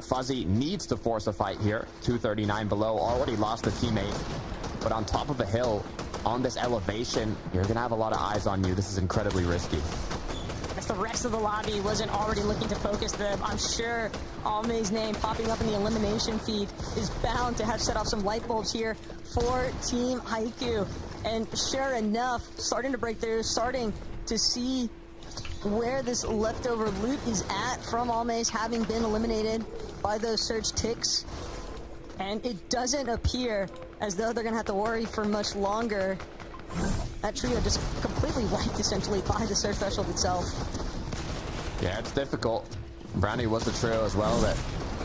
Fuzzy needs to force a fight here. 239 below, already lost a teammate. But on top of a hill, on this elevation, you're going to have a lot of eyes on you. This is incredibly risky. If the rest of the lobby wasn't already looking to focus them, I'm sure Almay's name popping up in the elimination feed is bound to have set off some light bulbs here for Team Haiku. And sure enough, starting to break through, starting to see where this leftover loot is at from Almay's having been eliminated by those surge ticks. And it doesn't appear as though they're going to have to worry for much longer. That trio just completely wiped essentially by the surge threshold itself. Yeah, it's difficult. Brownie was a trio as well that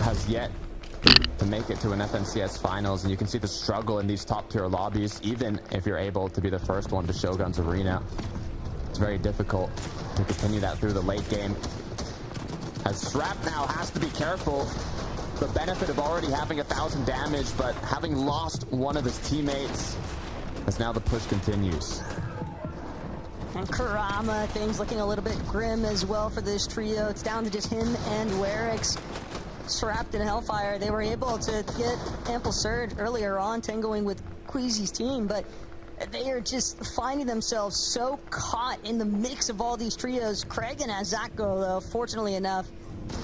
has yet to make it to an FNCS finals, and you can see the struggle in these top tier lobbies, even if you're able to be the first one to Shogun's arena. It's very difficult to continue that through the late game. As Srap now has to be careful. The benefit of already having 1,000 damage, but having lost one of his teammates, as now the push continues. And Kurama, things looking a little bit grim as well for this trio. It's down to just him and Werix. Trapped in Hellfire, they were able to get ample surge earlier on, tangoing with Queasy's team, but they are just finding themselves so caught in the mix of all these trios. Craig and Azako, though, fortunately enough,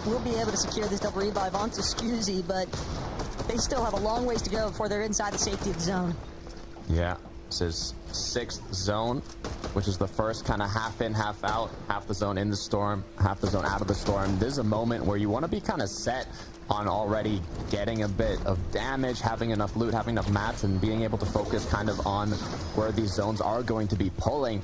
will be able to secure this double revive onto Scoozy, but they still have a long ways to go before they're inside the safety of the zone. Yeah, this is 6th zone, which is the first kind of half in, half out, half the zone in the storm, half the zone out of the storm. This is a moment where you want to be kind of set on already getting a bit of damage, having enough loot, having enough mats, and being able to focus kind of on where these zones are going to be pulling.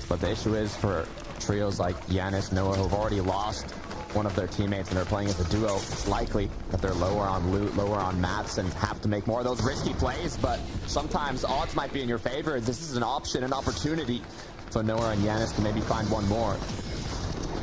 But the issue is for trios like Yanis, Noah, who've already lost one of their teammates and they're playing as a duo, it's likely that they're lower on loot, lower on mats, and have to make more of those risky plays. But sometimes odds might be in your favor. This is an option, an opportunity for Noah and Yanis to maybe find one more.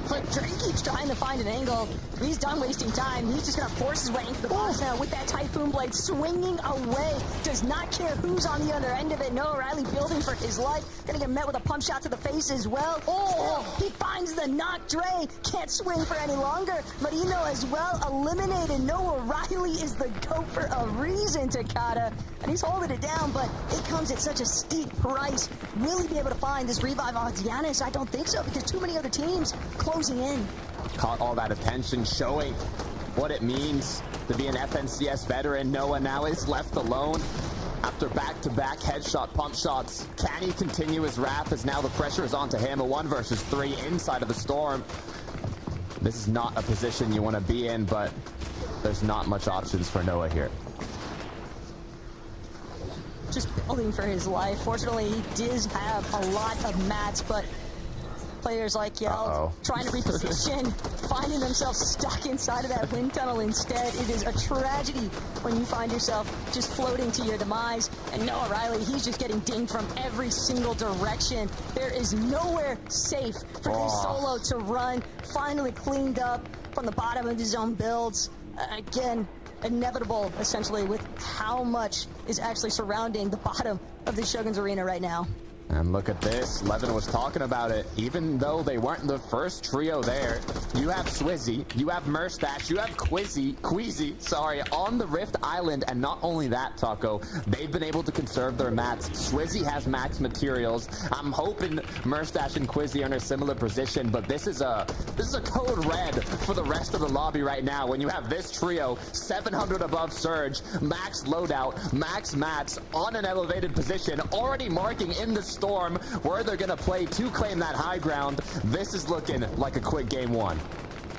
But Drake keeps trying to find an angle. He's done wasting time. He's just going to force his way into the box now with that Typhoon Blade swinging away. Does not care who's on the other end of it. Noah Riley building for his life. Going to get met with a pump shot to the face as well. Oh, he finds the knock. Dre can't swing for any longer. Marino as well eliminated. Noah Riley is the GOAT for a reason, Takada. And he's holding it down, but it comes at such a steep price. Will he be able to find this revive on Giannis? I don't think so, because too many other teams closing in. Caught all that attention, showing what it means to be an FNCS veteran. Noah now is left alone after back-to-back headshot pump shots. Can he continue his wrath as now the pressure is onto him? A 1 versus 3 inside of the storm. This is not a position you want to be in, but there's not much options for Noah here. Just building for his life. Fortunately, he does have a lot of mats, but players like Yell trying to reposition, finding themselves stuck inside of that wind tunnel instead. It is a tragedy when you find yourself just floating to your demise. And Noah Riley, he's just getting dinged from every single direction. There is nowhere safe for his solo to run. Finally cleaned up from the bottom of his own builds. Again, inevitable, essentially, with how much is actually surrounding the bottom of the Shogun's arena right now. And look at this. Levin was talking about it. Even though they weren't the first trio there, you have Swizzy, you have Merstash, you have Queasy, on the Rift Island. And not only that, Taco, they've been able to conserve their mats. Swizzy has max materials. I'm hoping Merstash and Quizzy are in a similar position, but this is a code red for the rest of the lobby right now. When you have this trio, 700 above surge, max loadout, max mats, on an elevated position, already marking in the storm where they're gonna play to claim that high ground. This is looking like a quick game one.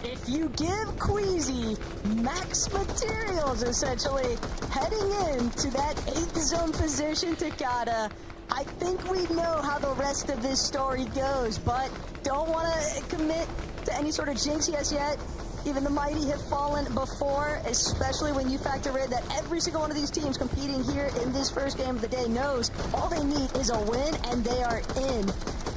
If you give Queasy max materials, essentially, heading into that 8th zone position, Takada, I think we know how the rest of this story goes, but don't want to commit to any sort of jinx yet. Even the mighty have fallen before, especially when you factor in that every single one of these teams competing here in this first game of the day knows all they need is a win, and they are in.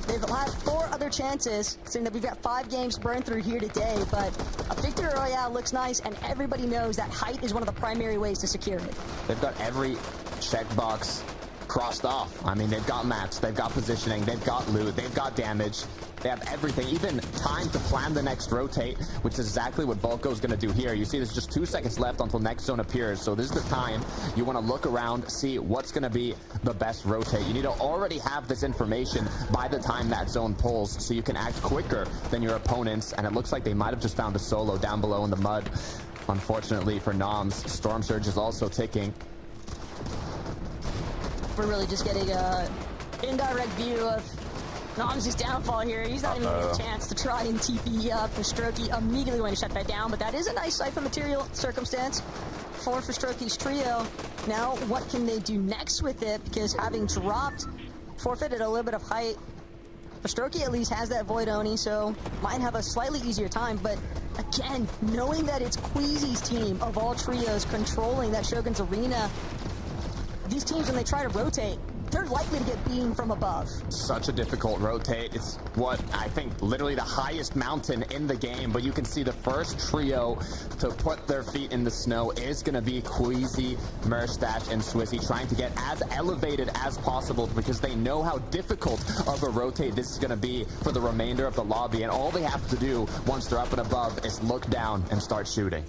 They've had 4 other chances, saying that we've got 5 games burned through here today, but a victory royale looks nice, and everybody knows that height is one of the primary ways to secure it. They've got every checkbox crossed off. I mean, they've got mats, they've got positioning, they've got loot, they've got damage. They have everything, even time to plan the next rotate, which is exactly what Volko's going to do here. You see there's just 2 seconds left until next zone appears, so this is the time you want to look around, see what's going to be the best rotate. You need to already have this information by the time that zone pulls, so you can act quicker than your opponents, and it looks like they might have just found a solo down below in the mud. Unfortunately for Noms, Storm Surge is also ticking. We're really just getting a indirect view of Noms' downfall here. He's not even getting a chance to try and TP up. For Strokey immediately going to shut that down, but that is a nice siphon material circumstance for Strokey's trio. Now, what can they do next with it? Because having dropped, forfeited a little bit of height, Strokey at least has that Void Oni, so might have a slightly easier time, but again, knowing that it's Queasy's team of all trios controlling that Shogun's arena, these teams, when they try to rotate, they're likely to get beamed from above. Such a difficult rotate. It's what I think literally the highest mountain in the game, but you can see the first trio to put their feet in the snow is going to be Queasy, Merstash, and Swizzy, trying to get as elevated as possible because they know how difficult of a rotate this is going to be for the remainder of the lobby, and all they have to do once they're up and above is look down and start shooting.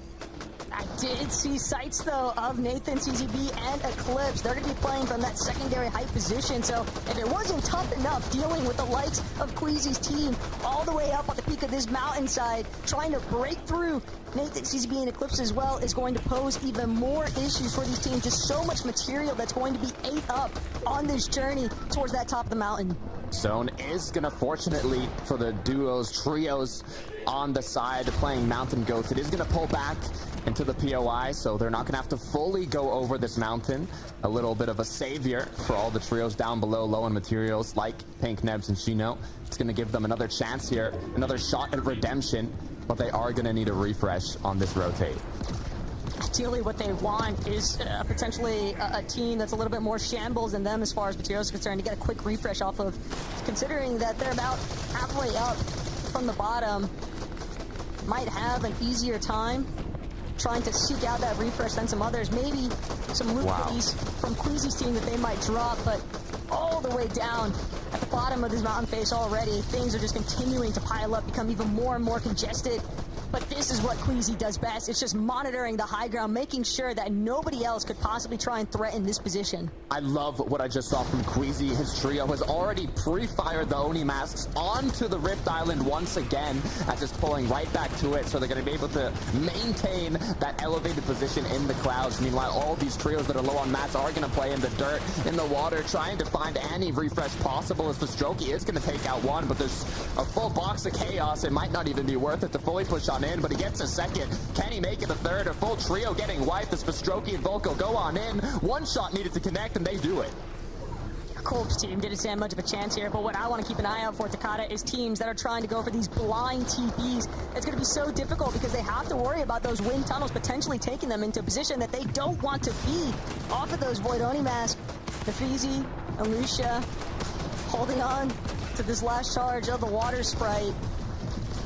I did see sights, though, of Nathan, CZB, and Eclipse. They're going to be playing from that secondary height position, so if it wasn't tough enough dealing with the likes of Queasy's team all the way up on the peak of this mountainside, trying to break through Nathan, CZB, and Eclipse as well is going to pose even more issues for these teams. Just so much material that's going to be ate up on this journey towards that top of the mountain. Zone is going to, fortunately for the duos, trios on the side playing Mountain Goats, it is going to pull back into the POI, so they're not going to have to fully go over this mountain. A little bit of a savior for all the trios down below, low on materials like Pink, Nebs, and Shino. It's going to give them another chance here, another shot at redemption, but they are going to need a refresh on this rotate. Ideally, what they want is potentially a team that's a little bit more shambles than them as far as materials are concerned, to get a quick refresh off of, considering that they're about halfway up from the bottom, might have an easier time trying to seek out that refresh than some others. Maybe some loot goodies from Queasy's team that they might drop, but all the way down at the bottom of this mountain face already, things are just continuing to pile up, become even more and more congested. But this is what Queasy does best. It's just monitoring the high ground, making sure that nobody else could possibly try and threaten this position. I love what I just saw from Queasy. His trio has already pre-fired the Oni masks onto the Rift Island once again, just pulling right back to it, so they're going to be able to maintain that elevated position in the clouds. Meanwhile, all these trios that are low on mats are going to play in the dirt, in the water, trying to find any refresh possible, as the Strokey is going to take out one, but there's a full box of chaos. It might not even be worth it to fully push on in, but he gets a second. Can he make it the third? A full trio getting wiped as Strokey and Volko go on in. One shot needed to connect, and they do it. Colb's team didn't stand much of a chance here, but what I want to keep an eye out for, Takata, is teams that are trying to go for these blind TPs. It's going to be so difficult because they have to worry about those wind tunnels potentially taking them into a position that they don't want to be. Off of those Void Oni masks, Nafizi and Lucia holding on to this last charge of the Water Sprite.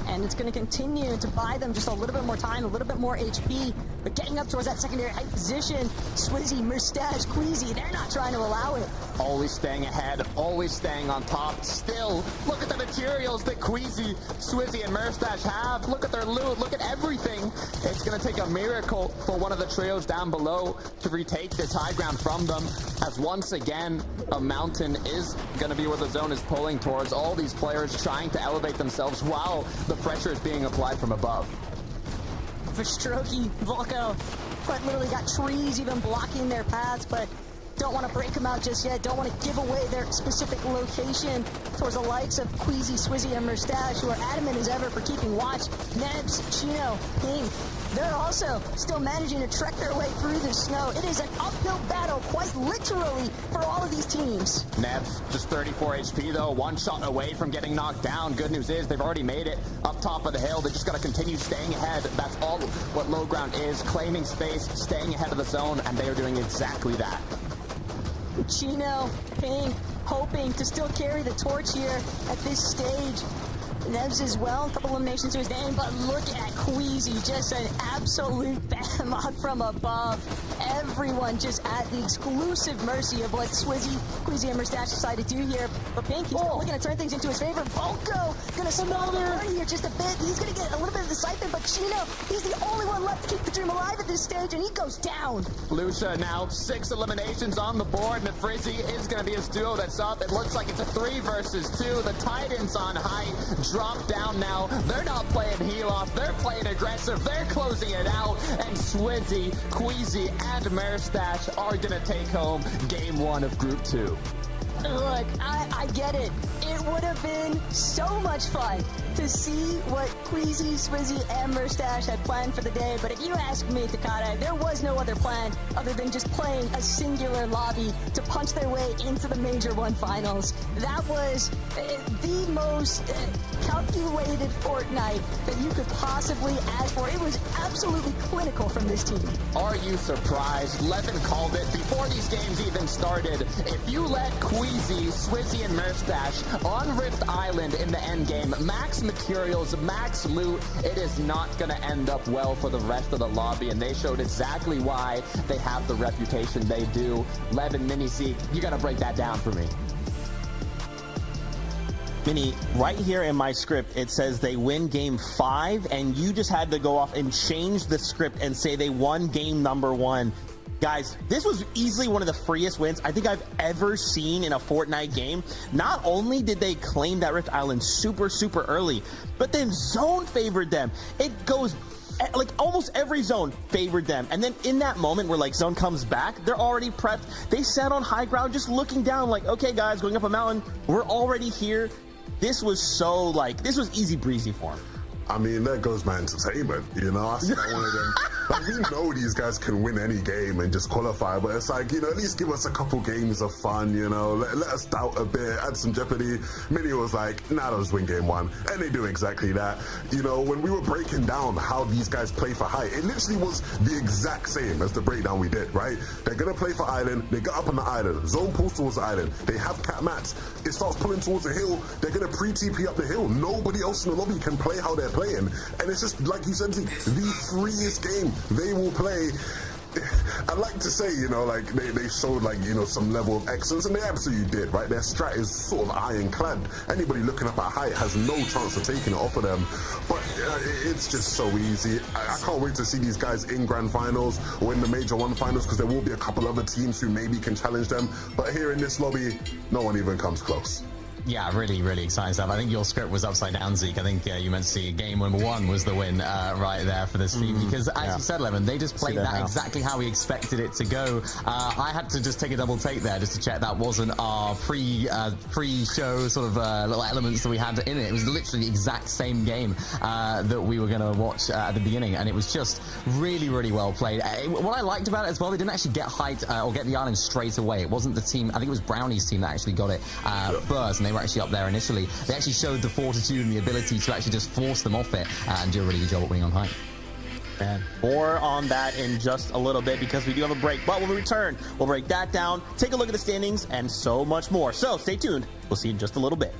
And it's going to continue to buy them just a little bit more time, a little bit more HP. But getting up towards that secondary height position, Swizzy, Merstash, Queasy, they're not trying to allow it. Always staying ahead, always staying on top. Still, look at the materials that Queasy, Swizzy, and Merstash have. Look at their loot, look at everything. It's going to take a miracle for one of the trios down below to retake this high ground from them, as once again, a mountain is going to be where the zone is pulling towards. All these players trying to elevate themselves while the pressure is being applied from above. For Strokey, Volko, quite literally got trees even blocking their paths, but don't want to break them out just yet. Don't want to give away their specific location towards the likes of Queasy, Swizzy, and Merstash, who are adamant as ever for keeping watch. Nebs, Chino, Ping, they're also still managing to trek their way through the snow. It is an uphill battle, quite literally, for all of these teams. Nebs, just 34 HP, though. One shot away from getting knocked down. Good news is they've already made it up top of the hill. They just got to continue staying ahead. That's all what low ground is, claiming space, staying ahead of the zone, and they are doing exactly that. Chino, Ping, hoping to still carry the torch here at this stage. Nevs as well, a couple eliminations to his name, but look at Queasy, just an absolute behemoth from above. Everyone just at the exclusive mercy of what Queasy and Mustache decide to do here. But Pink, he's looking to turn things into his favor. Volko gonna smell the burn here just a bit. He's gonna get a little bit of the siphon, but Chino, he's the only one left to keep the dream alive at this stage, and he goes down. Lucia now 6 eliminations on the board, and Frizzy is going to be his duo that's up. It looks like it's a 3 versus 2. The Titans on high drop down now. They're not playing heel off. They're playing aggressive. They're closing it out. And Swizzy, Queasy, and Mustache are going to take home game 1 of Group 2. Look, I get it. It would have been so much fun to see what Queasy, Swizzy, and Mustache had planned for the day, but if you ask me, Takada, there was no other plan other than just playing a singular lobby to punch their way into the Major 1 finals. That was the most calculated Fortnite that you could possibly ask for. It was absolutely clinical from this team. Are you surprised? Levin called it before these games even started. If you let Queasy, Swizzy, and Mustache on Rift Island in the end game, max materials, max loot, it is not going to end up well for the rest of the lobby, and they showed exactly why they have the reputation they do. Levin, Mini Zeke, you got to break that down for me. Mini, right here in my script, it says they win game 5, and you just had to go off and change the script and say they won game number 1. Guys, this was easily one of the freest wins I think I've ever seen in a Fortnite game. Not only did they claim that Rift Island super early, but then zone favored them. It goes like almost every zone favored them, and then in that moment where like zone comes back, they're already prepped. They sat on high ground just looking down like, okay guys, going up a mountain, we're already here. This was so like, this was easy breezy for them. I mean, there goes my entertainment, you know? I see that one of them. Like, we know these guys can win any game and just qualify, but it's like, you know, at least give us a couple games of fun, you know? Let us doubt a bit, add some jeopardy. Mini was like, nah, let's win game 1. And they do exactly that. You know, when we were breaking down how these guys play for height, it literally was the exact same as the breakdown we did, right? They're going to play for island. They got up on the island. Zone pulls towards the island. They have cat mats. It starts pulling towards the hill. They're going to pre-TP up the hill. Nobody else in the lobby can play how they're playing, and it's just like you said, the freest game they will play. I'd like to say, you know, like they showed like, you know, some level of excellence, and they absolutely did, right? Their strat is sort of ironclad. Anybody looking up at height has no chance of taking it off of them, but it's just so easy. I can't wait to see these guys in grand finals or in the Major 1 finals, because there will be a couple other teams who maybe can challenge them, but here in this lobby, no one even comes close. Yeah, really exciting stuff. I think your script was upside down, Zeke. I think you meant to see game number 1 was the win right there for this team, because as you said, Levin, they just played that exactly how we expected it to go. I had to just take a double take there just to check that wasn't our pre-show sort of little elements that we had in it. It was literally the exact same game that we were going to watch at the beginning, and it was just really well played. What I liked about it as well, they didn't actually get height or get the island straight away. It wasn't the team, I think it was Brownie's team that actually got it first, and they were actually up there initially. They actually showed the fortitude and the ability to actually just force them off it and do a really good job at winning on height. And more on that in just a little bit, because we do have a break, but when we return, we'll break that down, take a look at the standings, and so much more. So stay tuned. We'll see you in just a little bit.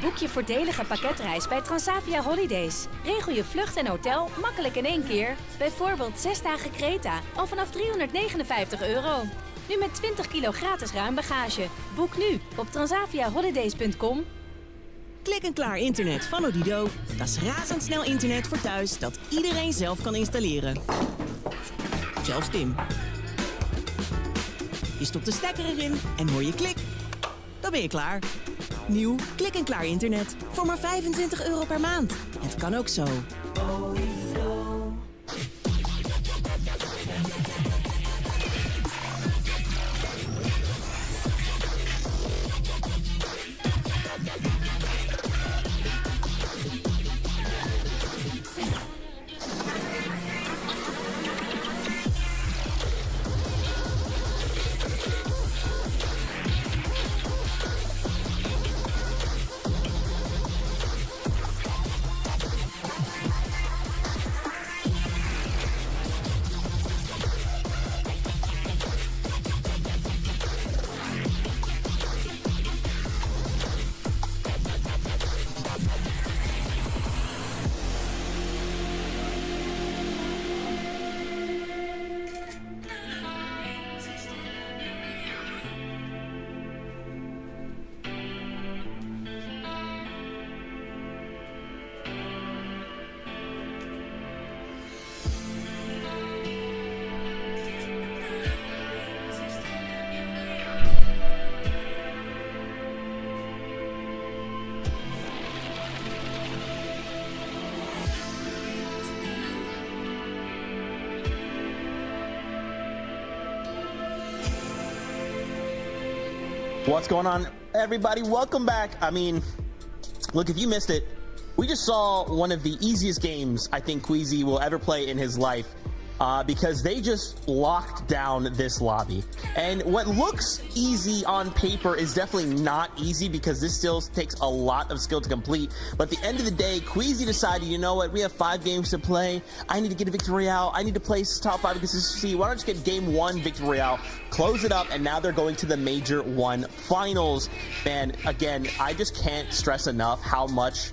Boek je voordelige pakketreis bij Transavia Holidays. Regel je vlucht en hotel makkelijk in één keer. Bijvoorbeeld 6 dagen Kreta al vanaf €359. Nu met 20 kilo gratis ruim bagage. Boek nu op transaviaholidays.com. Klik-en-klaar internet van Odido. Dat is razendsnel internet voor thuis dat iedereen zelf kan installeren. Zelfs Tim. Je stopt de stekker erin en hoor je klik. Dan ben je klaar. Nieuw klik-en-klaar internet voor maar €25 per maand. Het kan ook zo. What's going on, everybody? Welcome back. I mean, look, if you missed it, we just saw one of the easiest games I think Queasy will ever play in his life because they just locked down this lobby. And what looks easy on paper is definitely not easy because this still takes a lot of skill to complete. But at the end of the day, Queasy decided, you know what, we have 5 games to play. I need to get a victory royale. I need to place top 5 consistency. Why don't I just get game 1 victory royale, close it up, and now they're going to the Major 1 finals. Man, again, I just can't stress enough how much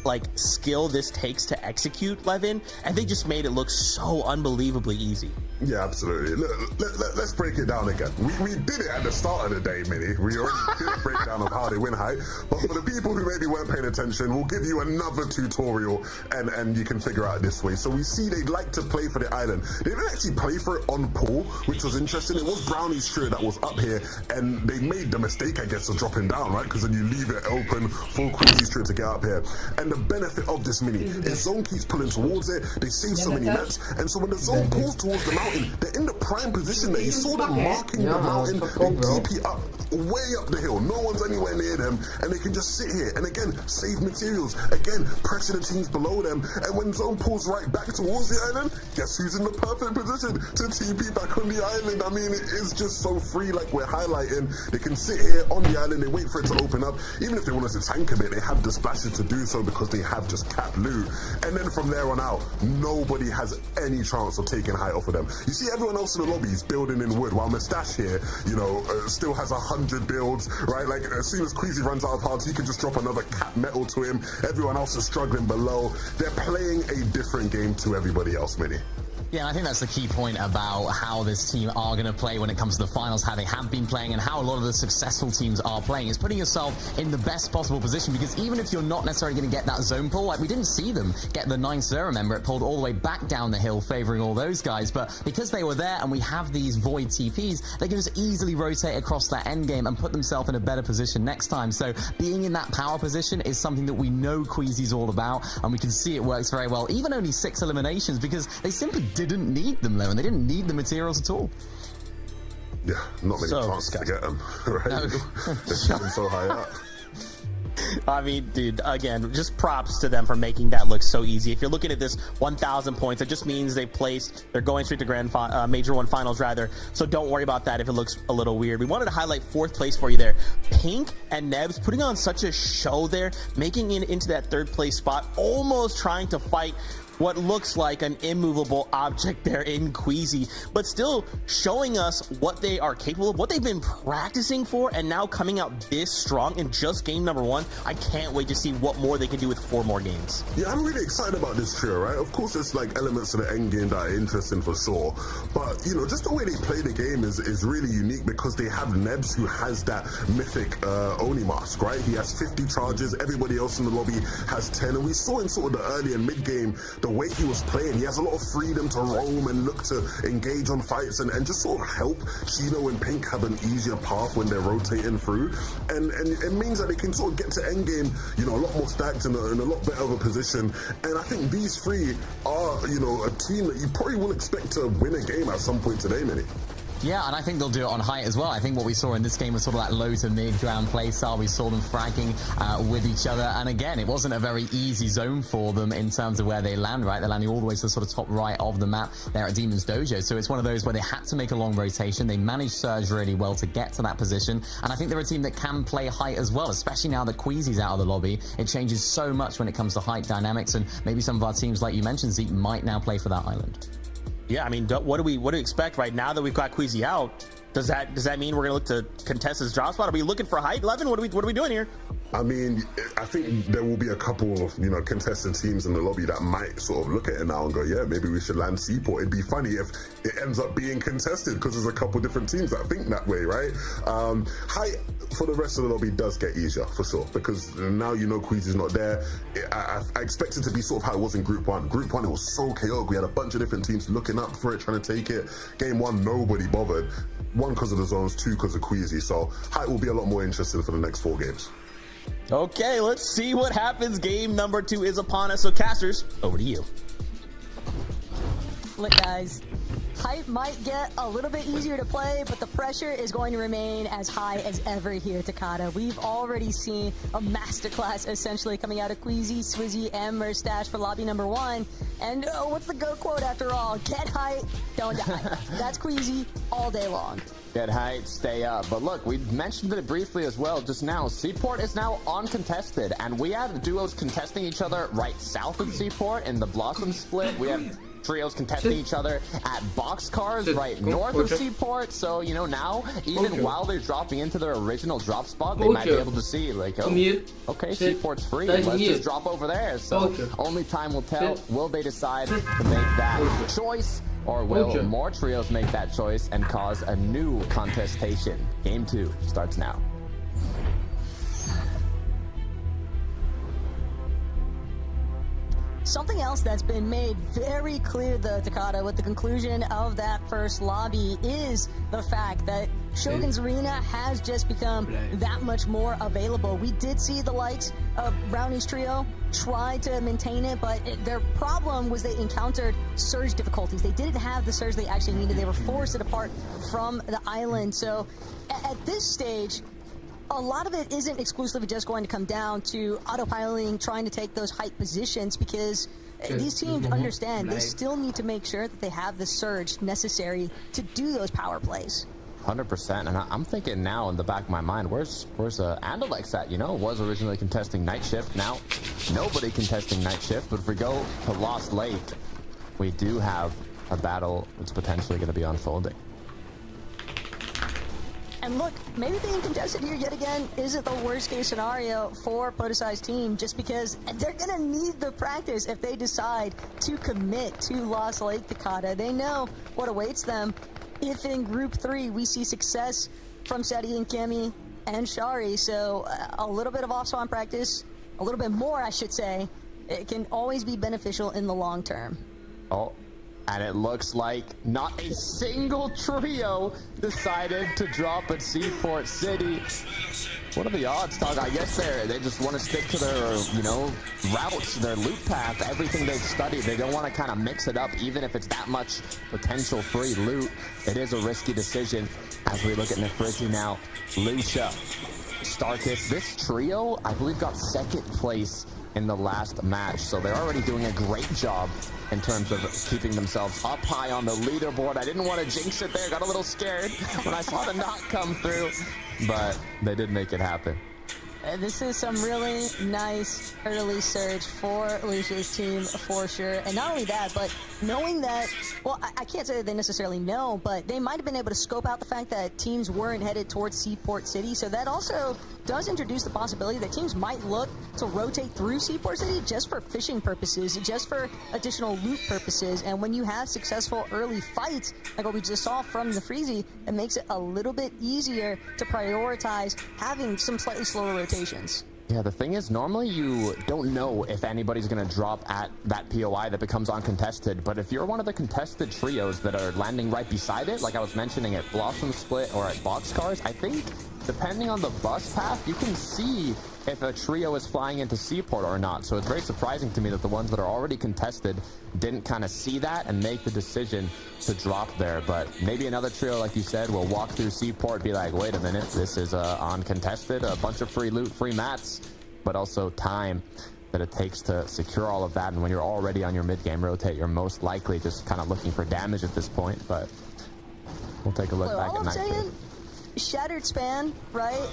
like skill this takes to execute, Levin, and they just made it look so unbelievably easy. Yeah, absolutely. Let's break it down again. We did it at the start of the day, Minnie. We already did a breakdown of how they win height. But for the people who maybe weren't paying attention, we'll give you another tutorial and you can figure out this way. So we see they like to play for the island. They didn't actually play for it on pool, which was interesting. It was Brownie's shirt that was up here, and they made the mistake, I guess, of dropping down, right? Because then you leave it open for Queasy's shirt to get up here. And the benefit of this Mini is zone keeps pulling towards it. They save so many mats. And so when the zone pulls towards the mountain, they're in the prime position there. You saw them marking the mountain. They TP up, way up the hill. No one's anywhere near them, and they can just sit here and again save materials. Again, pressure the teams below them. And when zone pulls right back towards the island, guess who's in the perfect position to TP back on the island? I mean, it is just so free, like we're highlighting. They can sit here on the island. They wait for it to open up. Even if they want us to tank a bit, they have the splashes to do so because they have just cap loot. And then from there on out, nobody has any chance of taking height off of them. You see everyone else in the lobby is building in wood, while Mustache here, you know, still has 100 builds, right? Like, as soon as Queasy runs out of hearts, he can just drop another cap metal to him. Everyone else is struggling below. They're playing a different game to everybody else, Minnie. Yeah, I think that's the key point about how this team are going to play when it comes to the finals, how they have been playing, and how a lot of the successful teams are playing. Is putting yourself in the best possible position, because even if you're not necessarily going to get that zone pull, like we didn't see them get the 9th, remember, it pulled all the way back down the hill, favoring all those guys, but because they were there and we have these void TPs, they can just easily rotate across that end game and put themselves in a better position next time. So being in that power position is something that we know Queasy's all about, and we can see it works very well. Even only 6 eliminations, because they simply didn't need them, though, and they didn't need the materials at all. Yeah, not many chances to get them, right? No. They're shooting so high up. I mean, dude, again, just props to them for making that look so easy. If you're looking at this 1,000 points, it just means they've placed, they're going straight to Major 1 finals, rather. So don't worry about that if it looks a little weird. We wanted to highlight 4th place for you there. Pink and Nebs putting on such a show there, making it into that 3rd place spot, almost trying to fight what looks like an immovable object there in Queasy, but still showing us what they are capable of, what they've been practicing for, and now coming out this strong in just game number 1. I can't wait to see what more they can do with 4 more games. Yeah, I'm really excited about this trio, right? Of course, there's like elements of the end game that are interesting for sure, but you know, just the way they play the game is really unique because they have Nebs, who has that mythic Oni mask, right? He has 50 charges, everybody else in the lobby has 10, and we saw in sort of the early and mid game the way he was playing. He has a lot of freedom to roam and look to engage on fights and just sort of help Chino and Pink have an easier path when they're rotating through, and it means that they can sort of get to end game, you know, a lot more stacked in a lot better of a position. And I think these 3 are, you know, a team that you probably will expect to win a game at some point today, Minnie. Yeah, and I think they'll do it on height as well. I think what we saw in this game was sort of that low to mid ground play style. We saw them fragging with each other. And again, it wasn't a very easy zone for them in terms of where they land, right? They're landing all the way to the sort of top right of the map there at Demon's Dojo. So it's one of those where they had to make a long rotation. They managed Surge really well to get to that position. And I think they're a team that can play height as well, especially now that Queasy's out of the lobby. It changes so much when it comes to height dynamics. And maybe some of our teams, like you mentioned, Zeke, might now play for that island. Yeah, I mean, what do we expect right now that we've got Queasy out? Does that mean we're gonna look to contest his drop spot? Are we looking for height, Levin? What are we doing here? I mean, I think there will be a couple of, you know, contested teams in the lobby that might sort of look at it now and go, yeah, maybe we should land Seaport. It'd be funny if it ends up being contested because there's a couple different teams that think that way, right? Height for the rest of the lobby does get easier for sure because now you know Queasy's not there. I expect it to be sort of how it was in Group 1. Group 1, it was so chaotic. We had a bunch of different teams looking up for it, trying to take it. Game 1, nobody bothered. 1, because of the zones, 2, because of Queasy. So height will be a lot more interesting for the next 4 games. Okay, let's see what happens. Game number 2 is upon us. So casters, over to you. Look, guys, height might get a little bit easier to play, but the pressure is going to remain as high as ever here at Takata. We've already seen a masterclass essentially coming out of Queasy, Swizzy, and Merstash for lobby number 1. And what's the GOAT quote after all? Get height, don't die. That's Queasy all day long. Get height, stay up. But look, we mentioned it briefly as well just now. Seaport is now uncontested, and we have duos contesting each other right south of Seaport in the Blossom split. We have trios contesting each other at Boxcars right north of Seaport. So, you know, now, even while they're dropping into their original drop spot, they might be able to see, like, oh, okay, Seaport's free. Let's just drop over there. So, only time will tell. Will they decide to make that choice? Or will more trios make that choice and cause a new contestation? Game 2 starts now. Something else that's been made very clear, though, Takata, with the conclusion of that first lobby is the fact that Shogun's Arena has just become that much more available. We did see the likes of Brownie's trio try to maintain it, but their problem was they encountered surge difficulties. They didn't have the surge they actually needed. They were forced apart from the island. So at this stage, a lot of it isn't exclusively just going to come down to autopiloting, trying to take those height positions, because these teams understand they still need to make sure that they have the surge necessary to do those power plays. 100%, and I'm thinking now in the back of my mind, where's Andalex at? You know, was originally contesting night shift. Now, nobody contesting night shift. But if we go to Lost Lake, we do have a battle that's potentially going to be unfolding. And look, maybe being contested here yet again isn't the worst case scenario for Podesai's team, just because they're going to need the practice if they decide to commit to Lost Lake, Takata. They know what awaits them if in Group 3 we see success from Seti and Kemi and Shari. So a little bit of off-spawn practice, a little bit more, I should say, it can always be beneficial in the long term. Oh. And it looks like not a single trio decided to drop at Seaport City. What are the odds, Tog? I guess they just want to stick to their, you know, routes, their loop path, everything they've studied. They don't want to kind of mix it up, even if it's that much potential free loot. It is a risky decision. As we look at Nefrizzi now, Lucia, Starkist, this trio, I believe, got second place in the last match, so they're already doing a great job in terms of keeping themselves up high on the leaderboard. I didn't want to jinx it there, got a little scared when I saw the knock come through, but they did make it happen. This is some really nice early surge for Lucia's team for sure. And not only that, but knowing that, well, I can't say that they necessarily know, but they might have been able to scope out the fact that teams weren't headed towards Seaport City. So that also does introduce the possibility that teams might look to rotate through Seaport City just for fishing purposes, just for additional loot purposes. And when you have successful early fights, like what we just saw from the Freezy, it makes it a little bit easier to prioritize having some slightly slower rotations. Yeah, the thing is, normally you don't know if anybody's going to drop at that POI that becomes uncontested, but if you're one of the contested trios that are landing right beside it, like I was mentioning at Blossom Split or at Boxcars, I think depending on the bus path, you can see if a trio is flying into Seaport or not. So it's very surprising to me that the ones that are already contested didn't kind of see that and make the decision to drop there. But maybe another trio, like you said, will walk through Seaport, be like, wait a minute, this is uncontested, a bunch of free loot, free mats, but also time that it takes to secure all of that. And when you're already on your mid-game rotate, you're most likely just kind of looking for damage at this point. But we'll take a look back at night. Shattered Span, right?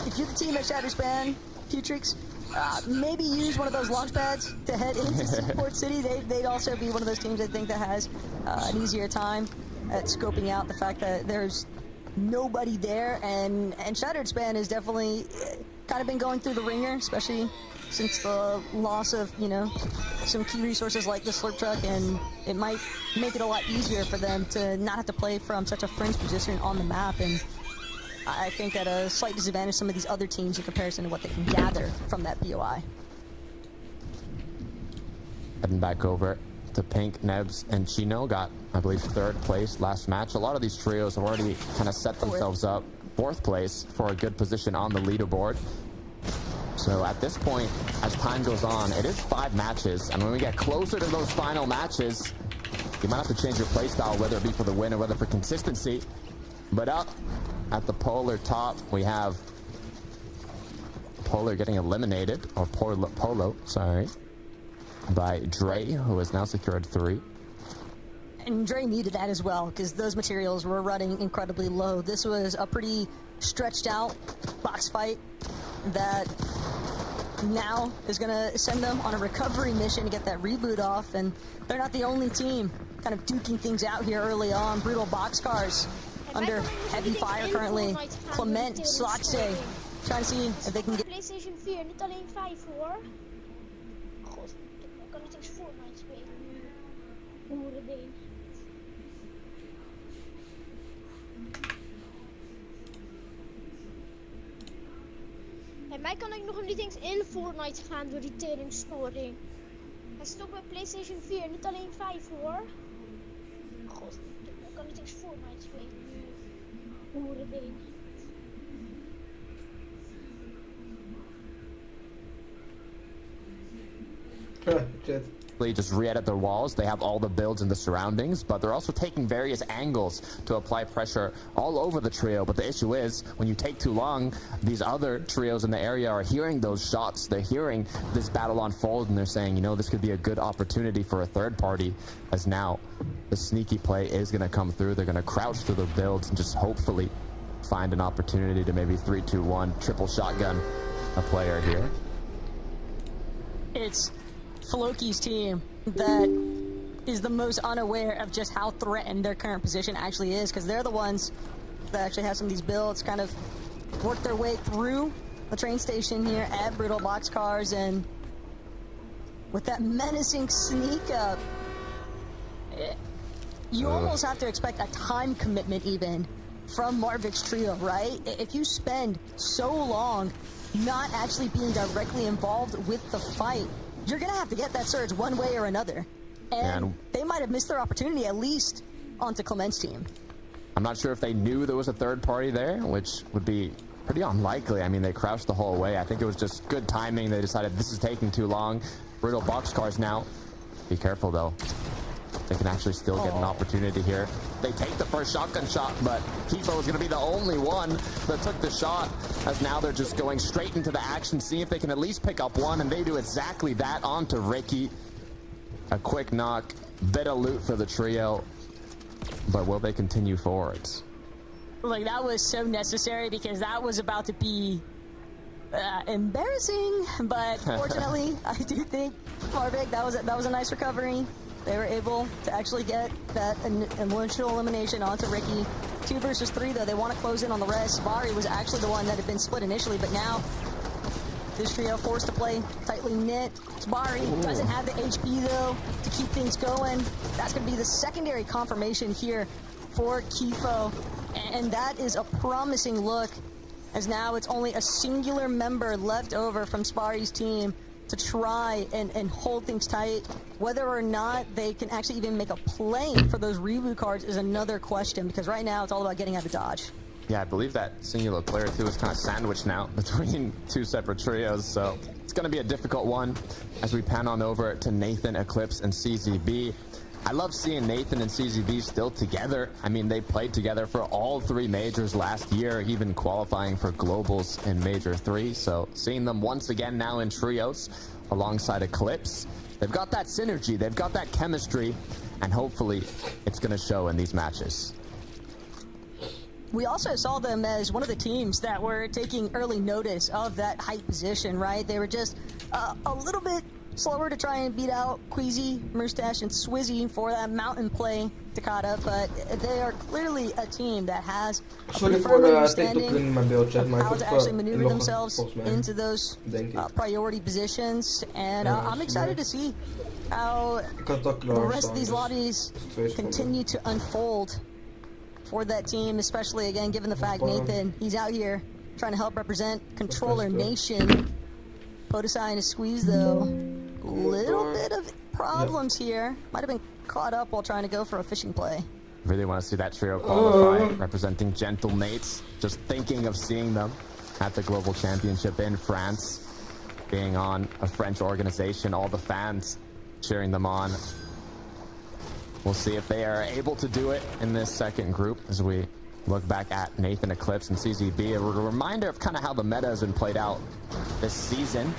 If you're the team at Shattered Span, Putrix, maybe use one of those launch pads to head into Seaport City. They'd also be one of those teams, I think, that has an easier time at scoping out the fact that there's nobody there. And Shattered Span has definitely kind of been going through the ringer, especially since the loss of, you know, some key resources like the slurp truck, and it might make it a lot easier for them to not have to play from such a fringe position on the map. And I think at a slight disadvantage some of these other teams in comparison to what they can gather from that POI. Heading back over to Pink, Nebs, and Chino got, I believe, 3rd place last match. A lot of these trios have already kind of set themselves up 4th place for a good position on the leaderboard. So at this point, as time goes on, it is 5 matches, and when we get closer to those final matches, you might have to change your playstyle, whether it be for the win or whether for consistency. But up at the Polar top, we have Polar getting eliminated, or Polo, sorry, by Dre, who has now secured 3. And Dre needed that as well, because those materials were running incredibly low. This was a pretty stretched out box fight that now is going to send them on a recovery mission to get that reboot off. And they're not the only team kind of duking things out here early on. Brutal Boxcars under heavy fire currently. Clement, Slotse, trying to see if they can get... PlayStation 4, niet alleen 5 hoor. God, ik kan niet eens Fortnite spelen nu. Hoerending. En mij kan ik nog niet eens in Fortnite gaan door die teringstoring. Hij stopt bij PlayStation 4, niet alleen 5 hoor. God, ik kan niet eens Fortnite spelen nu. Hoerending. Just re-edit their walls. They have all the builds in the surroundings, but they're also taking various angles to apply pressure all over the trio. But the issue is, when you take too long, these other trios in the area are hearing those shots. They're hearing this battle unfold, and they're saying, you know, this could be a good opportunity for a third party, as now the sneaky play is going to come through. They're going to crouch through the builds and just hopefully find an opportunity to maybe 3-2-1 triple shotgun a player here. It's Floki's team that is the most unaware of just how threatened their current position actually is, because they're the ones that actually have some of these builds kind of work their way through the train station here at Brutal Boxcars, and with that menacing sneak up, you almost have to expect a time commitment even from Marvik's trio, right? If you spend so long not actually being directly involved with the fight, you're going to have to get that surge one way or another. And they might have missed their opportunity, at least onto Clement's team. I'm not sure if they knew there was a third party there, which would be pretty unlikely. I mean, they crouched the whole way. I think it was just good timing. They decided this is taking too long. Brutal Boxcars now. Be careful, though. They can actually still get an opportunity here. They take the first shotgun shot, but Kifo is going to be the only one that took the shot, as now they're just going straight into the action, see if they can at least pick up one, and they do exactly that onto Ricky. A quick knock, bit of loot for the trio, but will they continue forwards? Like, that was so necessary, because that was about to be Embarrassing, but fortunately, I do think Marvick, that was a nice recovery. They were able to actually get that initial elimination onto Ricky. 2 versus 3, though. They want to close in on the rest. Spaar was actually the one that had been split initially, but now this trio forced to play tightly knit. Spaar doesn't have the HP, though, to keep things going. That's going to be the secondary confirmation here for Kifo, and that is a promising look, as now it's only a singular member left over from Spaar's team to try and hold things tight. Whether or not they can actually even make a play for those reboot cards is another question, because right now it's all about getting out of dodge. Yeah, I believe that singular player too is kind of sandwiched now between 2 separate trios, so it's going to be a difficult one as we pan on over to Nathan, Eclipse, and CZB. I love seeing Nathan and CZB still together. I mean, they played together for all 3 majors last year, even qualifying for globals in Major 3. So seeing them once again now in trios alongside Eclipse, they've got that synergy, they've got that chemistry, and hopefully it's going to show in these matches. We also saw them as one of the teams that were taking early notice of that height position, right? They were just a little bit slower to try and beat out Queasy, Murstache, and Swizzy for that mountain play Takata, but they are clearly a team that has a pretty firm understanding of how to actually maneuver themselves into those priority positions, and I'm excited to see how the rest of these lobbies continue to unfold for that team, especially, again, given the fact Nathan, he's out here trying to help represent Controller Nation. Podesai in a squeeze, though. Little bit of problems here. Might have been caught up while trying to go for a fishing play. Really want to see that trio qualify, representing Gentle Mates. Just thinking of seeing them at the Global Championship in France, being on a French organization, all the fans cheering them on. We'll see if they are able to do it in this second group as we look back at Nathan, Eclipse, and CZB. A reminder of kind of how the meta has been played out this season.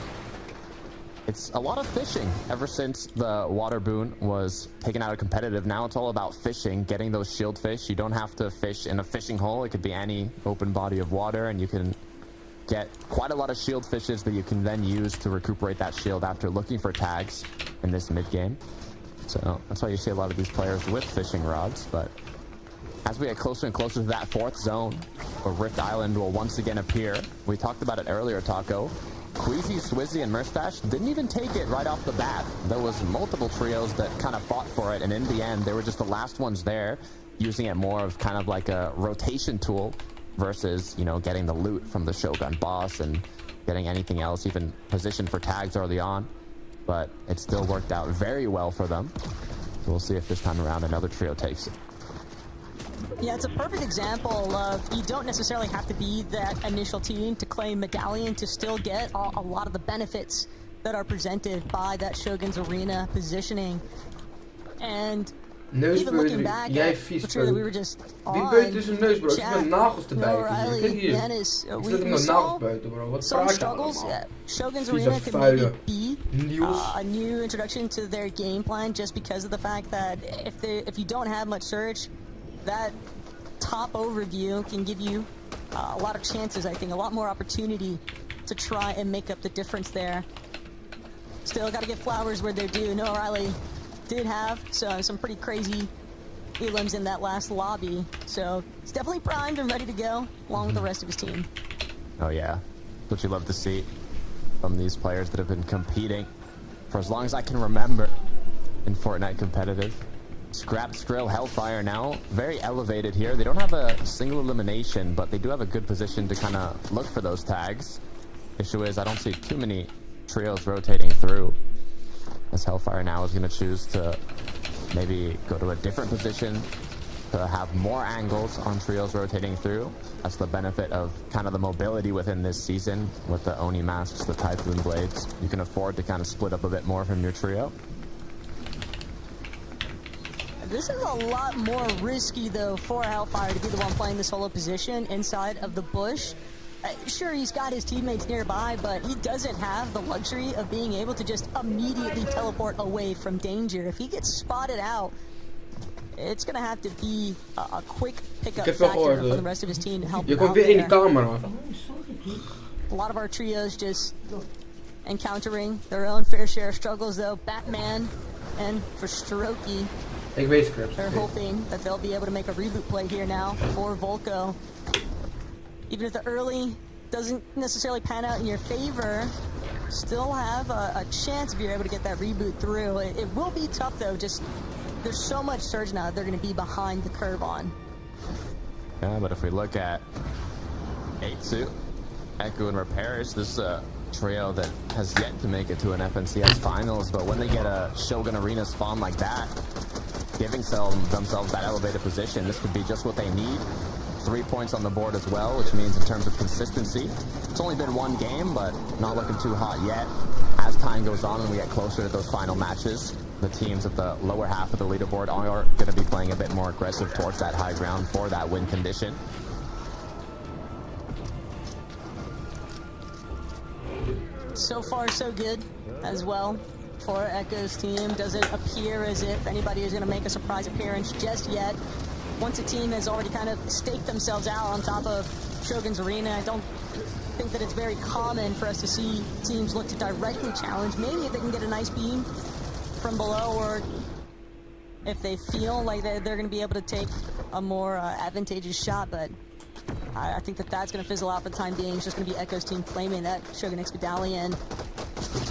It's a lot of fishing ever since the water boon was taken out of competitive. Now it's all about fishing, getting those shield fish. You don't have to fish in a fishing hole. It could be any open body of water, and you can get quite a lot of shield fishes that you can then use to recuperate that shield after looking for tags in this mid game. So that's why you see a lot of these players with fishing rods. But as we get closer and closer to that 4th zone, where Rift Island will once again appear, we talked about it earlier, Taco. Queasy, Swizzy, and Murstache didn't even take it right off the bat. There was multiple trios that kind of fought for it, and in the end, they were just the last ones there, using it more of kind of like a rotation tool versus, you know, getting the loot from the Shogun boss and getting anything else, even positioned for tags early on. But it still worked out very well for them. So we'll see if this time around another trio takes it. Yeah, it's a perfect example of you don't necessarily have to be that initial team to claim Medallion to still get a lot of the benefits that are presented by that Shogun's Arena positioning. And even looking back at the trio that we were just on, Jack, O'Reilly, Dennis, we saw some struggles. Shogun's Arena could maybe be a new introduction to their game plan, just because of the fact that if you don't have much search, that top overview can give you a lot of chances, I think, a lot more opportunity to try and make up the difference there. Still got to get flowers where they're due. Noah Riley did have some pretty crazy elims in that last lobby, so he's definitely primed and ready to go, along with the rest of his team. Oh yeah, what you love to see from these players that have been competing for as long as I can remember in Fortnite competitive. Scrap, Skrill, Hellfire now very elevated here. They don't have a single elimination, but they do have a good position to kind of look for those tags. Issue is I don't see too many trios rotating through, as Hellfire now is going to choose to maybe go to a different position to have more angles on trios rotating through. That's the benefit of kind of the mobility within this season with the Oni masks, the Typhoon blades. You can afford to kind of split up a bit more from your trio. This is a lot more risky, though, for Hellfire to be the one playing the solo position inside of the bush. Sure, he's got his teammates nearby, but he doesn't have the luxury of being able to just immediately teleport away from danger. If he gets spotted out, it's going to have to be a quick pickup factor for the rest of his team to help him out there. A lot of our trios just encountering their own fair share of struggles, though. Batman and for Strokey, they're hoping that they'll be able to make a reboot play here now for Volko. Even if the early doesn't necessarily pan out in your favor, still have a chance if you're able to get that reboot through. It will be tough, though. Just there's so much surge now that they're going to be behind the curve on. Yeah, but if we look at Eitsu, Echo, and Repairs, this is a trio that has yet to make it to an FNCS finals, but when they get a Shogun Arena spawn like that, giving themselves that elevated position, this could be just what they need. 3 points on the board as well, which means in terms of consistency, it's only been one game, but not looking too hot yet. As time goes on and we get closer to those final matches, the teams at the lower half of the leaderboard are going to be playing a bit more aggressive towards that high ground for that win condition. So far, so good as well for Echo's team. Doesn't appear as if anybody is going to make a surprise appearance just yet. Once a team has already kind of staked themselves out on top of Shogun's Arena, I don't think that it's very common for us to see teams look to directly challenge. Maybe if they can get a nice beam from below, or if they feel like they're going to be able to take a more advantageous shot, but I think that that's going to fizzle out for the time being. It's just going to be Echo's team claiming that Shogun X Medallion.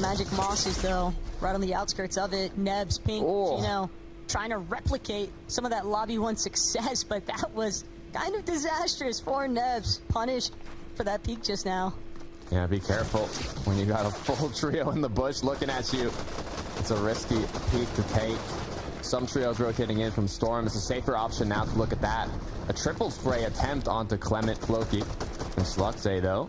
Magic Mosses, though, right on the outskirts of it. Nebs, Pink, Gino, trying to replicate some of that Lobby 1 success, but that was kind of disastrous for Nebs. Punished for that peek just now. Yeah, be careful when you got a full trio in the bush looking at you. It's a risky peek to take. Some trios rotating in from Storm. It's a safer option now to look at that. A triple spray attempt onto Clement, Floki, and Sluxay, though.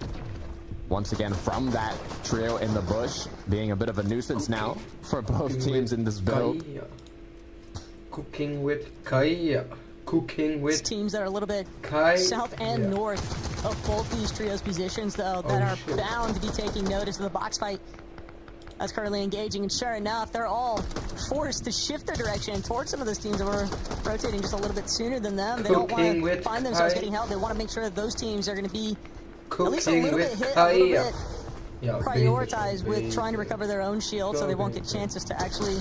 Once again, from that trio in the bush, being a bit of a nuisance now for both teams in this build. Cooking with Kaya. Cooking with teams that are a little bit south and north of both these trios' positions, though, that are bound to be taking notice of the box fight that's currently engaging. And sure enough, they're all forced to shift their direction towards some of those teams that were rotating just a little bit sooner than them. They don't want to find themselves getting held. They want to make sure that those teams are going to be at least a little bit hit, a little bit prioritized with trying to recover their own shield, so they won't get chances to actually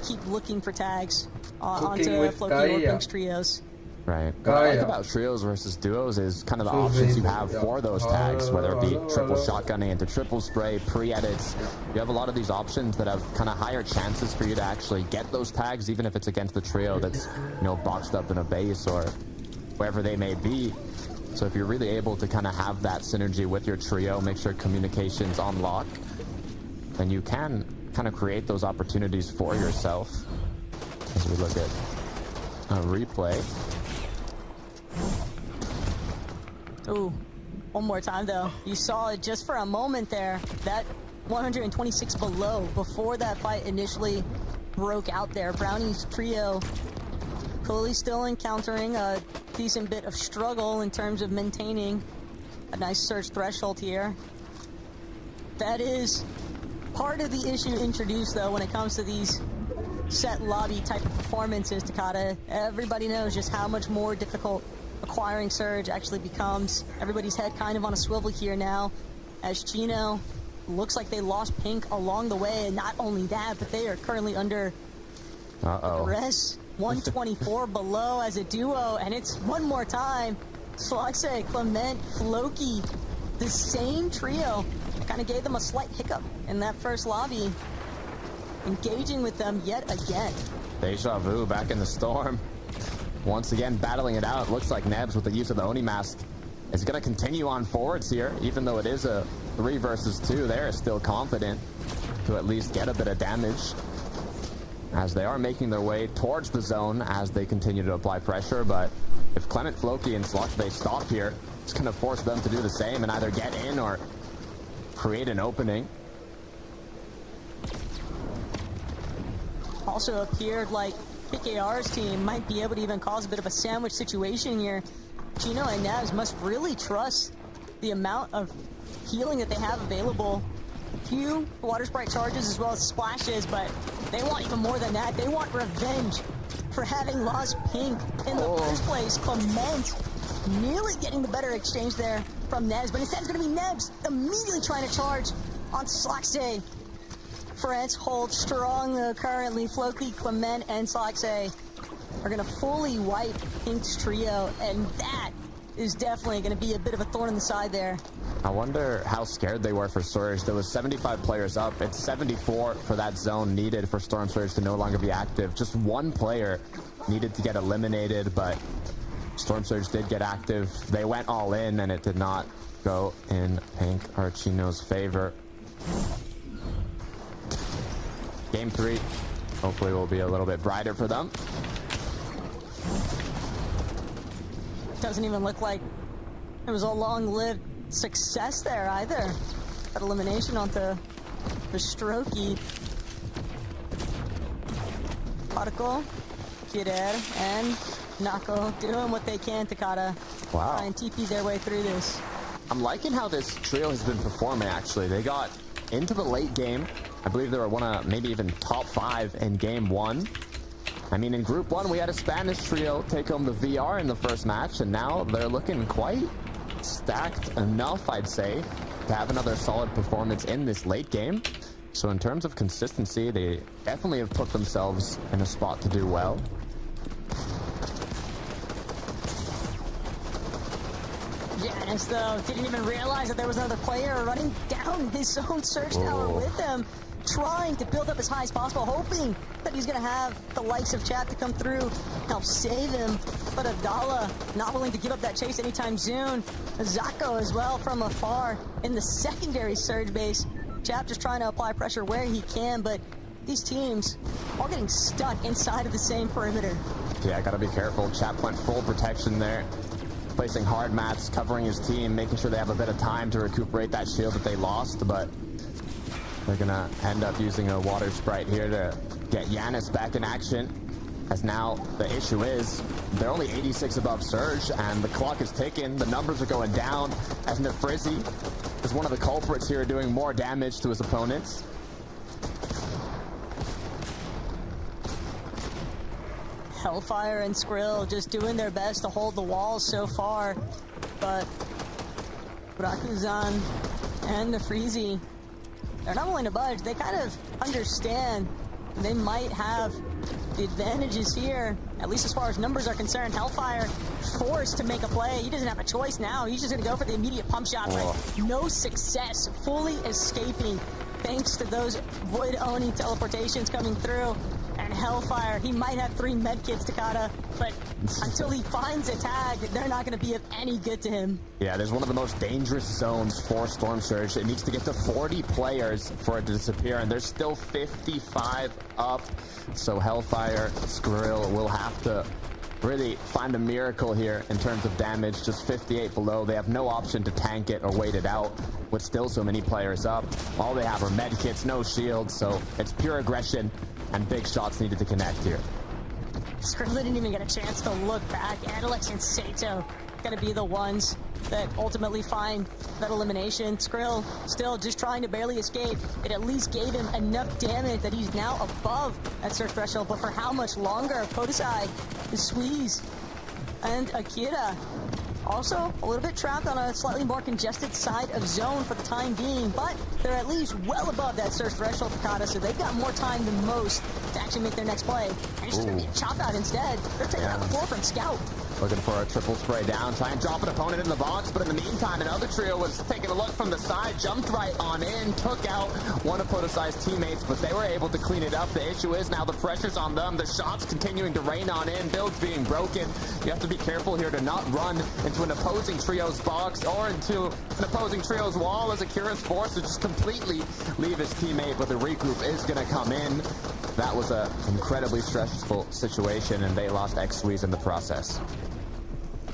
keep looking for tags onto Floki or Pink's trios. Right. What I like about trios versus duos is kind of the options you have for those tags, whether it be triple shotgunning into triple spray, pre-edits. You have a lot of these options that have kind of higher chances for you to actually get those tags, even if it's against the trio that's, you know, boxed up in a base or wherever they may be. So if you're really able to kind of have that synergy with your trio, make sure communication's on lock, then you can kind of create those opportunities for yourself. As we look at a replay. Ooh, one more time though. You saw it just for a moment there. That 126 below before that fight initially broke out there. Brownie's trio clearly still encountering a decent bit of struggle in terms of maintaining a nice search threshold here. That is part of the issue introduced, though, when it comes to these set lobby type of performances, Takata. Everybody knows just how much more difficult acquiring surge actually becomes. Everybody's head kind of on a swivel here now, as Gino looks like they lost Pink along the way, and not only that, but they are currently under duress. 124 below as a duo, and it's one more time. Sluxay, Clement, Floki, the same trio kind of gave them a slight hiccup in that first lobby. Engaging with them yet again. Deja vu back in the storm. Once again, battling it out. Looks like Nebs, with the use of the Oni mask, is going to continue on forwards here. Even though it is a 3 versus 2, they're still confident to at least get a bit of damage, as they are making their way towards the zone as they continue to apply pressure. But if Clement, Floki, and Sluxay stop here, it's going to force them to do the same and either get in or create an opening. Also appeared like PKR's team might be able to even cause a bit of a sandwich situation here. Gino and Nebs must really trust the amount of healing that they have available. A few water sprite charges as well as splashes, but they want even more than that. They want revenge for having lost Pink in the first place. Clement nearly getting the better exchange there from Nebs, but instead it's going to be Nebs immediately trying to charge on Slaxay. France holds strong though currently. Floki, Clement, and Slaxay are going to fully wipe Pink's trio, and that is definitely going to be a bit of a thorn in the side there. I wonder how scared they were for Surge. There was 75 players up. It's 74 for that zone needed for Storm Surge to no longer be active. Just one player needed to get eliminated, but Storm Surge did get active. They went all in, and it did not go in Pink Archino's favor. Game 3 hopefully will be a little bit brighter for them. Doesn't even look like it was a long-lived success there either. That elimination onto the Strokey. Particle, Kirer, and Nako doing what they can to kinda try and TP their way through this. I'm liking how this trio has been performing, actually. They got into the late game. I believe they were one of maybe even top 5 in game 1. I mean, in Group 1, we had a Spanish trio take home the VR in the first match, and now they're looking quite stacked enough, I'd say, to have another solid performance in this late game. So in terms of consistency, they definitely have put themselves in a spot to do well. Janus, though, didn't even realize that there was another player running down his own search tower with him, trying to build up as high as possible, hoping that he's going to have the likes of Chat to come through, help save him. But Abdallah not willing to give up that chase anytime soon. Zako as well from afar in the secondary surge base. Chap just trying to apply pressure where he can, but these teams all getting stuck inside of the same perimeter. Yeah, gotta be careful. Chap went full protection there, placing hard mats, covering his team, making sure they have a bit of time to recuperate that shield that they lost, but they're gonna end up using a water sprite here to get Janus back in action, as now the issue is they're only 86 above Surge, and the clock is ticking. The numbers are going down, as Nefrizzi is one of the culprits here, doing more damage to his opponents. Hellfire and Skrill just doing their best to hold the walls so far, but Rakuzan and Nefrizzi, they're not willing to budge. They kind of understand they might have the advantages here, at least as far as numbers are concerned. Hellfire forced to make a play. He doesn't have a choice now. He's just going to go for the immediate pump shot, but no success, fully escaping thanks to those Void-owning teleportations coming through. And Hellfire, he might have 3 medkits, Takata, but until he finds a tag, they're not going to be of any good to him. Yeah, there's one of the most dangerous zones for Storm Surge. It needs to get to 40 players for it to disappear, and there's still 55 up. So Hellfire, Skrill will have to really find a miracle here in terms of damage. Just 58 below. They have no option to tank it or wait it out with still so many players up. All they have are medkits, no shields, so it's pure aggression. And big shots needed to connect here. Skrill didn't even get a chance to look back. Adalex and Sato gonna be the ones that ultimately find that elimination. Skrill still just trying to barely escape. It at least gave him enough damage that he's now above that search threshold. But for how much longer? Kodasai, Squeeze, and Akira also a little bit trapped on a slightly more congested side of zone for the time being, but they're at least well above that search threshold, Takata, so they've got more time than most to actually make their next play. And it's just going to be a chop out instead. They're taking out the 4 from Scout. Looking for a triple spray down, try and drop an opponent in the box, but in the meantime, another trio was taking a look from the side, jumped right on in, took out one of Podosai's teammates, but they were able to clean it up. The issue is now the pressure's on them, the shots continuing to rain on in, builds being broken. You have to be careful here to not run into an opposing trio's box or into an opposing trio's wall, as Akira's forced to just completely leave his teammate, but the regroup is going to come in. That was an incredibly stressful situation, and they lost X-Squeeze in the process.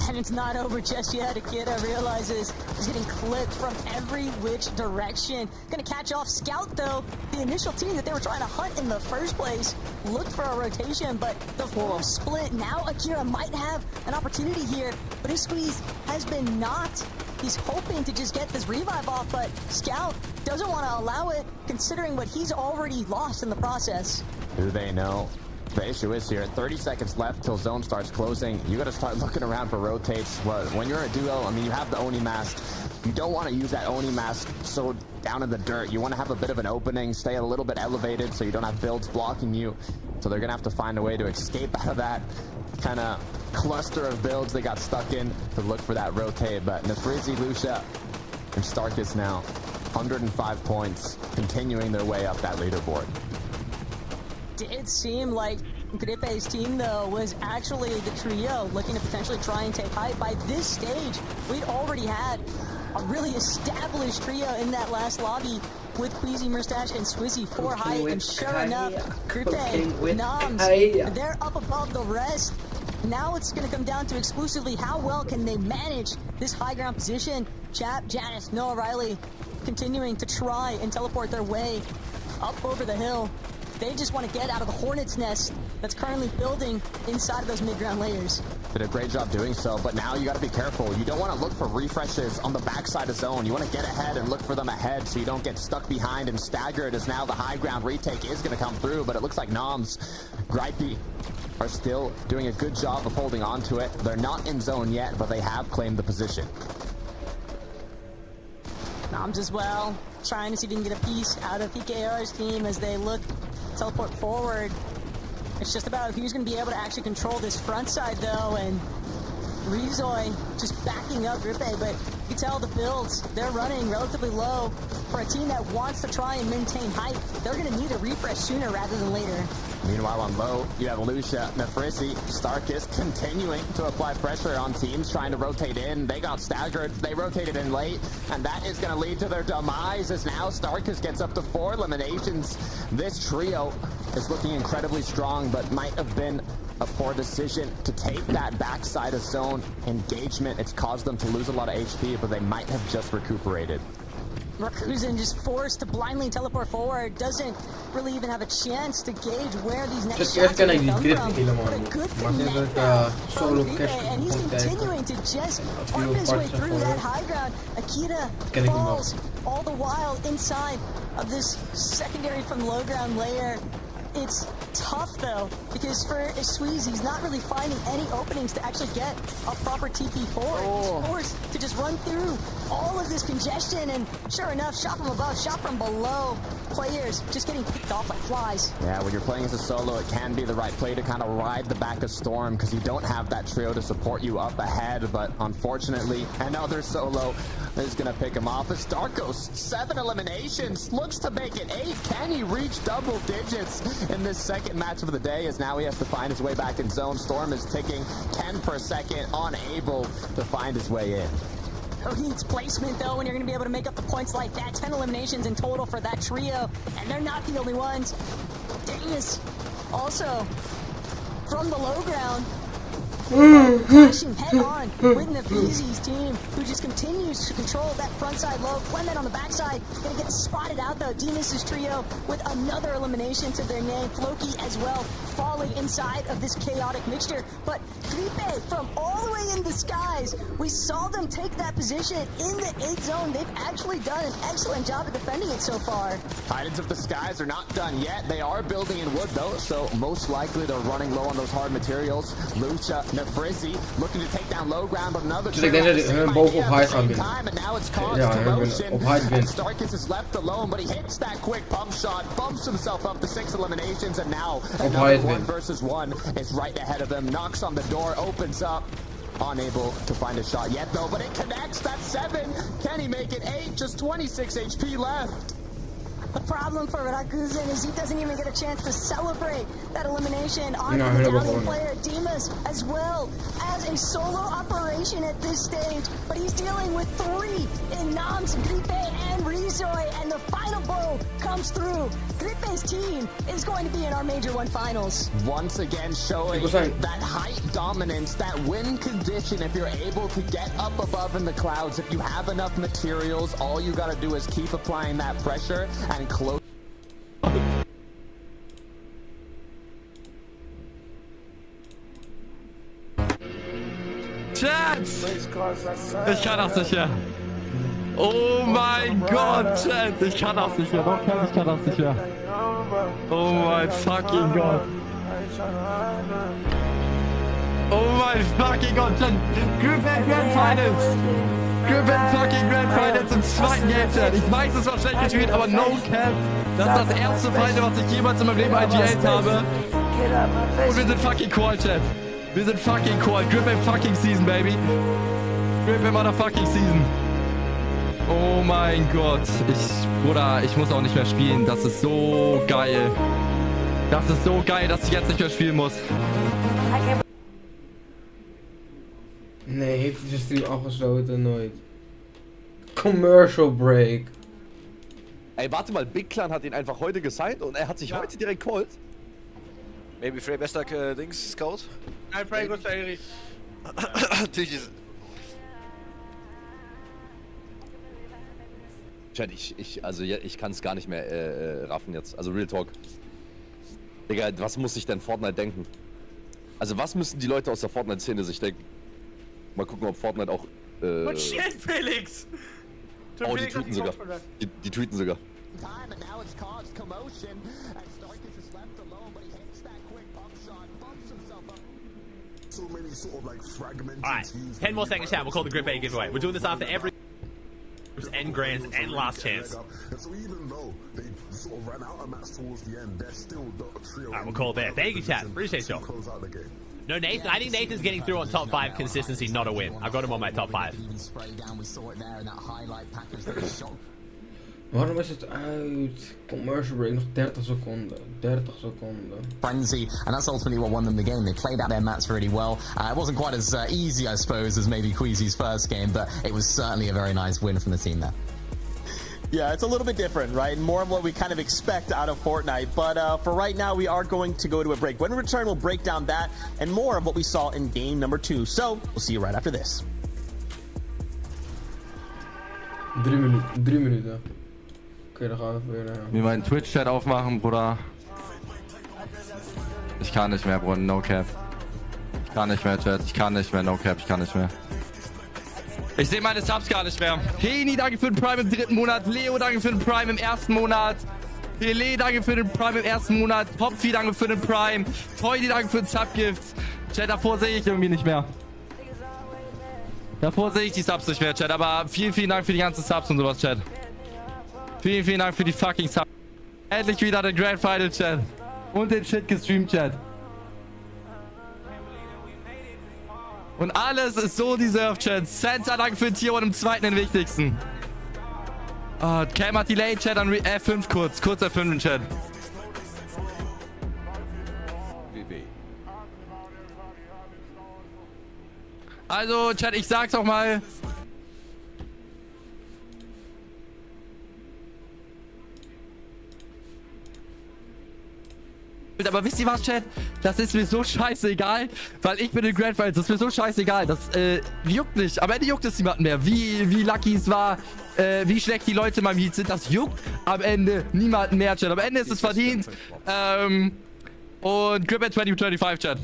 And it's not over just yet. Akira realizes he's getting clipped from every which direction. Gonna catch off Scout, though. The initial team that they were trying to hunt in the first place looked for a rotation, but the full split. Now Akira might have an opportunity here, but his squeeze has been knocked. He's hoping to just get this revive off, but Scout doesn't want to allow it, considering what he's already lost in the process. Do they know The issue is here, 30 seconds left till zone starts closing. You got to start looking around for rotates. Well, when you're a duo, I mean, you have the Oni mask. You don't want to use that Oni mask so down in the dirt. You want to have a bit of an opening, stay a little bit elevated so you don't have builds blocking you. So they're going to have to find a way to escape out of that kind of cluster of builds they got stuck in to look for that rotate. But Nefrizi, Lucia, and Starkus now, 105 points, continuing their way up that leaderboard. Did seem like Grippe's team, though, was actually the trio looking to potentially try and take height. By this stage, we'd already had a really established trio in that last lobby with Queasy, Mustache, and Swizzy for height. And sure enough, Grippe, Noms, they're up above the rest. Now it's going to come down to exclusively how well can they manage this high ground position. Chap, Janice, Noah Riley continuing to try and teleport their way up over the hill. They just want to get out of the hornet's nest that's currently building inside of those mid-ground layers. Did a great job doing so, but now you got to be careful. You don't want to look for refreshes on the backside of zone. You want to get ahead and look for them ahead so you don't get stuck behind and staggered, as now the high ground retake is going to come through. But it looks like Noms, Gripey are still doing a good job of holding on to it. They're not in zone yet, but they have claimed the position. Noms as well, trying to see if he can get a piece out of PKR's team as they look teleport forward. It's just about who's going to be able to actually control this front side, though, and Rizoi just backing up Grippe, but you can tell the builds, they're running relatively low. For a team that wants to try and maintain height, they're going to need a refresh sooner rather than later. Meanwhile, on low, you have Lucia, Nefrizi, Starkus continuing to apply pressure on teams trying to rotate in. They got staggered, they rotated in late, and that is going to lead to their demise, as now Starkus gets up to 4 eliminations. This trio is looking incredibly strong, but might have been a poor decision to take that backside of zone engagement. It's caused them to lose a lot of HP, but they might have just recuperated. Rakuzen just forced to blindly teleport forward, doesn't really even have a chance to gauge where these next shots are going to come from. But a good connect from Grippe, and he's continuing to just arm his way through that high ground. Akira falls all the while inside of this secondary from low ground layer. It's tough, though, because for Squeeze, he's not really finding any openings to actually get a proper TP forward. He's forced to just run through all of this congestion, and sure enough, shot from above, shot from below. Players just getting picked off like flies. Yeah, when you're playing as a solo, it can be the right play to kind of ride the back of Storm, because you don't have that trio to support you up ahead, but unfortunately, another solo is going to pick him off. As Starkos, 7 eliminations, looks to make it 8. Can he reach double digits in this second match of the day, as now he has to find his way back in zone? Storm is ticking 10 per second, unable to find his way in. Who needs placement, though, when you're going to be able to make up the points like that? 10 eliminations in total for that trio, and they're not the only ones. Damus also from the low ground, crashing head on with Nefrizi's team, who just continues to control that front side low. Clement on the backside, gonna get spotted out, though. Demus's trio with another elimination to their name. Floki as well, falling inside of this chaotic mixture. But Grippe from all the way in the skies, we saw them take that position in the 8th zone. They've actually done an excellent job of defending it so far. Titans of the Skies are not done yet. They are building in wood, though, so most likely they're running low on those hard materials. Lucia, Nefrizi looking to take down low ground, but another Dus ik denk dat hun boven op high gaan winnen. time, and now it's caused Ja, commotion. op high winnen. Starkus is left alone, but he hits that quick pump shot, bumps himself up to 6 eliminations, and now another 1 versus 1 is right ahead of him. Knocks on the door, opens up. Unable to find a shot yet, though, but it connects. That's 7. Can he make it 8? Just 26 HP left. The problem for Rakuzen is he doesn't even get a chance to celebrate that elimination on the Italian player Demus, as well as a solo operation at this stage. But he's dealing with 3 in Noms, Grippe, and Rizoi, and the final blow comes through. Grippe's team is going to be in our Major 1 finals. Once again showing that height dominance, that win condition. If you're able to get up above in the clouds, if you have enough materials, all you got to do is keep applying that pressure and close. Chat! Ich kann das nicht mehr. Oh mein Gott, Chat! Ich kann das nicht mehr. Doch, ich kann das nicht mehr. Oh mein fucking Gott. Oh mein fucking Gott, Grand Finals! Grand fucking Grand Finals im zweiten Game, Chat. Ich weiß, es war schlecht gespielt, aber no cap. Das ist das erste Final, was ich jemals in meinem Leben IGL'd habe. Und wir sind fucking Qual, Chat. Wir sind fucking Qual. Grand fucking Season, baby. Grand motherfucking Season. Oh mein Gott. Bruder, ich muss auch nicht mehr spielen. Das ist so geil. Das ist so geil, dass ich jetzt nicht mehr spielen muss. Nee, heeft hij zijn stream afgesloten? Nooit. Commercial break. Ey, warte mal, Big Clan hat ihn einfach heute gesigned und er hat sich heute direkt called. Maybe Frey bester Dings Scout? Nein, Frey goes to AERO. Natürlich. Chat, ich kann es gar nicht mehr raffen jetzt. Also Real Talk. Digga, was muss sich denn Fortnite denken? Also was müssen die Leute aus der Fortnite-Szene sich denken? Mal gucken, ob Fortnite auch... Und shit, Felix! Oh, die tweeten sogar. Die tweeten sogar. Alright, 10 more seconds, chat. We'll call the Grip A giveaway. We're doing this after every and grands and last chance. Alright, we'll call it there. Thank you, chat. Appreciate y'all. No, Nathan. I think Nathan's getting through on top 5 consistency, not a win. I've got him on my top 5. Waarom is het uit? Commercial break, nog 30 seconden. 30 seconden. Frenzy, and that's ultimately what won them the game. They played out their mats really well. It wasn't quite as easy, I suppose, as maybe Queasy's first game, but it was certainly a very nice win from the team there. Yeah, it's a little bit different, right? More of what we kind of expect out of Fortnite. But for right now, we are going to go to a break. When we return, we'll break down that and more of what we saw in game number 2. So, we'll see you right after this. 3 minuten. 3 minuten. Okay, dan gaan we weer naar... Mir meinen Twitch-Chat aufmachen, Bruder. Ich kann nicht mehr, Bruder. No cap. Ich kann nicht mehr, Chat. Ich kann nicht mehr. No cap. Ich kann nicht mehr. Ich sehe meine Subs gar nicht mehr. Heni, danke für den Prime im 3. Monat. Leo, danke für den Prime im 1. Monat. Hele, danke für den Prime im 1. Monat. Popfi, danke für den Prime. Toidi, danke für den Subgift. Chat, davor sehe ich irgendwie nicht mehr. Davor sehe ich die Subs nicht mehr, Chat. Aber vielen, vielen Dank für die ganzen Subs und sowas, Chat. Vielen, vielen Dank für die fucking Subs. Endlich wieder den Grand Final, Chat. Und den Shit gestreamt, Chat. Und alles ist so deserved, Chat. Santa, danke für den Tier und im 2. den wichtigsten. Oh, Cam hat Delay, Chat, an F5 kurz. Kurz F5 in Chat. Also, Chat, ich sag's auch mal. Aber wisst ihr was, Chat? Das ist mir so scheißegal, weil ich bin in Grand Finals. Das ist mir so scheißegal. Das juckt nicht. Am Ende juckt es niemanden mehr. Wie lucky es war, wie schlecht die Leute in meinem Heat sind. Das juckt am Ende niemanden mehr, Chat. Am Ende ist es verdient. Und Grip at 2025, Chat.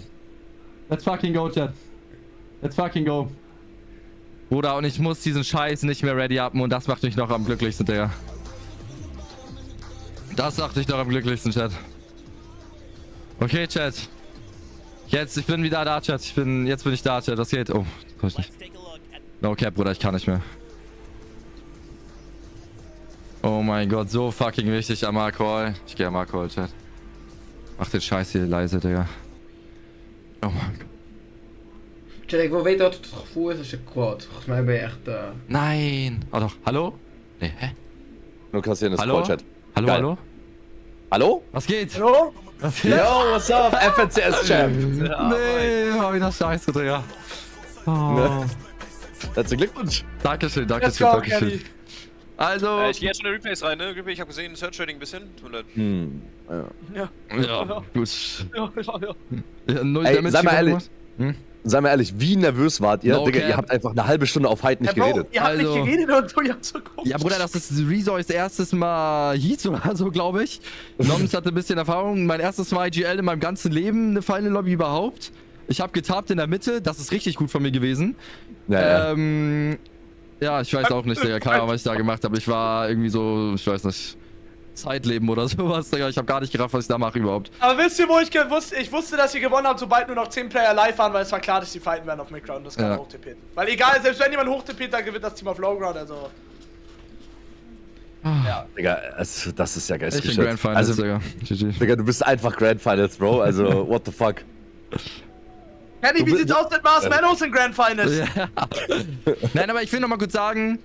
Let's fucking go, Chat. Let's fucking go. Bruder, und ich muss diesen Scheiß nicht mehr ready haben. Und das macht mich noch am glücklichsten, Digga. Das macht mich noch am glücklichsten, Chat. Okay, Chat. Jetzt, ich bin wieder da, Chat. Jetzt bin ich da, Chat. Das geht. Oh, kann ich nicht. No cap, Bruder, ich kann nicht mehr. Oh mein Gott, so fucking wichtig am Call. Ich gehe am Call, Chat. Mach den Scheiß hier leise, Digga. Oh mein Gott. Chat, ik wil weten wat het gevoel is als je quad. Volgens mij ben je echt... Nein. Oh doch, hallo? Nee, hä? Nur kassieren ist hallo? Chat. Hallo, Geil. hallo? Hallo? Was geht? Hallo? Yo, what's up? FNCS-Champ. Nee, hab ich das Scheiße, Digga. Oh. Herzlichen Glückwunsch. Dankeschön, Dankeschön, Dankeschön. Also... ich gehe jetzt schon in Replays rein, ne? Ich habe gesehen, Search Trading ein bisschen. Tut mir leid. Ja, gut. Ja, ey, sei mal ehrlich. Sei mal ehrlich, wie nervös wart ihr? No, Digga, okay. ihr habt einfach eine halbe Stunde auf Hyde nicht geredet. Ihr habt nicht geredet und du habt so komisch. Ja, Bruder, das ist Rezoys erstes Mal HEATS oder so, glaube ich. Noms hatte ein bisschen Erfahrung. Mein erstes Mal IGL in meinem ganzen Leben, eine Final Lobby überhaupt. Ich habe getappt in der Mitte, das ist richtig gut von mir gewesen. Ja, ja ich weiß auch nicht, Digga, keine Ahnung, was ich da gemacht habe. Ich war irgendwie so, ich weiß nicht. Zeitleben oder sowas, Digga. Ich habe gar nicht gerafft, was ich da mache überhaupt. Aber wisst ihr, wo ich wusste, dass ihr gewonnen habt, sobald nur noch 10 Player live waren, weil es war klar, dass die fighten werden auf Midground. Das kann hochtippt. Weil egal, selbst wenn jemand hochtippt, dann gewinnt das Team auf Lowground, also... Ja, Digga, das ist ja geistig. Ich bin Grand Finals, also, Digga. GG. Digga, du bist einfach Grand Finals, Bro. Also, what the fuck? Kenny, wie sieht's aus mit Mars Manos in Grand Finals? Ja. Nein, aber ich will noch mal kurz sagen,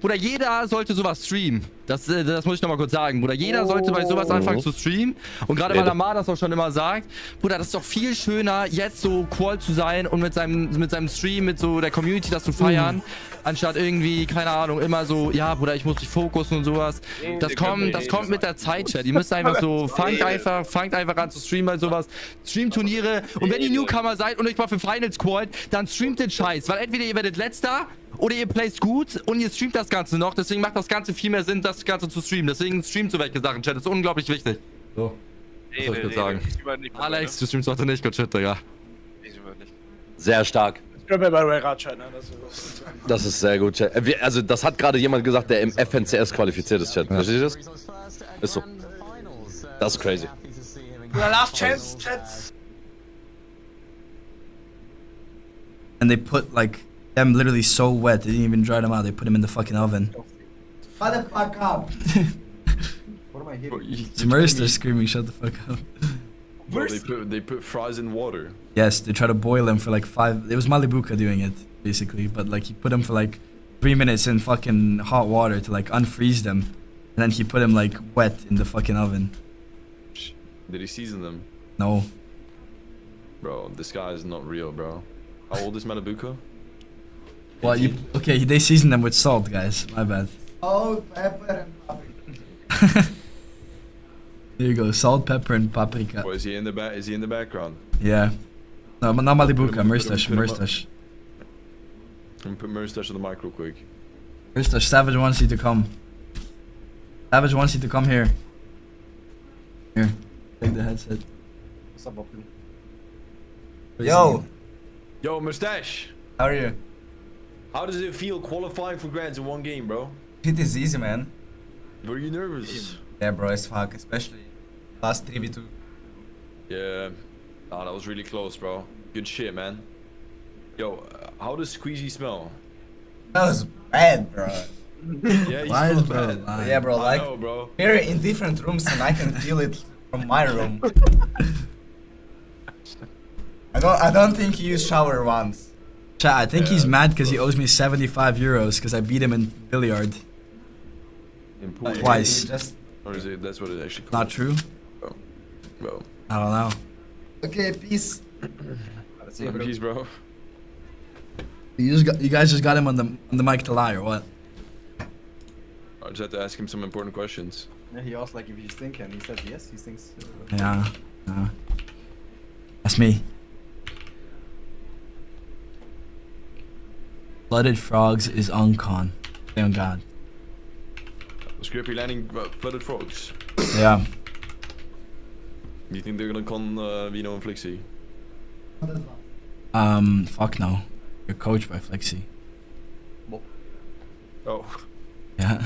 Bruder, jeder sollte sowas streamen. Das muss ich noch mal kurz sagen, Bruder. Jeder sollte bei sowas anfangen zu streamen. Und gerade weil Amar das auch schon immer sagt, Bruder, das ist doch viel schöner, jetzt so Qual zu sein und mit seinem Stream, mit so der Community das zu feiern, anstatt irgendwie, keine Ahnung, immer so, ja, Bruder, ich muss mich fokussen und sowas. Das kommt mit der Zeit, Chat. Ihr müsst einfach so, fangt einfach an zu streamen bei sowas. Stream-Turniere. Und wenn ihr Newcomer seid und euch mal für Finals qualt, dann streamt den Scheiß. Weil entweder ihr werdet Letzter oder ihr playt gut und ihr streamt das Ganze noch. Deswegen macht das Ganze viel mehr Sinn, das Ganze zu streamen. Deswegen streamt so welche Sachen, Chat. Das ist unglaublich wichtig. So. Was soll ich jetzt sagen? Alex, du streamst heute nicht, gut shit, Digga. Sehr stark. Das ist sehr gut, Chat. Also, das hat gerade jemand gesagt, der im FNCS qualifiziert ist, Chat. Versteht ihr das? Ist so. Das ist crazy. Last chance, Chat. And they put like them literally so wet, they didn't even dry them out. They put them in the fucking oven. Shut the fuck up. What am I hearing? Submerged, they're screaming, shut the fuck up. Well, they put fries in water. Yes, they try to boil them for like 5. It was Malibuka doing it, basically. But like he put them for like 3 minutes in fucking hot water to like unfreeze them. And then he put them like wet in the fucking oven. Did he season them? No. Bro, this guy is not real, bro. How old is Malibuka? Well, okay, they seasoned them with salt, guys. My bad. Salt, pepper, and paprika. There you go, salt, pepper, and paprika. Oh, is he in the back? Is he in the background? Yeah. No, not Malibuka, Merstash. Put Merstash on the mic real quick. Merstash, Savage wants you to come. Savage wants you to come here. Here, take the headset. What's up, Bobby? Yo! Yo, Mustache! How are you? How does it feel qualifying for Grands in one game, bro? It is easy, man. Were you nervous? Yeah, bro, as fuck, especially last 3v2. Yeah. Nah, that was really close, bro. Good shit, man. Yo, how does Squeezy smell? That was bad, bro. Yeah, he smells bad. Yeah, bro, like, I know, bro. we're in different rooms and I can feel it from my room. I don't think he used shower once. Chat, I think he's mad because he owes me 75 euros because I beat him in billiard. In pool? Twice. Just... Or is it, that's what it actually calls? Not true? Bro. I don't know. Okay, peace. Peace, bro. You guys just got him on the mic to lie or what? I just had to ask him some important questions. Yeah, he asked like if he's thinking, and he said yes, he thinks. Yeah. That's me. Blooded Frogs is on con. Thank God. Was Grippy landing flooded frogs? Yeah. Do you think they're gonna con Vino and Flixie? Fuck no. You're coached by Flexi. Oh. Yeah.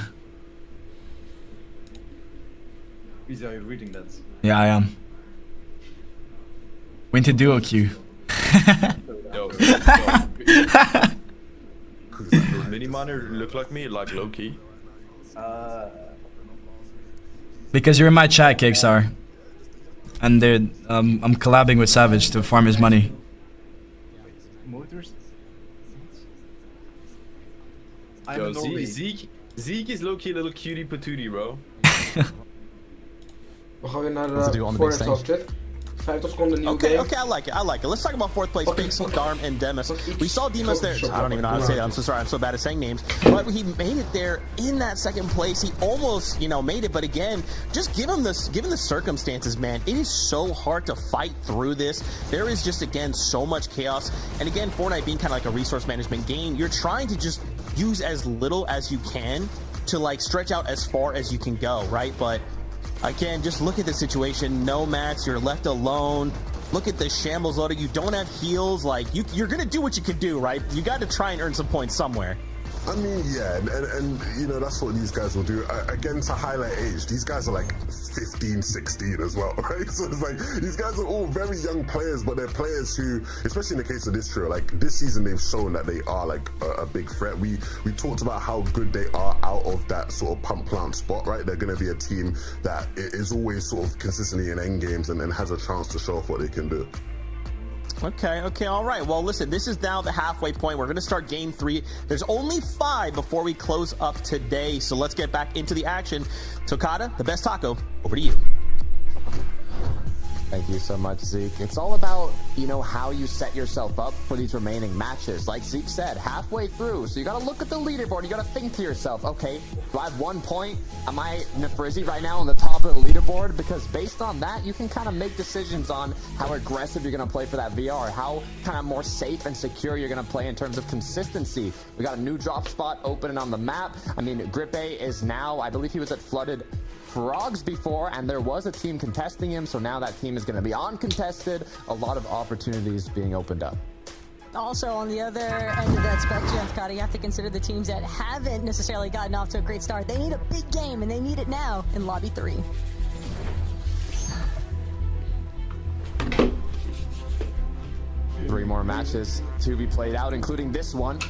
Easy, are you reading that? Yeah, I am. Went to duo queue. Yo. Does Mini Miner look like me, like low key? Because you're in my chat, Kickstar. And I'm collabing with Savage to farm his money. Motors? Yo, Zeke is low key a little cutie patootie, bro. We gaan weer naar de Forest chat. 50 seconden nieuw game. Okay, I like it. Let's talk about fourth place, Pixel, Darm, and Demis. We saw Demis there. I don't even know how to say that. I'm so sorry. I'm so bad at saying names. But he made it there in that second place. He almost, made it. But again, just given the circumstances, man, it is so hard to fight through this. There is just, again, so much chaos. And again, Fortnite being kind of like a resource management game, you're trying to just use as little as you can to, like, stretch out as far as you can go, right? But again, just look at the situation. No mats, you're left alone. Look at the shambles loaded. You don't have heals. Like, you're going to do what you can do, right? You got to try and earn some points somewhere. I mean, yeah, and you know, that's what these guys will do. Again, to highlight age, these guys are like 15, 16 as well, right? So it's like, these guys are all very young players, but they're players who, especially in the case of this trio, like this season, they've shown that they are like a big threat. We talked about how good they are out of that sort of pump plant spot, right? They're going to be a team that is always sort of consistently in end games and then has a chance to show off what they can do. Okay, all right. Well, listen, this is now the halfway point. We're going to start game 3. There's only 5 before we close up today, so let's get back into the action. Tokata, the best taco, over to you. Thank you so much, Zeke. It's all about, you know, how you set yourself up for these remaining matches. Like Zeke said, halfway through. So you got to look at the leaderboard. You got to think to yourself, okay, do I have 1 point? Am I Nefrizzi right now on the top of the leaderboard? Because based on that, you can kind of make decisions on how aggressive you're going to play for that VR, how kind of more safe and secure you're going to play in terms of consistency. We got a new drop spot opening on the map. I mean, Grippe is now, I believe he was at Flooded Frogs before, and there was a team contesting him, so now that team is going to be uncontested. A lot of opportunities being opened up. Also, on the other end of that spectrum, Scott, you have to consider the teams that haven't necessarily gotten off to a great start. They need a big game, and they need it now in Lobby 3. Three more matches to be played out, including this one.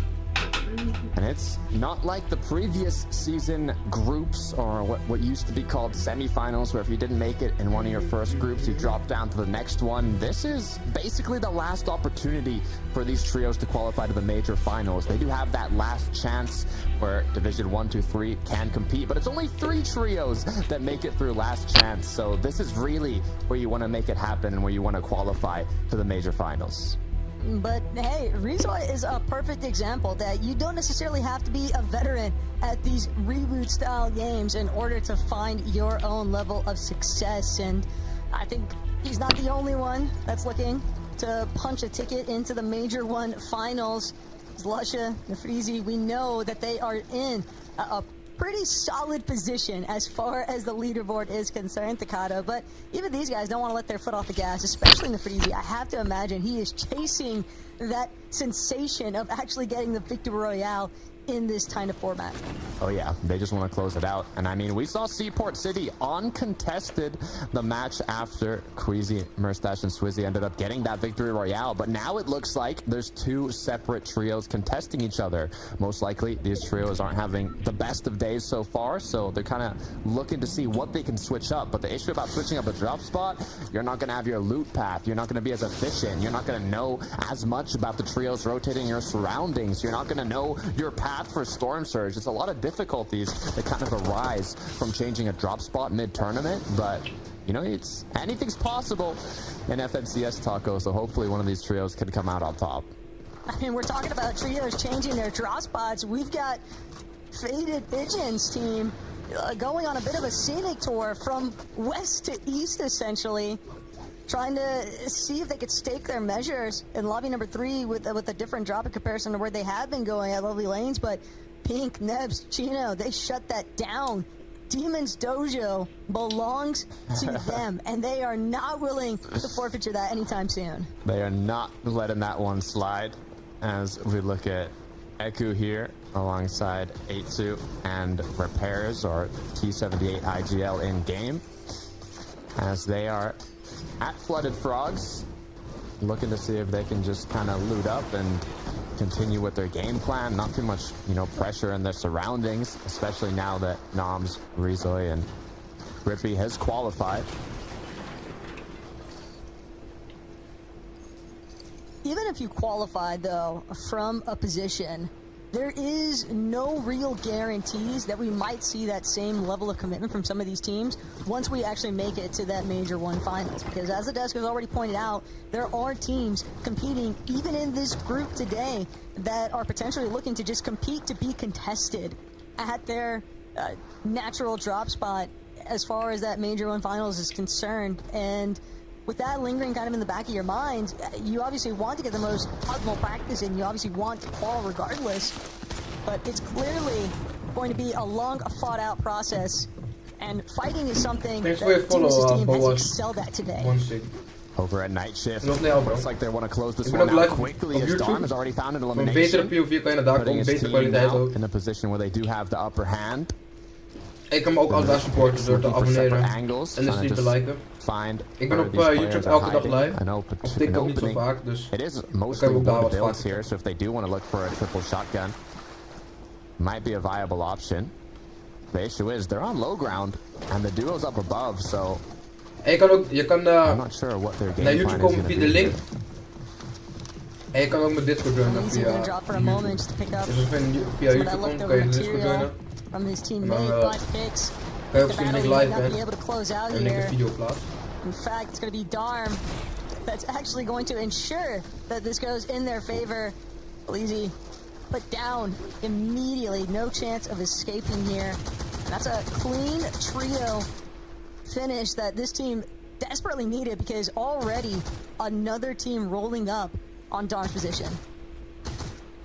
And it's not like the previous season groups, or what used to be called semifinals, where if you didn't make it in one of your first groups, you drop down to the next one. This is basically the last opportunity for these trios to qualify to the major finals. They do have that last chance where Division 1, 2, 3 can compete, but it's only 3 trios that make it through last chance. So this is really where you want to make it happen and where you want to qualify to the major finals. But hey, Rizoi is a perfect example that you don't necessarily have to be a veteran at these reboot style games in order to find your own level of success. And I think he's not the only one that's looking to punch a ticket into the Major 1 finals. Zlusha, Nefrizzi, we know that they are in a pretty solid position as far as the leaderboard is concerned, Takata, but even these guys don't want to let their foot off the gas, especially Nefrizzi. I have to imagine he is chasing that sensation of actually getting the Victory Royale in this kind of format. Oh yeah, they just want to close it out. And I mean, we saw Seaport City uncontested the match after Queasy, Murstache, and Swizzy ended up getting that Victory Royale. But now it looks like there's 2 separate trios contesting each other. Most likely, these trios aren't having the best of days so far, so they're kind of looking to see what they can switch up. But the issue about switching up a drop spot, you're not going to have your loot path. You're not going to be as efficient. You're not going to know as much about the trios rotating your surroundings. You're not going to know your path for Storm Surge. It's a lot of difficulties that kind of arise from changing a drop spot mid-tournament, but you know, it's anything's possible in FNCS Taco, so hopefully one of these trios can come out on top. I mean, we're talking about trios changing their drop spots. We've got Faded Pigeons team going on a bit of a scenic tour from west to east, essentially, trying to see if they could stake their measures in lobby number 3 with a different drop in comparison to where they have been going at lovely lanes. But Pink, Nebs, Chino, they shut that down. Demon's Dojo belongs to them, and they are not willing to forfeit that anytime soon. They are not letting that one slide as we look at Eku here alongside 82 and Repairs, or T78 IGL in game, as they are at Flooded Frogs, looking to see if they can just kind of loot up and continue with their game plan. Not too much, you know, pressure in their surroundings, especially now that Noms, Rizoi, and Grippy has qualified. Even if you qualify, though, from a position, there is no real guarantees that we might see that same level of commitment from some of these teams once we actually make it to that Major 1 finals. Because as the desk has already pointed out, there are teams competing even in this group today that are potentially looking to just compete to be contested at their natural drop spot as far as that Major 1 finals is concerned. And with that lingering kind of in the back of your mind, you obviously want to get the most optimal practice in. You obviously want to qual regardless, but it's clearly going to be a long, fought-out process, and fighting is something that Demon's team has excelled at today. over at Night Shift. Nog snel, bro. Looks like they want to close this Ik ben one ook out live quickly op as YouTube. Darm has already found an Voor elimination. betere POV kan je naar daar Putting komen, his betere team kwaliteit now ook. in a position where they do have the upper hand. Ik kan me ook altijd supporten door te abonneren en de stream te liken. Ik ben op YouTube elke dag live. Op TikTok niet zo vaak, dus it is dan mostly kan je ook daar one wat builds vaker. here, so if they do want to look for a triple shotgun, might be a viable option. The issue is they're on low ground and the duo's up above, so En je kan I'm not sure what their game naar plan YouTube is komen gonna via be de link. here. En je kan ook mijn Discord joinen He's gonna drop for a moment just to pick up Dus als je via some of YouTube that komt, kan je leftover de Discord material joinen. from his En teammate dan by Pix. kan je ook The zien battle ik may live not be ben. able to close out En ik een here. video plaats. In fact, it's going to be Darm that's actually going to ensure that this goes in their favor. Easy put down immediately. No chance of escaping here. And that's a clean trio finish that this team desperately needed because already another team rolling up on Darm's position.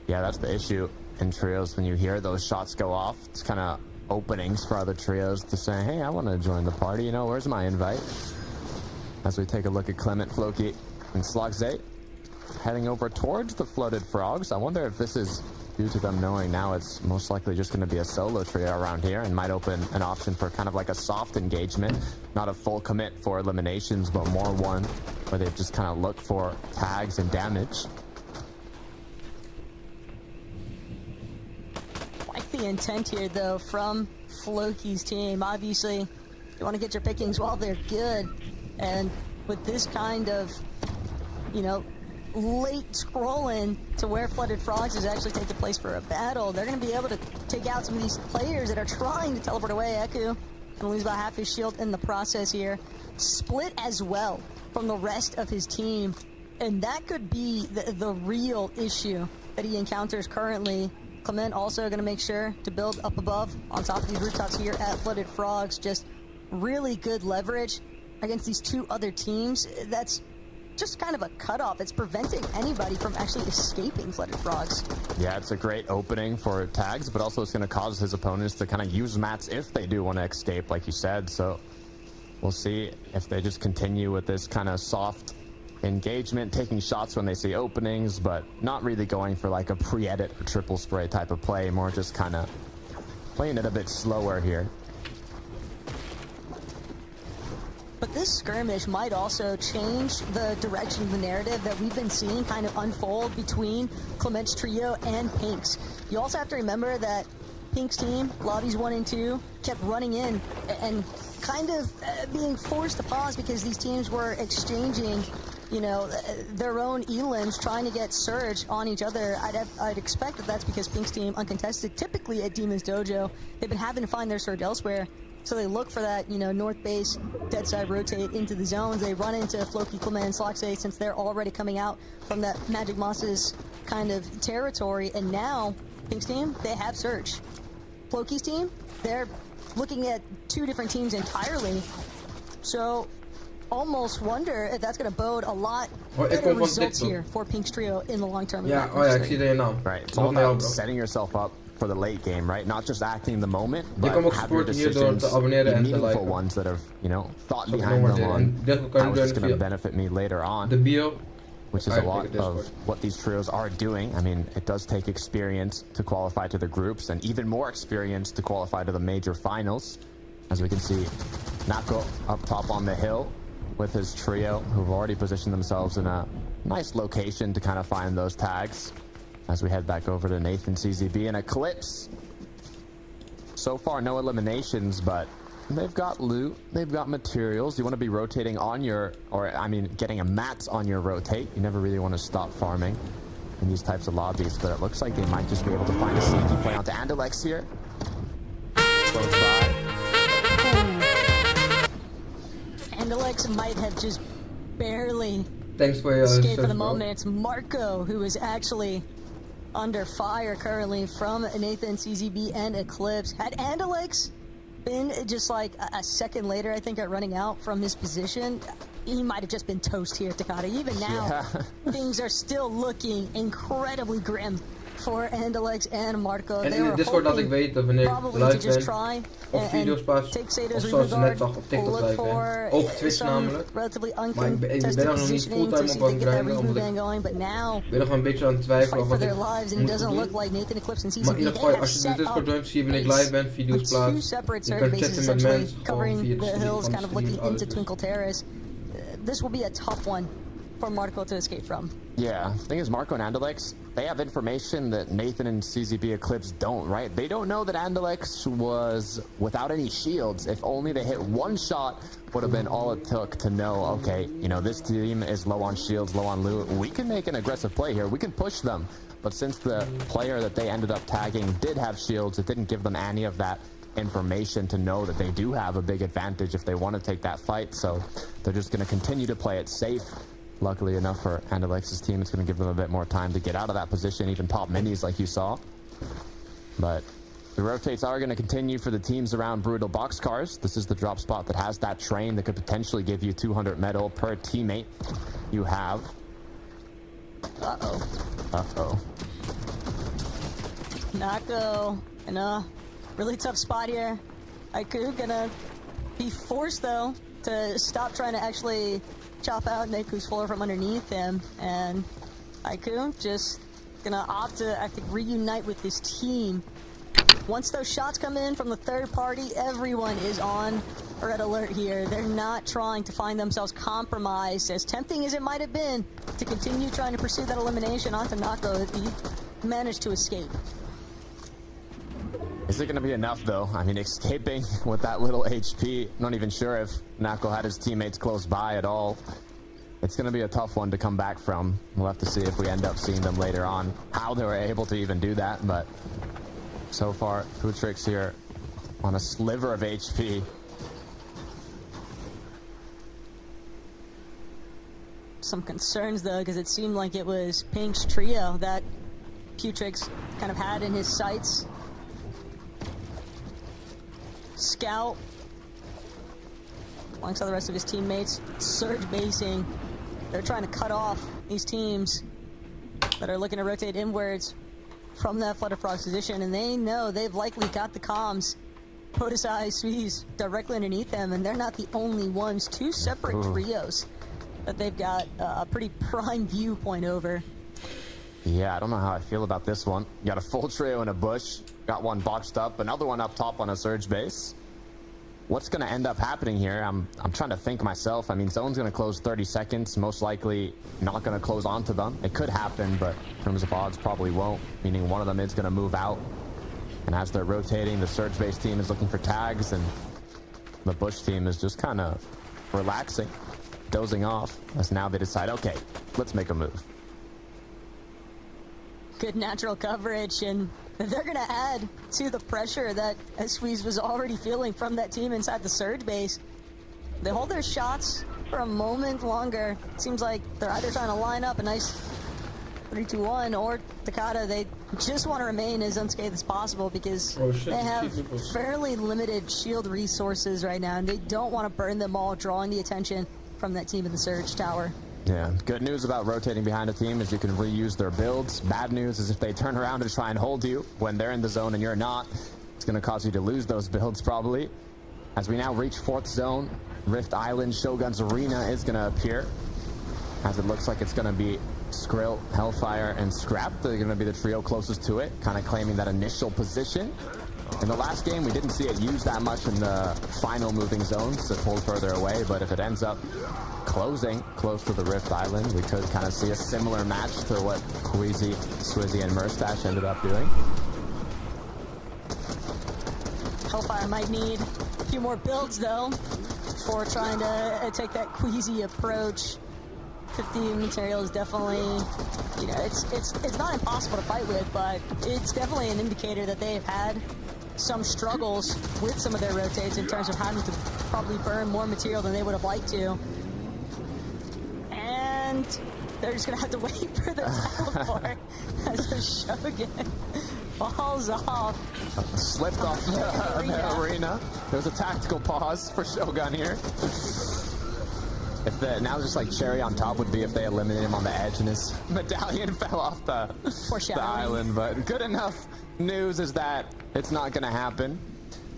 Yeah, that's the issue in trios. When you hear those shots go off, it's kind of openings for other trios to say, hey, I want to join the party. You know, where's my invite? As we take a look at Clement, Floki, and Slogzate heading over towards the Floated Frogs. I wonder if this is due to them knowing now it's most likely just going to be a solo trio around here and might open an option for kind of like a soft engagement, not a full commit for eliminations, but more one where they just kind of look for tags and damage. Like the intent here, though, from Floki's team. Obviously, you want to get your pickings while they're good. And with this kind of, you know, late scrolling to where Flooded Frogs is actually taking place for a battle, they're going to be able to take out some of these players that are trying to teleport away. Eku going to lose about half his shield in the process here. Split as well from the rest of his team. And that could be the real issue that he encounters currently. Clement also going to make sure to build up above on top of these rooftops here at Flooded Frogs. Just really good leverage against these two other teams. That's just kind of a cutoff. It's preventing anybody from actually escaping Flooded Frogs. Yeah, it's a great opening for tags, but also it's going to cause his opponents to kind of use mats if they do want to escape, like you said. So we'll see if they just continue with this kind of soft engagement, taking shots when they see openings, but not really going for like a pre-edit or triple spray type of play, more just kind of playing it a bit slower here. But this skirmish might also change the direction of the narrative that we've been seeing kind of unfold between Clement's trio and Pink's. You also have to remember that Pink's team, lobbies 1 and 2, kept running in and kind of being forced to pause because these teams were exchanging, you know, their own elims, trying to get Surge on each other. I'd expect that that's because Pink's team, uncontested, typically at Demon's Dojo, they've been having to find their Surge elsewhere. So they look for that, you know, north base, dead side rotate into the zones. They run into Floki, Clement, and Sloxay since they're already coming out from that Magic Moss's kind of territory. And now, Pink's team, they have Surge. Floki's team, they're looking at two different teams entirely. So almost wonder if that's going to bode a lot better results here for Pink's trio in the long term. Ja, oh ja, ik zie je naam. Right, it's all about setting yourself up for the late game, right? Not just acting in the moment, but have your decisions be meaningful ones that have, you know, thought behind them on how is this going to benefit me later on, which is a lot of what these trios are doing. I mean, it does take experience to qualify to the groups, and even more experience to qualify to the major finals. As we can see, Nako up top on the hill with his trio, who've already positioned themselves in a nice location to kind of find those tags. As we head back over to Nathan, CZB, and Eclipse. So far, no eliminations, but they've got loot, they've got materials. You want to be rotating on your, or I mean, getting a mats on your rotate. You never really want to stop farming in these types of lobbies, but it looks like they might just be able to find a sneaky play onto Andalex here. Close by. Andalex might have just barely escaped for the moment. It's Marco who is actually under fire currently from Nathan, CZB, and Eclipse. Had Andalex been just like a second later, I think, at running out from his position, he might have just been toast here, Takata. Even now, things are still looking incredibly grim for Andalex and Marco. En in de Discord laat ik weten wanneer ik live ben. Of video's pas. Of zoals je net zag op TikTok live ben. Ook Twitch namelijk. Maar ik ben er nog niet fulltime op aan het grinden. Omdat ik ben nog een beetje aan het twijfelen of wat ik moet doen. Maar in ieder geval, als je de Discord joint, zie je wanneer ik live ben, video's plaats. Je kan chatten met mensen gewoon via de stream van de stream. This will be a tough one for Marco to escape from. Yeah, the thing is, Marco and Andalex, they have information that Nathan and CZB Eclipse don't, right? They don't know that Andalex was without any shields. If only they hit one shot, would have been all it took to know, okay, you know, this team is low on shields, low on loot. We can make an aggressive play here. We can push them. But since the player that they ended up tagging did have shields, it didn't give them any of that information to know that they do have a big advantage if they want to take that fight. So they're just going to continue to play it safe. Luckily enough for Andalex's team, it's going to give them a bit more time to get out of that position, even pop minis like you saw. But the rotates are going to continue for the teams around Brutal Boxcars. This is the drop spot that has that train that could potentially give you 200 metal per teammate you have. Uh-oh. Nako in a really tough spot here. Aiku gonna be forced, though, to stop trying to actually chop out Neku's floor from underneath him. And Aiku just gonna opt to, I think, reunite with his team. Once those shots come in from the third party, everyone is on red alert here. They're not trying to find themselves compromised, as tempting as it might have been to continue trying to pursue that elimination onto Nako. He managed to escape. Is it going to be enough, though? I mean, escaping with that little HP, not even sure if Nako had his teammates close by at all. It's going to be a tough one to come back from. We'll have to see if we end up seeing them later on, how they were able to even do that. But so far, Putrix here on a sliver of HP. Some concerns, though, because it seemed like it was Pink's trio that Putrix kind of had in his sights. Scout, alongside the rest of his teammates, surge basing. They're trying to cut off these teams that are looking to rotate inwards from that Flutter Frog's position, and they know they've likely got the comms. Podesai, Sweez directly underneath them, and they're not the only ones. Two separate trios that they've got a pretty prime viewpoint over. Yeah, I don't know how I feel about this one. You got a full trio in a bush. Got one boxed up, another one up top on a surge base. What's going to end up happening here? I'm trying to think myself. I mean, zone's going to close 30 seconds, most likely not going to close onto them. It could happen, but in terms of odds, probably won't, meaning one of them is going to move out. And as they're rotating, the surge base team is looking for tags, and the bush team is just kind of relaxing, dozing off, as now they decide, okay, let's make a move. Good natural coverage, and they're going to add to the pressure that Squeeze was already feeling from that team inside the surge base. They hold their shots for a moment longer. It seems like they're either trying to line up a nice 3-2-1, or Takata, they just want to remain as unscathed as possible because they have fairly limited shield resources right now, and they don't want to burn them all, drawing the attention from that team in the surge tower. Yeah, good news about rotating behind a team is you can reuse their builds. Bad news is if they turn around and try and hold you when they're in the zone and you're not, it's going to cause you to lose those builds probably. As we now reach 4th zone, Rift Island, Shogun's Arena is going to appear. As it looks like it's going to be Skrill, Hellfire, and Scrap. They're going to be the trio closest to it, kind of claiming that initial position. In the last game, we didn't see it used that much in the final moving zones to pull further away, but if it ends up closing close to the Rift Island, we could kind of see a similar match to what Queasy, Swizzy, and Murstache ended up doing. Hellfire might need a few more builds, though, before trying to take that Queasy approach. 50 material is definitely, you know, it's not impossible to fight with, but it's definitely an indicator that they've had some struggles with some of their rotates in terms of having to probably burn more material than they would have liked to. And they're just gonna have to wait for the teleport as the Shogun falls off. Slipped off the arena. There's a tactical pause for Shogun here. Now just like cherry on top would be if they eliminated him on the edge and his medallion fell off the island. But good enough news is that it's not going to happen.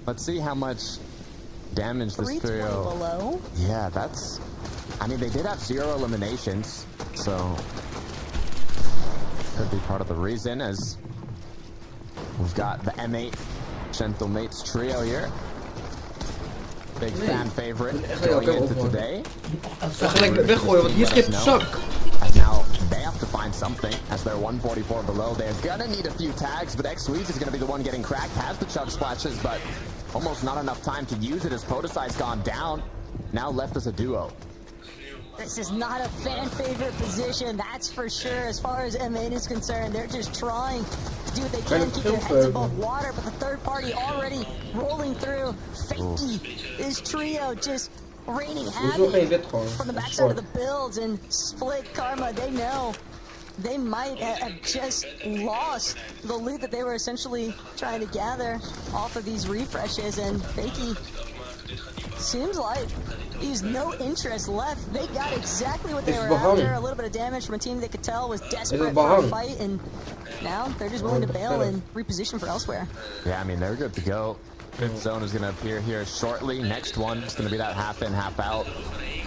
Let's see how much damage this trio. Below. Yeah, I mean, they did have 0 eliminations, so could be part of the reason, as we've got the M8 Gentlemates trio here. Big fan favorite going into today. Now they have to find something, as they're 144 below. They're gonna need a few tags, but X-Swedes is gonna be the one getting cracked. Has the chug splashes, but almost not enough time to use it as Podesi's gone down. Now left as a duo. This is not a fan favorite position, that's for sure. As far as M8 is concerned, they're just trying to do what they can, keep their heads above water, but the third party already rolling through. Fakey, this trio just raining havoc from the backside of the builds, and Split Karma, they know they might have just lost the loot that they were essentially trying to gather off of these refreshes, and Fakey seems like he's no interest left. They got exactly what they were after. A little bit of damage from a team they could tell was desperate for a fight, and now they're just willing to bail and reposition for elsewhere. Yeah, I mean, they're good to go. Fifth zone is going to appear here shortly. Next one is going to be that half in, half out.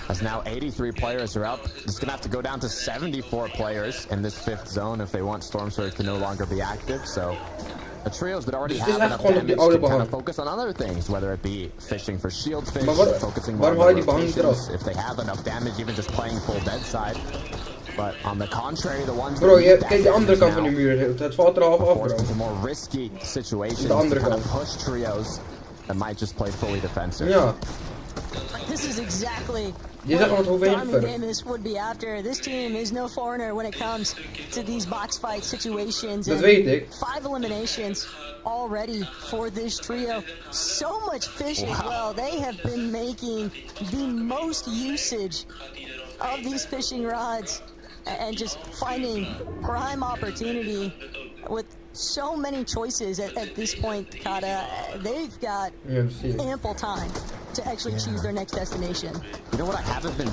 As now 83 players are up. It's going to have to go down to 74 players in this fifth zone if they want Storm Surge to no longer be active. So the trios that already have enough damage to kind of focus on other things, whether it be fishing for shield fish, focusing more on rotations, if they have enough damage, even just playing full dead side. But on the contrary, the ones bro, je kijk de andere kant van de muur, het valt er half af, bro. Into more risky situations to kind of push trios that might just play fully defensive. Ja. This is exactly what Damus would be after. This team is no foreigner when it comes to these box fight situations. Dat weet ik. 5 eliminations already for this trio. So much fish as well. They have been making the most usage of these fishing rods and just finding prime opportunity with so many choices at this point, Kata. They've got ample time to actually choose their next destination. You know what I haven't been,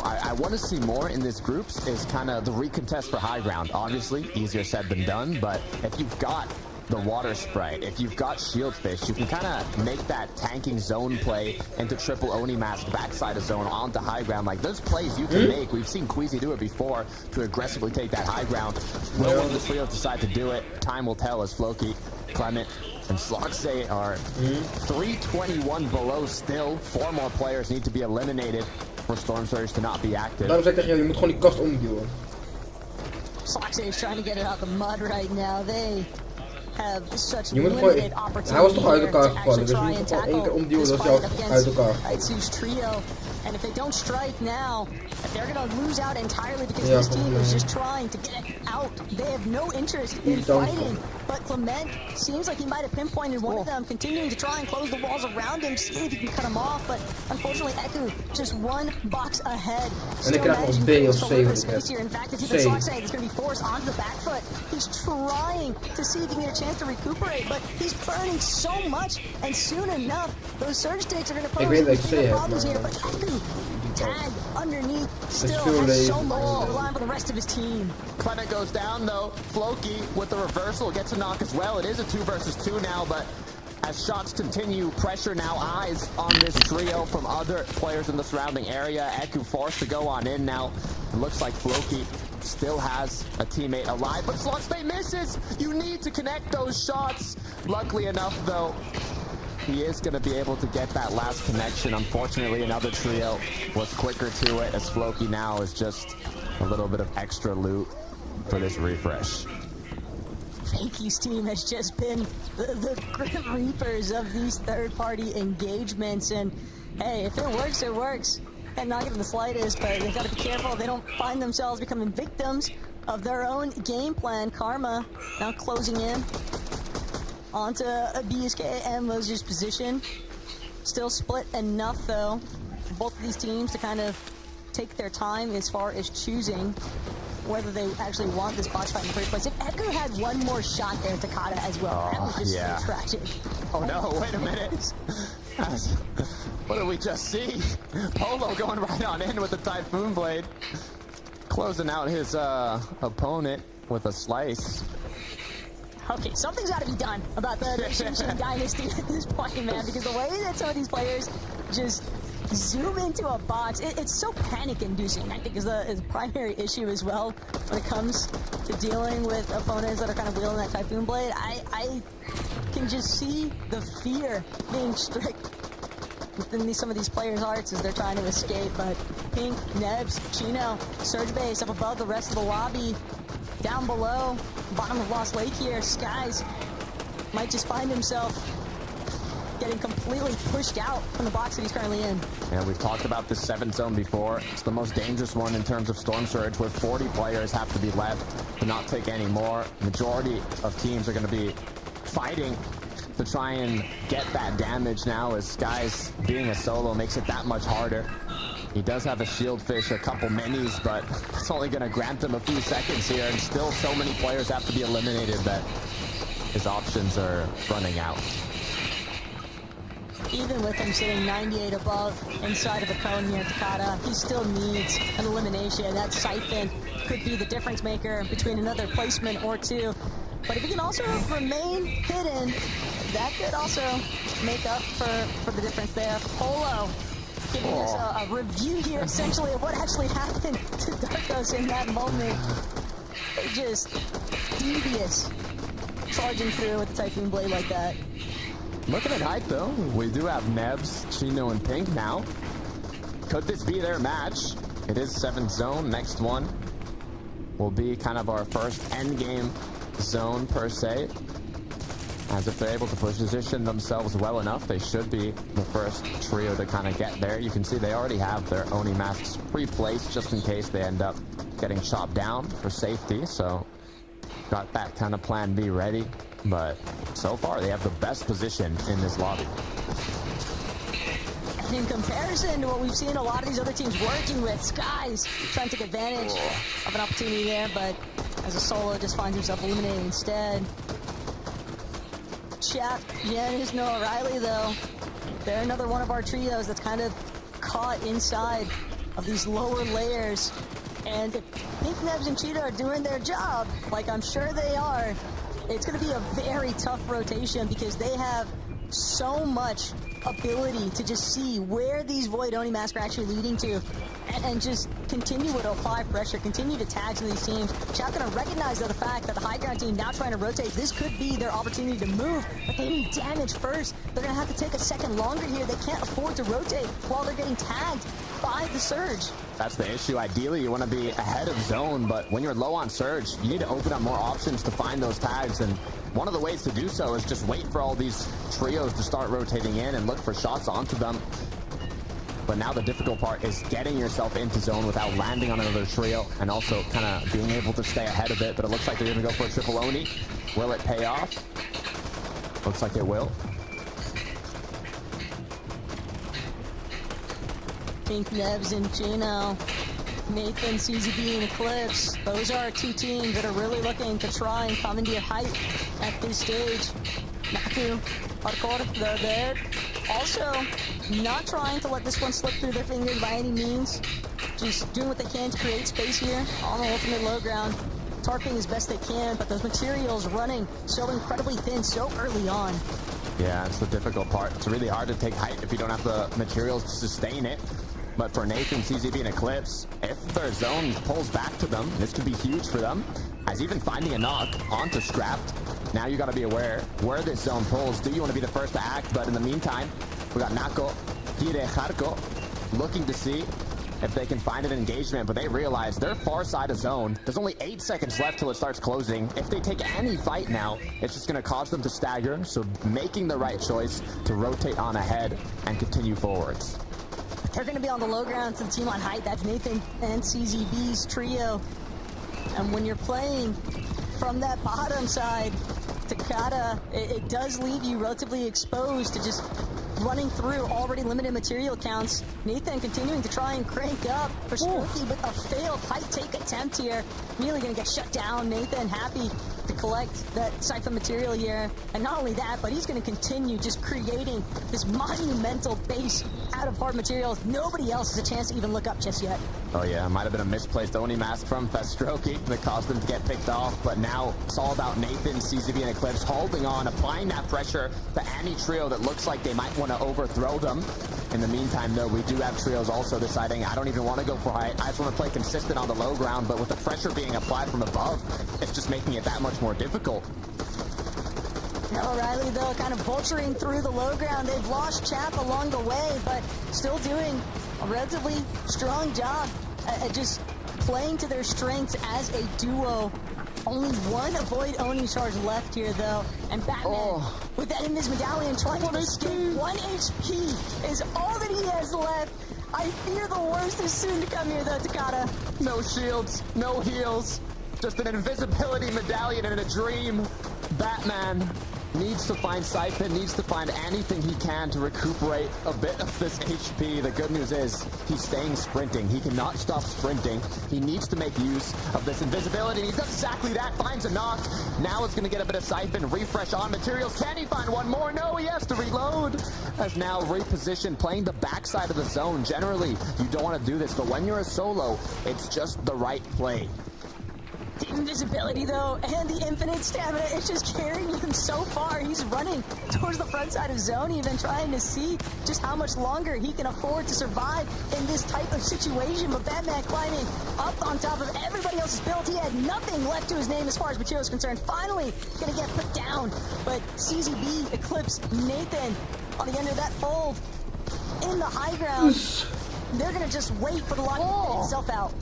I want to see more in this groups is kind of the recontest for high ground. Obviously, easier said than done, but if you've got the water sprite, if you've got shield fish, you can kind of make that tanking zone play into triple Oni mask backside of zone onto high ground. Like, there's plays you can make. We've seen Queasy do it before to aggressively take that high ground. Will one of the trios decide to do it? Time will tell, as Floki, Clement, and Sloxay are 321 below still. 4 more players need to be eliminated for Storm Surge to not be active. Daarom zeg ik tegen jou, je moet gewoon die kast omduwen. Sloxay is trying to get it out the mud right now. They have such je moet limited gewoon, opportunity. hij was toch uit elkaar gevallen, dus je moet gewoon 1 keer omduwen, dat is jou uit elkaar. HEATS trio. And if they don't strike now, they're going to lose out entirely because this team is just trying to get out. They have no interest in fighting. But Clement seems like he might have pinpointed one of them, continuing to try and close the walls around him, see if he can cut him off. But unfortunately, Eku just 1 box ahead. En ik krijg nog B of C wat ik heb. In fact, if you can say it's going to be forced onto the back foot. He's trying to see if he can get a chance to recuperate, but he's burning so much, and soon enough, those surge takes are going to pose problems here. But Eku, tag underneath, still has so much on the line for the rest of his team. Clement goes down though. Floki with the reversal gets a knock as well. It is a 2 versus 2 now, but as shots continue, pressure now eyes on this trio from other players in the surrounding area. Eku forced to go on in now. It looks like Floki still has a teammate alive, but Sloxay misses. You need to connect those shots. Luckily enough though, he is going to be able to get that last connection. Unfortunately, another trio was quicker to it, as Floki now is just a little bit of extra loot for this refresh. Fakey's team has just been the Grim Reapers of these third-party engagements, and hey, if it works, it works. And not even the slightest, but they've got to be careful they don't find themselves becoming victims of their own game plan. Karma now closing in onto a BSK and Moses' position. Still split enough though, both of these teams to kind of take their time as far as choosing whether they actually want this box fight in the first place. If Eku had 1 more shot there, Takata as well, that was just so tragic. Oh no, wait a minute. What did we just see? Polo going right on in with the Typhoon Blade. Closing out his opponent with a slice. Okay, something's got to be done about the Shinshin Dynasty at this point, man, because the way that some of these players just zoom into a box, it's so panic-inducing, I think, is the primary issue as well when it comes to dealing with opponents that are kind of wielding that Typhoon Blade. I can just see the fear being strict within some of these players' hearts as they're trying to escape, but Pink, Nebs, Chino, Surge Base up above the rest of the lobby. Down below, bottom of Lost Lake here, Skies might just find himself getting completely pushed out from the box that he's currently in. Yeah, we've talked about this 7th zone before. It's the most dangerous one in terms of Storm Surge, where 40 players have to be left to not take any more. Majority of teams are going to be fighting to try and get that damage now, as Skies being a solo makes it that much harder. He does have a shield fish, a couple minis, but it's only going to grant him a few seconds here, and still so many players have to be eliminated that his options are running out. Even with him sitting 98 above inside of a cone here at Takata, he still needs an elimination. That Siphon could be the difference maker between another placement or two. But if he can also remain hidden, that could also make up for the difference there. Polo giving us a review here, essentially, of what actually happened to Darkos in that moment. Just devious, charging through with the Typhoon Blade like that. Looking at height, though, we do have Nebs, Chino, and Pink now. Could this be their match? It is 7th zone. Next one will be kind of our first endgame zone, per se. As if they're able to position themselves well enough, they should be the first trio to kind of get there. You can see they already have their Oni masks pre-placed just in case they end up getting chopped down for safety. So got that kind of plan B ready. But so far, they have the best position in this lobby. And in comparison to what we've seen a lot of these other teams working with, Skies trying to take advantage of an opportunity there, but as a solo, just finds himself eliminated instead. Chap, Janice, Noah Riley, though, they're another one of our trios that's kind of caught inside of these lower layers. And if Pink, Nebs, and Cheetah are doing their job, like I'm sure they are, it's going to be a very tough rotation because they have so much ability to just see where these Void Oni masks are actually leading to and just continue to apply pressure, continue to tag some of these teams. Chap going to recognize the fact that the high ground team now trying to rotate. This could be their opportunity to move, but they need damage first. They're going to have to take a second longer here. They can't afford to rotate while they're getting tagged by the Surge. That's the issue. Ideally, you want to be ahead of zone, but when you're low on Surge, you need to open up more options to find those tags, and one of the ways to do so is just wait for all these trios to start rotating in and look for shots onto them. But now the difficult part is getting yourself into zone without landing on another trio, and also kind of being able to stay ahead of it. But it looks like they're going to go for a triple Oni. Will it pay off? Looks like it will. Pink, Nebs, and Chino, Nathan, CZB, and Eclipse. Those are two teams that are really looking to try and commandeer height at this stage. Naku, Hardcore, they're there. Also, not trying to let this one slip through their fingers by any means. Just doing what they can to create space here on the ultimate low ground. Tarping as best they can, but those materials running so incredibly thin so early on. Yeah, it's the difficult part. It's really hard to take height if you don't have the materials to sustain it. But for Nathan, CZB, and Eclipse, if their zone pulls back to them, this could be huge for them. As even finding a knock onto Scrapped, now you got to be aware where this zone pulls. Do you want to be the first to act? But in the meantime, we got Nako, Hire, Harko, looking to see if they can find an engagement, but they realize they're far side of zone. There's only 8 seconds left till it starts closing. If they take any fight now, it's just going to cause them to stagger, so making the right choice to rotate on ahead and continue forwards. They're going to be on the low ground to the team on height. That's Nathan and CZB's trio. And when you're playing from that bottom side, Takata, it does leave you relatively exposed to just running through already limited material counts. Nathan continuing to try and crank up for Spooky with a failed height take attempt here. Really going to get shut down. Nathan happy to collect that siphon material here. And not only that, but he's going to continue just creating this monumental base out of hard materials. Nobody else has a chance to even look up just yet. Oh yeah, might have been a misplaced Oni mask from Festroki that caused him to get picked off, but now it's all about Nathan, CZB, and Eclipse holding on, applying that pressure to any trio that looks like they might want to overthrow them. In the meantime, though, we do have trios also deciding, I don't even want to go for height, I just want to play consistent on the low ground, but with the pressure being applied from above, it's just making it that much more difficult. Now O'Reilly, though, kind of vulturing through the low ground. They've lost Chap along the way, but still doing a relatively strong job at just playing to their strengths as a duo. Only one avoid Oni charge left here, though. And Batman, with that Invis Medallion, trying to escape. 1 HP is all that he has left. I fear the worst is soon to come here, though, Takada. No shields, no heals, just an invisibility medallion and a dream. Batman needs to find Siphon, needs to find anything he can to recuperate a bit of this HP. The good news is he's staying sprinting. He cannot stop sprinting. He needs to make use of this invisibility. He does exactly that, finds a knock. Now it's going to get a bit of Siphon, refresh on materials. Can he find one more? No, he has to reload. As now repositioned, playing the backside of the zone. Generally, you don't want to do this, but when you're a solo, it's just the right play. The invisibility, though, and the infinite stamina is just carrying him so far. He's running towards the front side of zone, even trying to see just how much longer he can afford to survive in this type of situation. But Batman climbing up on top of everybody else's build. He had nothing left to his name as far as material is concerned. Finally going to get put down. But CZB, Eclipse, Nathan on the end of that fold in the high ground. They're going to just wait for the lock to get itself out.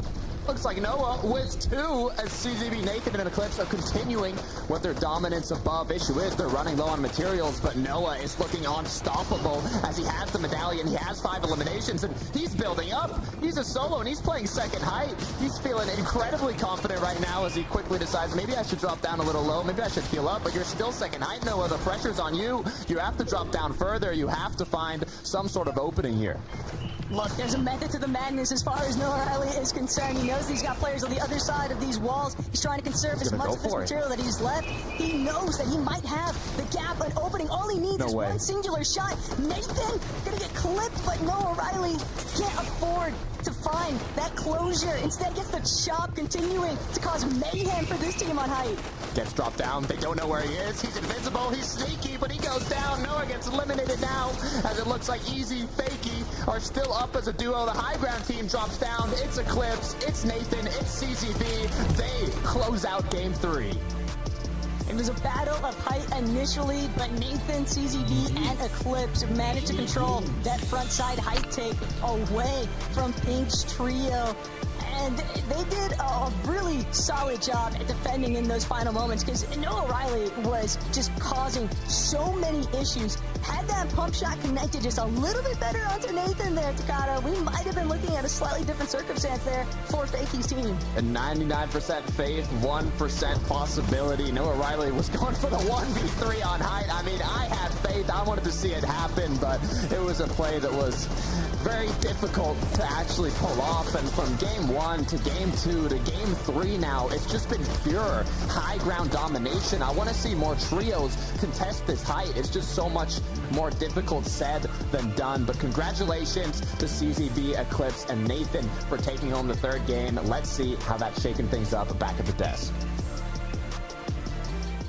Looks like Noah with 2 as CZB, Nathan, and Eclipse are continuing with their dominance above. Issue is they're running low on materials, but Noah is looking unstoppable as he has the medallion. He has 5 eliminations, and he's building up. He's a solo, and he's playing second height. He's feeling incredibly confident right now as he quickly decides, maybe I should drop down a little low. Maybe I should heal up, but you're still second height, Noah. The pressure's on you. You have to drop down further. You have to find some sort of opening here. Look, there's a method to the madness as far as Noah Riley is concerned. He knows he's got players on the other side of these walls. He's trying to conserve as much of this material that he's left. He knows that he might have the gap, an opening. All he needs is one singular shot. Nathan gonna get clipped, but Noah Riley can't afford to find that closure. Instead, gets the chop, continuing to cause mayhem for this team on height. Gets dropped down. They don't know where he is. He's invisible. He's sneaky, but he goes down. Noah gets eliminated now, as it looks like Easy, Fakey are still up as a duo. The high ground team drops down. It's Eclipse. It's Nathan. It's CZB. They close out game 3. It was a battle of height initially, but Nathan, CZB, and Eclipse managed to control that front side height take away from Pink's trio. And they did a really solid job at defending in those final moments because Noah Riley was just causing so many issues. Had that pump shot connected just a little bit better onto Nathan there, Takada, we might have been looking at a slightly different circumstance there for Fakey's team. A 99% faith, 1% possibility. Noah Riley was going for the 1v3 on height. I mean, I had faith. I wanted to see it happen, but it was a play that was very difficult to actually pull off. And from game 1 to game 2 to game 3 now, it's just been pure high ground domination. I want to see more trios contest this height. It's just so much more difficult said than done. But congratulations to CZB, Eclipse, and Nathan for taking home the 3rd game. Let's see how that's shaking things up back at the desk.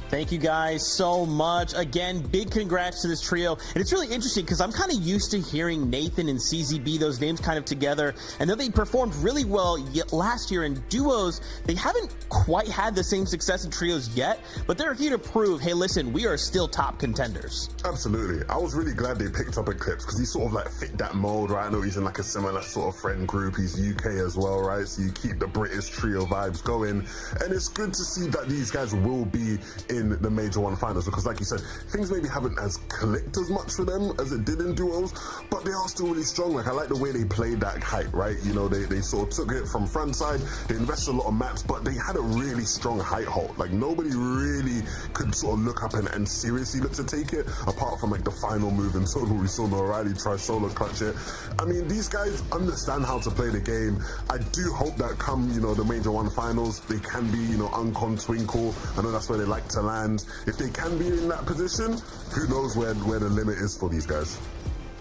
Thank you guys so much. Again, big congrats to this trio. And it's really interesting because I'm kind of used to hearing Nathan and CZB, those names kind of together. And though they performed really well last year in duos, they haven't quite had the same success in trios yet. But they're here to prove, hey, listen, we are still top contenders. Absolutely. I was really glad they picked up Eclipse because he sort of like fit that mold, right? I know he's in like a similar sort of friend group. He's UK as well, right? So you keep the British trio vibes going. And it's good to see that these guys will be in in the Major 1 finals, because like you said, things maybe haven't as clicked as much for them as it did in duos, but they are still really strong. Like, I like the way they played that height, right? You know, they sort of took it from front side, they invested a lot of maps, but they had a really strong height hold. Like, nobody really could sort of look up and seriously look to take it, apart from like the final move in Total. We saw O'Reilly try solo clutch it. I mean, these guys understand how to play the game. I do hope that come, you know, the Major 1 finals, they can be, you know, Uncon Twinkle. I know that's where they like to land. If they can be in that position, who knows where the limit is for these guys.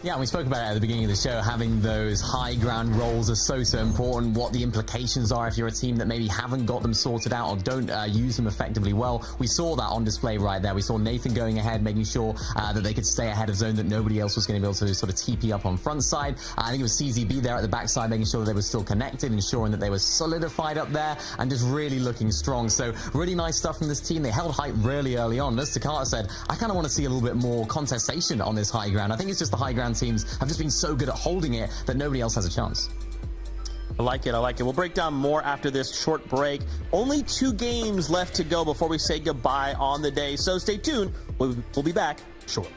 Yeah, we spoke about it at the beginning of the show, having those high ground roles are so important, what the implications are if you're a team that maybe haven't got them sorted out or don't use them effectively well. We saw that on display right there. We saw Nathan going ahead, making sure that they could stay ahead of zone, that nobody else was going to be able to sort of TP up on front side. I think it was CZB there at the backside, making sure that they were still connected, ensuring that they were solidified up there and just really looking strong. So really nice stuff from this team. They held height really early on. As Takata said, I kind of want to see a little bit more contestation on this high ground. I think it's just the high ground teams have just been so good at holding it that nobody else has a chance. I like it. I like it. We'll break down more after this short break. Only 2 games left to go before we say goodbye on the day. So stay tuned. We'll be back shortly.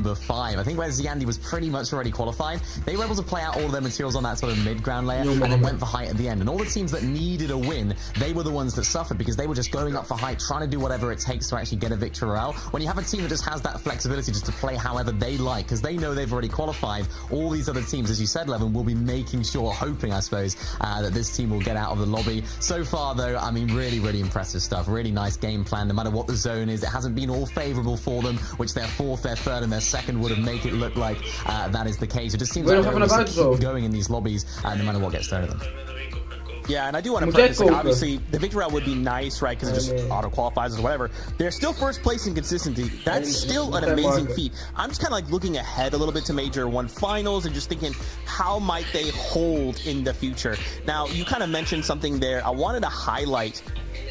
number 5. I think where Ziandi was pretty much already qualified, they were able to play out all of their materials on that sort of mid-ground layer and then went for height at the end. And all the teams that needed a win, they were the ones that suffered because they were just going up for height, trying to do whatever it takes to actually get a victory royale. When you have a team that just has that flexibility just to play however they like, because they know they've already qualified, all these other teams, as you said, Levin, will be making sure, hoping, I suppose, that this team will get out of the lobby. So far, though, I mean, really, really impressive stuff. Really nice game plan, no matter what the zone is. It hasn't been all favorable for them, which their fourth, their third, and their second would have made it look like that is the case. It just seems like they're able to keep going in these lobbies, no matter what gets thrown at them. Yeah, and I do want to preface, like, obviously, the victory route would be nice, right, because it just auto-qualifies or whatever. They're still first place in consistency. That's still an amazing feat. I'm just kind of, like, looking ahead a little bit to Major 1 finals and just thinking, how might they hold in the future? Now, you kind of mentioned something there. I wanted to highlight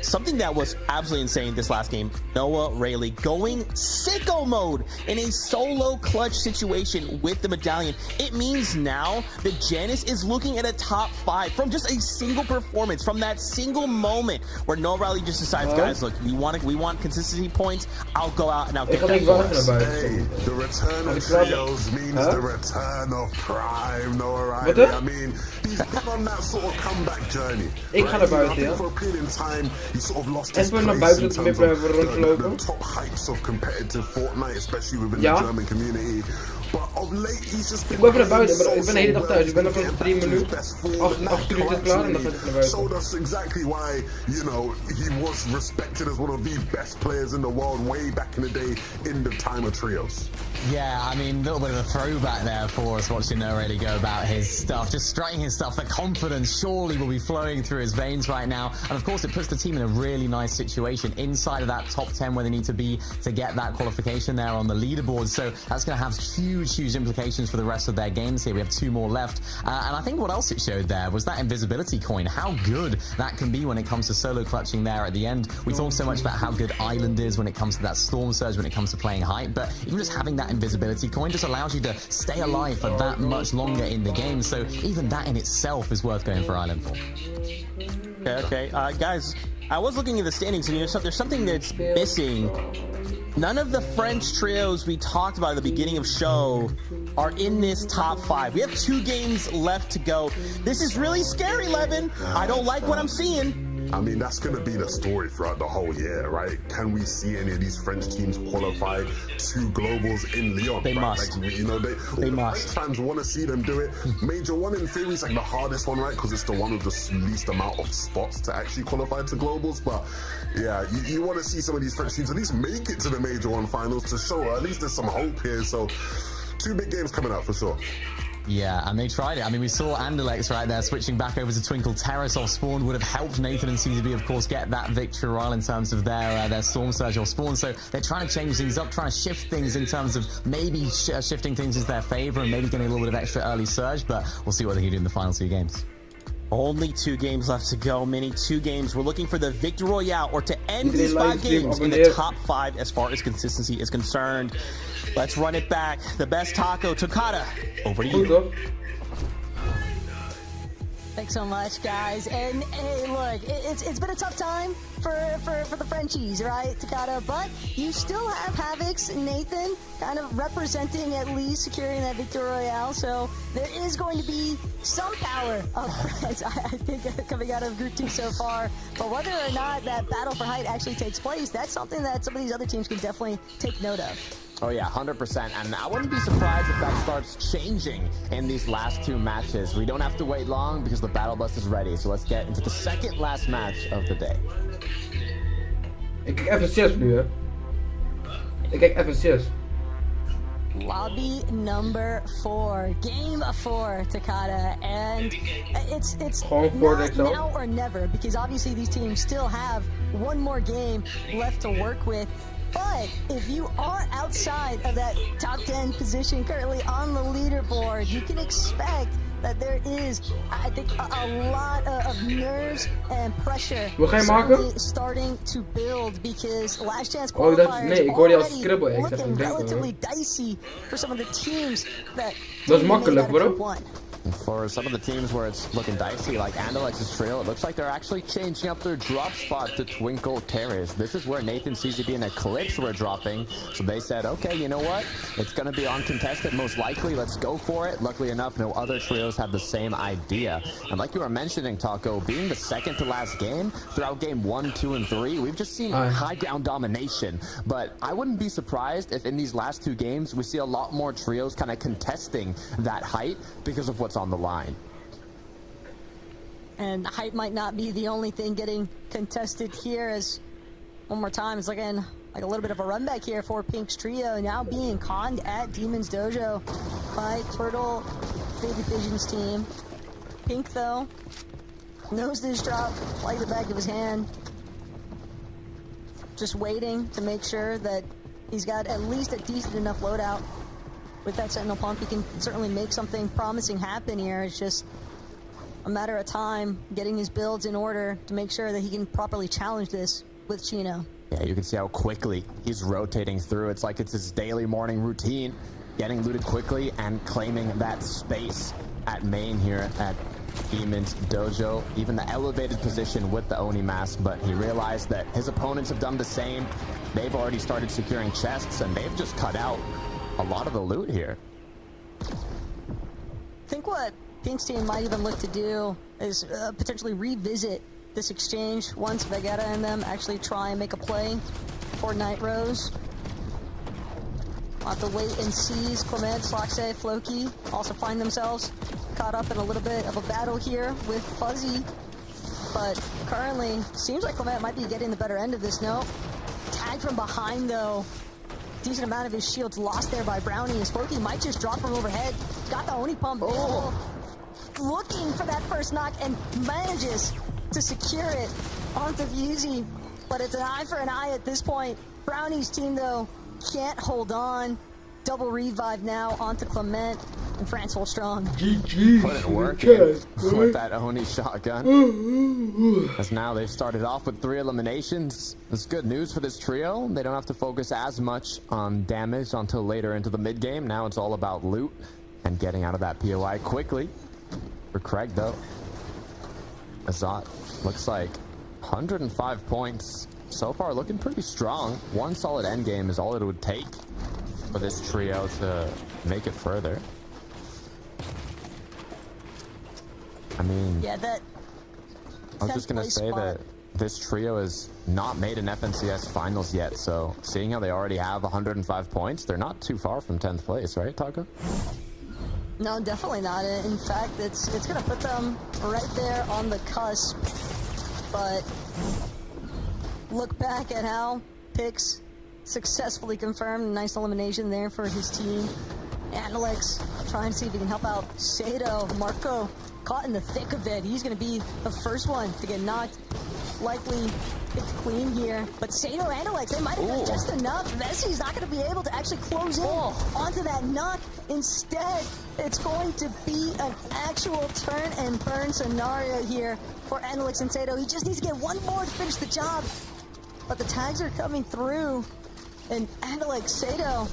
something that was absolutely insane this last game. Noah Rayleigh going sicko mode in a solo clutch situation with the medallion. It means now that Janus is looking at a top 5 from just a single performance, from that single moment where Noah Rayleigh just decides, guys, look, we want consistency points. I'll go out and I'll get that for us. Hey, the return of trios means the return of prime Noah Rayleigh. I mean, he's been on that sort of comeback journey. Ik ga naar buiten, ja. For a period in time, he sort of lost his place in terms of the top heights of competitive Fortnite, especially within the German community. But of late, he's just been naar buiten, maar ik ben de hele dag thuis. Ik ben nog voor 3 minuten. 8 uur is klaar en dan ga ik naar buiten. Showed us exactly why, you know, he was respected as one of the best players in the world way back in the day in the time of trios. Yeah, I mean, a little bit of a throwback there for us watching Noah Rayleigh go about his stuff, just striking his stuff. The confidence surely will be flowing through his veins right now. And of course, it puts the team in a really nice situation inside of that top 10 where they need to be to get that qualification there on the leaderboard. So that's going to have huge implications for the rest of their games here. We have 2 more left. And I think what else it showed there was that invisibility coin, how good that can be when it comes to solo clutching there at the end. We talk so much about how good Island is when it comes to that storm surge, when it comes to playing height, but even just having that invisibility coin just allows you to stay alive for that much longer in the game. So even that in itself is worth going for Island for. Okay. Guys, I was looking at the standings, and there's something that's missing. None of the French trios we talked about at the beginning of show are in this top 5. We have 2 games left to go. This is really scary, Levin. I don't like what I'm seeing. I mean, that's going to be the story throughout the whole year, right? Can we see any of these French teams qualify to globals in Lyon? They must. Like, you know, they must. French fans want to see them do it. Major 1 in theory is like the hardest one, right? Because it's the one with the least amount of spots to actually qualify to globals. But yeah, you want to see some of these French teams at least make it to the Major 1 finals to show at least there's some hope here. So 2 big games coming up for sure. Yeah, and they tried it. I mean, we saw Andalex right there switching back over to Twinkle Terrace off Spawn would have helped Nathan and CZB, of course, get that victory royale in terms of their Storm Surge off Spawn. So they're trying to change things up, trying to shift things in terms of maybe shifting things into their favor and maybe getting a little bit of extra early surge, but we'll see what they can do in the final 2 games. Only 2 games left to go, Mini. 2 games. We're looking for the Victory Royale or to end these 5 games in the top 5 as far as consistency is concerned. Let's run it back. The best taco, Takata, over to you. Thanks so much, guys. And hey, look, it's been a tough time for the Frenchies, right, Takata? But you still have Havocs and Nathan kind of representing, at least securing that Victory Royale. So there is going to be some power of France, I think, coming out of Group 2 so far. But whether or not that battle for height actually takes place, that's something that some of these other teams can definitely take note of. Oh yeah, 100%, and I wouldn't be surprised if that starts changing in these last 2 matches. We don't have to wait long because the battle bus is ready, so let's get into the second last match of the day. Ik kijk even 6 nu, hè. Ik kijk even 6. Lobby number 4, game 4, Takata, and it's not now or never, because obviously these teams still have 1 more game left to work with. But if you are outside of that top 10 position currently on the leaderboard, you can expect that there is, I think, a lot of nerves and pressure starting to build, because last chance qualifiers already looking relatively dicey for some of the teams that dat is makkelijk, bro. And for some of the teams where it's looking dicey, like Andalex's trio, it looks like they're actually changing up their drop spot to Twinkle Terrace. This is where Nathan, CZB, and Eclipse were dropping. So they said, okay, you know what? It's going to be uncontested, most likely. Let's go for it. Luckily enough, no other trios have the same idea. And like you were mentioning, Taco, being the second to last game, throughout game 1, 2, and 3, we've just seen high ground domination. But I wouldn't be surprised if in these last 2 games, we see a lot more trios kind of contesting that height because of what's on the line. And height might not be the only thing getting contested here, as one more time it's looking like a little bit of a run back here for Pink's trio, now being conned at Demon's Dojo by Turtle Faded Vision's team. Pink though knows this drop like the back of his hand, just waiting to make sure that he's got at least a decent enough loadout. With that Sentinel pump, he can certainly make something promising happen here. It's just a matter of time getting his builds in order to make sure that he can properly challenge this with Chino. Yeah, you can see how quickly he's rotating through. It's like it's his daily morning routine, getting looted quickly and claiming that space at main here at Demon's Dojo. Even the elevated position with the Oni mask, but he realized that his opponents have done the same. They've already started securing chests, and they've just cut out a lot of the loot here. I think what Pink's team might even look to do is potentially revisit this exchange once Vegeta and them actually try and make a play for Night Rose. We'll have to wait and see. Clement, Sloxe, Floki also find themselves caught up in a little bit of a battle here with Fuzzy. But currently, seems like Clement might be getting the better end of this. No. Tag from behind though. Decent amount of his shields lost there by Brownie, as Floki might just drop from overhead. Got the Oni pump. Looking for that first knock and manages to secure it onto Fusey. But it's an eye for an eye at this point. Brownie's team though can't hold on. Double revive now onto Clement, and France hold strong. GG. Put it work with that Oni shotgun. As now they've started off with 3 eliminations. It's good news for this trio. They don't have to focus as much on damage until later into the mid game. Now it's all about loot and getting out of that POI quickly. For Craig though, Azat looks like 105 points. So far looking pretty strong. One solid end game is all it would take for this trio to make it further. I mean, yeah, that I was just gonna say that this trio has not made an FNCS finals yet, so seeing how they already have 105 points, they're not too far from 10th place, right, Taco? No, definitely not. In fact, it's gonna put them right there on the cusp. But look back at how Pix successfully confirmed a nice elimination there for his team. Alex trying to see if he can help out Sato. Marco caught in the thick of it. He's going to be the first one to get knocked. Likely picked clean here. But Sato and Alex, they might have done just enough. Vesi's not going to be able to actually close in onto that knock. Instead, it's going to be an actual turn and burn scenario here for Alex and Sato. He just needs to get one more to finish the job. But the tags are coming through. And Alex, Sato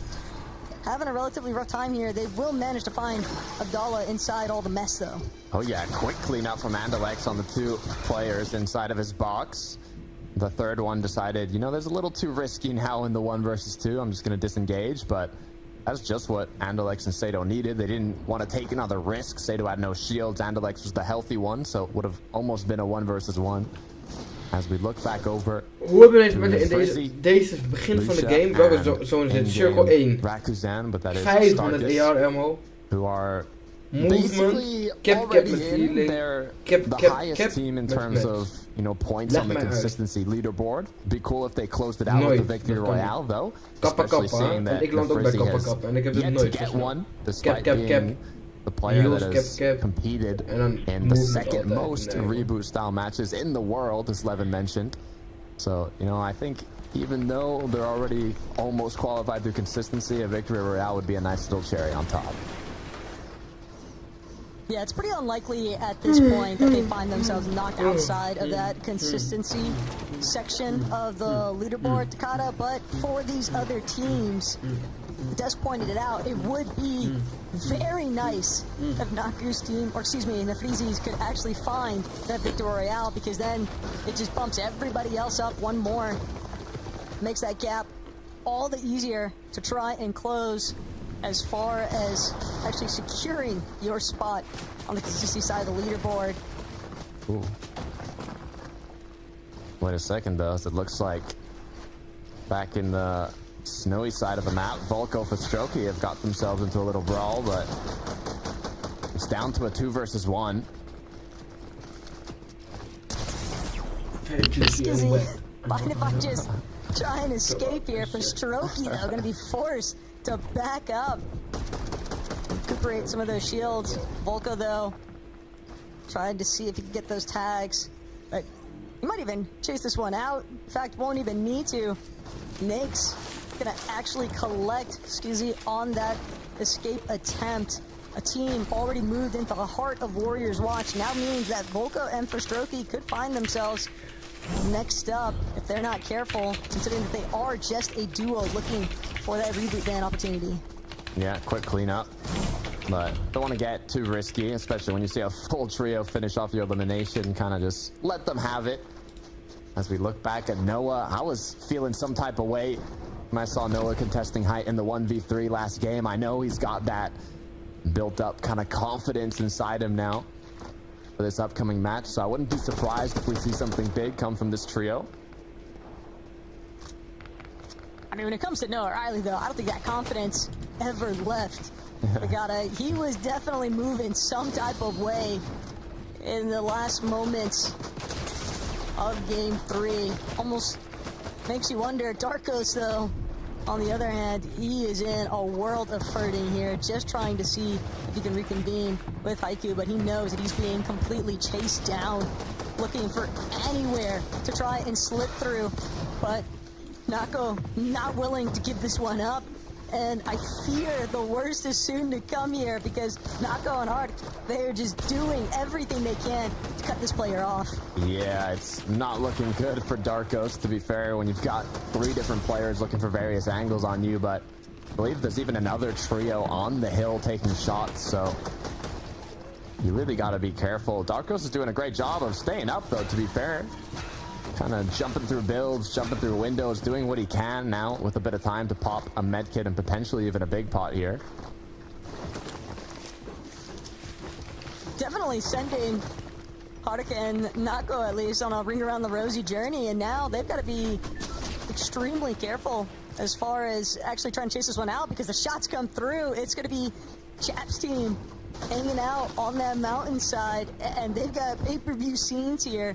having a relatively rough time here. They will manage to find Abdallah inside all the mess, though. Oh yeah, quick cleanup from Andalex on the 2 players inside of his box. The third one decided, you know, there's a little too risky now in the 1 versus 2. I'm just going to disengage, but that's just what Andalex and Sato needed. They didn't want to take another risk. Sato had no shields. Andalex was the healthy one, so it would have almost been a 1 versus 1. As we look back over. Hoe hebben we in deze begin van de game, welke zone zit? Circle 1. 5 met AR ammo. Who are movement, cap met healing, cap team in terms of, you know, points on the consistency leaderboard. Be cool if they closed it out with the victory royale though. Especially seeing that Frizzy has yet to get one, despite being the player that has competed in the second most reboot style matches in the world, as Levin mentioned. So, you know, I think even though they're already almost qualified through consistency, a victory royale would be a nice little cherry on top. Yeah, it's pretty unlikely at this point that they find themselves knocked outside of that consistency section of the leaderboard, Takata, but for these other teams, Des pointed it out, it would be very nice if Naku's team, or excuse me, the Freezies could actually find that Victor Royale, because then it just bumps everybody else up one more. Makes that gap all the easier to try and close as far as actually securing your spot on the consistency side of the leaderboard. Ooh. Wait a second, though. It looks like back in the snowy side of the map, Volko for Strokey have got themselves into a little brawl, but it's down to a 2 versus 1. Excuse me. Mind if I just try and escape here for Strokey, though? Gonna be forced to back up. Recuperate some of those shields. Volko, though, trying to see if he can get those tags. But he might even chase this one out. In fact, won't even need to. Nake's gonna actually collect Skizzy on that escape attempt. A team already moved into the heart of Warriors Watch. Now means that Volko and Strokey could find themselves next up if they're not careful, considering that they are just a duo looking for that reboot ban opportunity. Yeah, quick cleanup. But don't want to get too risky, especially when you see a full trio finish off your elimination. Kind of just let them have it. As we look back at Noah, I was feeling some type of way when I saw Noah contesting height in the 1v3 last game. I know he's got that built up kind of confidence inside him now for this upcoming match, so I wouldn't be surprised if we see something big come from this trio. I mean, when it comes to Noah Riley, though, I don't think that confidence ever left. He was definitely moving some type of way in the last moments of Game 3. Almost makes you wonder. Darkos, though, on the other hand, he is in a world of hurting here, just trying to see if he can reconvene with Haiku, but he knows that he's being completely chased down, looking for anywhere to try and slip through, but Nako not willing to give this one up. And I fear the worst is soon to come here, because Nako and Hart, they are just doing everything they can to cut this player off. Yeah, it's not looking good for Darkos, to be fair, when you've got 3 different players looking for various angles on you, but I believe there's even another trio on the hill taking shots, so you really got to be careful. Darkos is doing a great job of staying up, though, to be fair. Kind of jumping through builds, jumping through windows, doing what he can now with a bit of time to pop a medkit and potentially even a big pot here. Definitely sending Haruka and Nako at least on a ring around the rosy journey, and now they've got to be extremely careful as far as actually trying to chase this one out, because the shots come through. It's going to be Chap's team hanging out on that mountainside, and they've got pay-per-view scenes here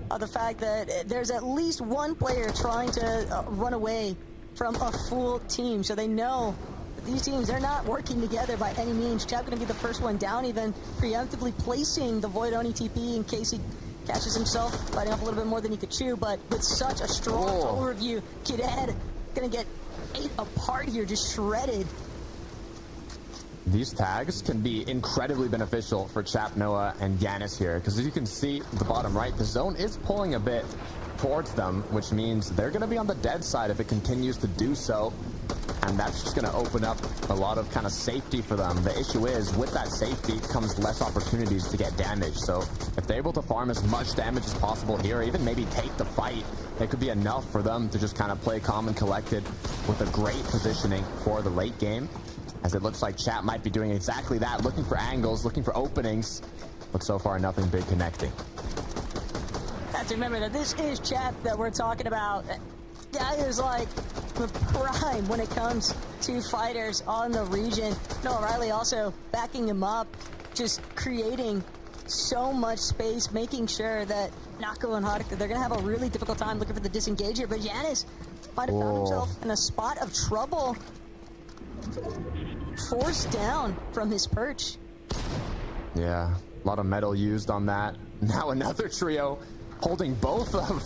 of the fact that there's at least one player trying to run away from a full team. So they know that these teams, they're not working together by any means. Chap going to be the first one down, even preemptively placing the Void Oni TP in case he catches himself biting off a little bit more than he could chew. But with such a strong overview, Kid Ed going to get 8 apart here, just shredded. These tags can be incredibly beneficial for Chap, Noah, and Yanis here, because as you can see at the bottom right, the zone is pulling a bit towards them, which means they're going to be on the dead side if it continues to do so, and that's just going to open up a lot of kind of safety for them. The issue is, with that safety comes less opportunities to get damage, so if they're able to farm as much damage as possible here, even maybe take the fight, it could be enough for them to just kind of play calm and collected with a great positioning for the late game. As it looks like Chap might be doing exactly that, looking for angles, looking for openings, but so far nothing big connecting. Have to remember that this is Chap that we're talking about. Guy is like the prime when it comes to fighters on the region. Noah Riley also backing him up, just creating so much space, making sure that Nako and Haruka, they're going to have a really difficult time looking for the disengage here, but Yanis might have found himself in a spot of trouble. Forced down from his perch. Yeah, a lot of metal used on that. Now another trio holding both of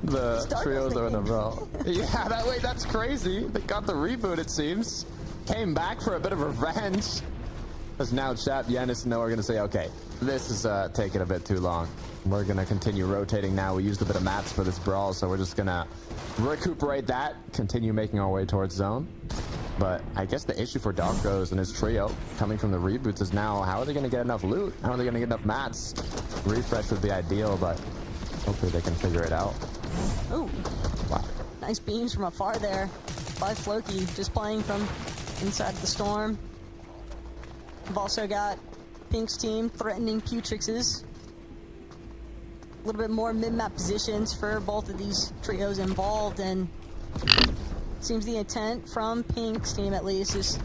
the trios in a row. Yeah, that's crazy. They got the reboot, it seems. Came back for a bit of revenge. As now Chap, Yanis, and Noah are going to say, okay, this is taking a bit too long. We're going to continue rotating now. We used a bit of mats for this brawl, so we're just going to recuperate that, continue making our way towards zone. But I guess the issue for Darkos and his trio coming from the reboots is now, how are they going to get enough loot? How are they going to get enough mats? Refresh would be ideal, but hopefully they can figure it out. Ooh. Wow. Nice beams from afar there by Floki, just playing from inside the storm. We've also got Pink's team threatening Putrix's. A little bit more mid-map positions for both of these trios involved, and seems the intent from Pink's team at least is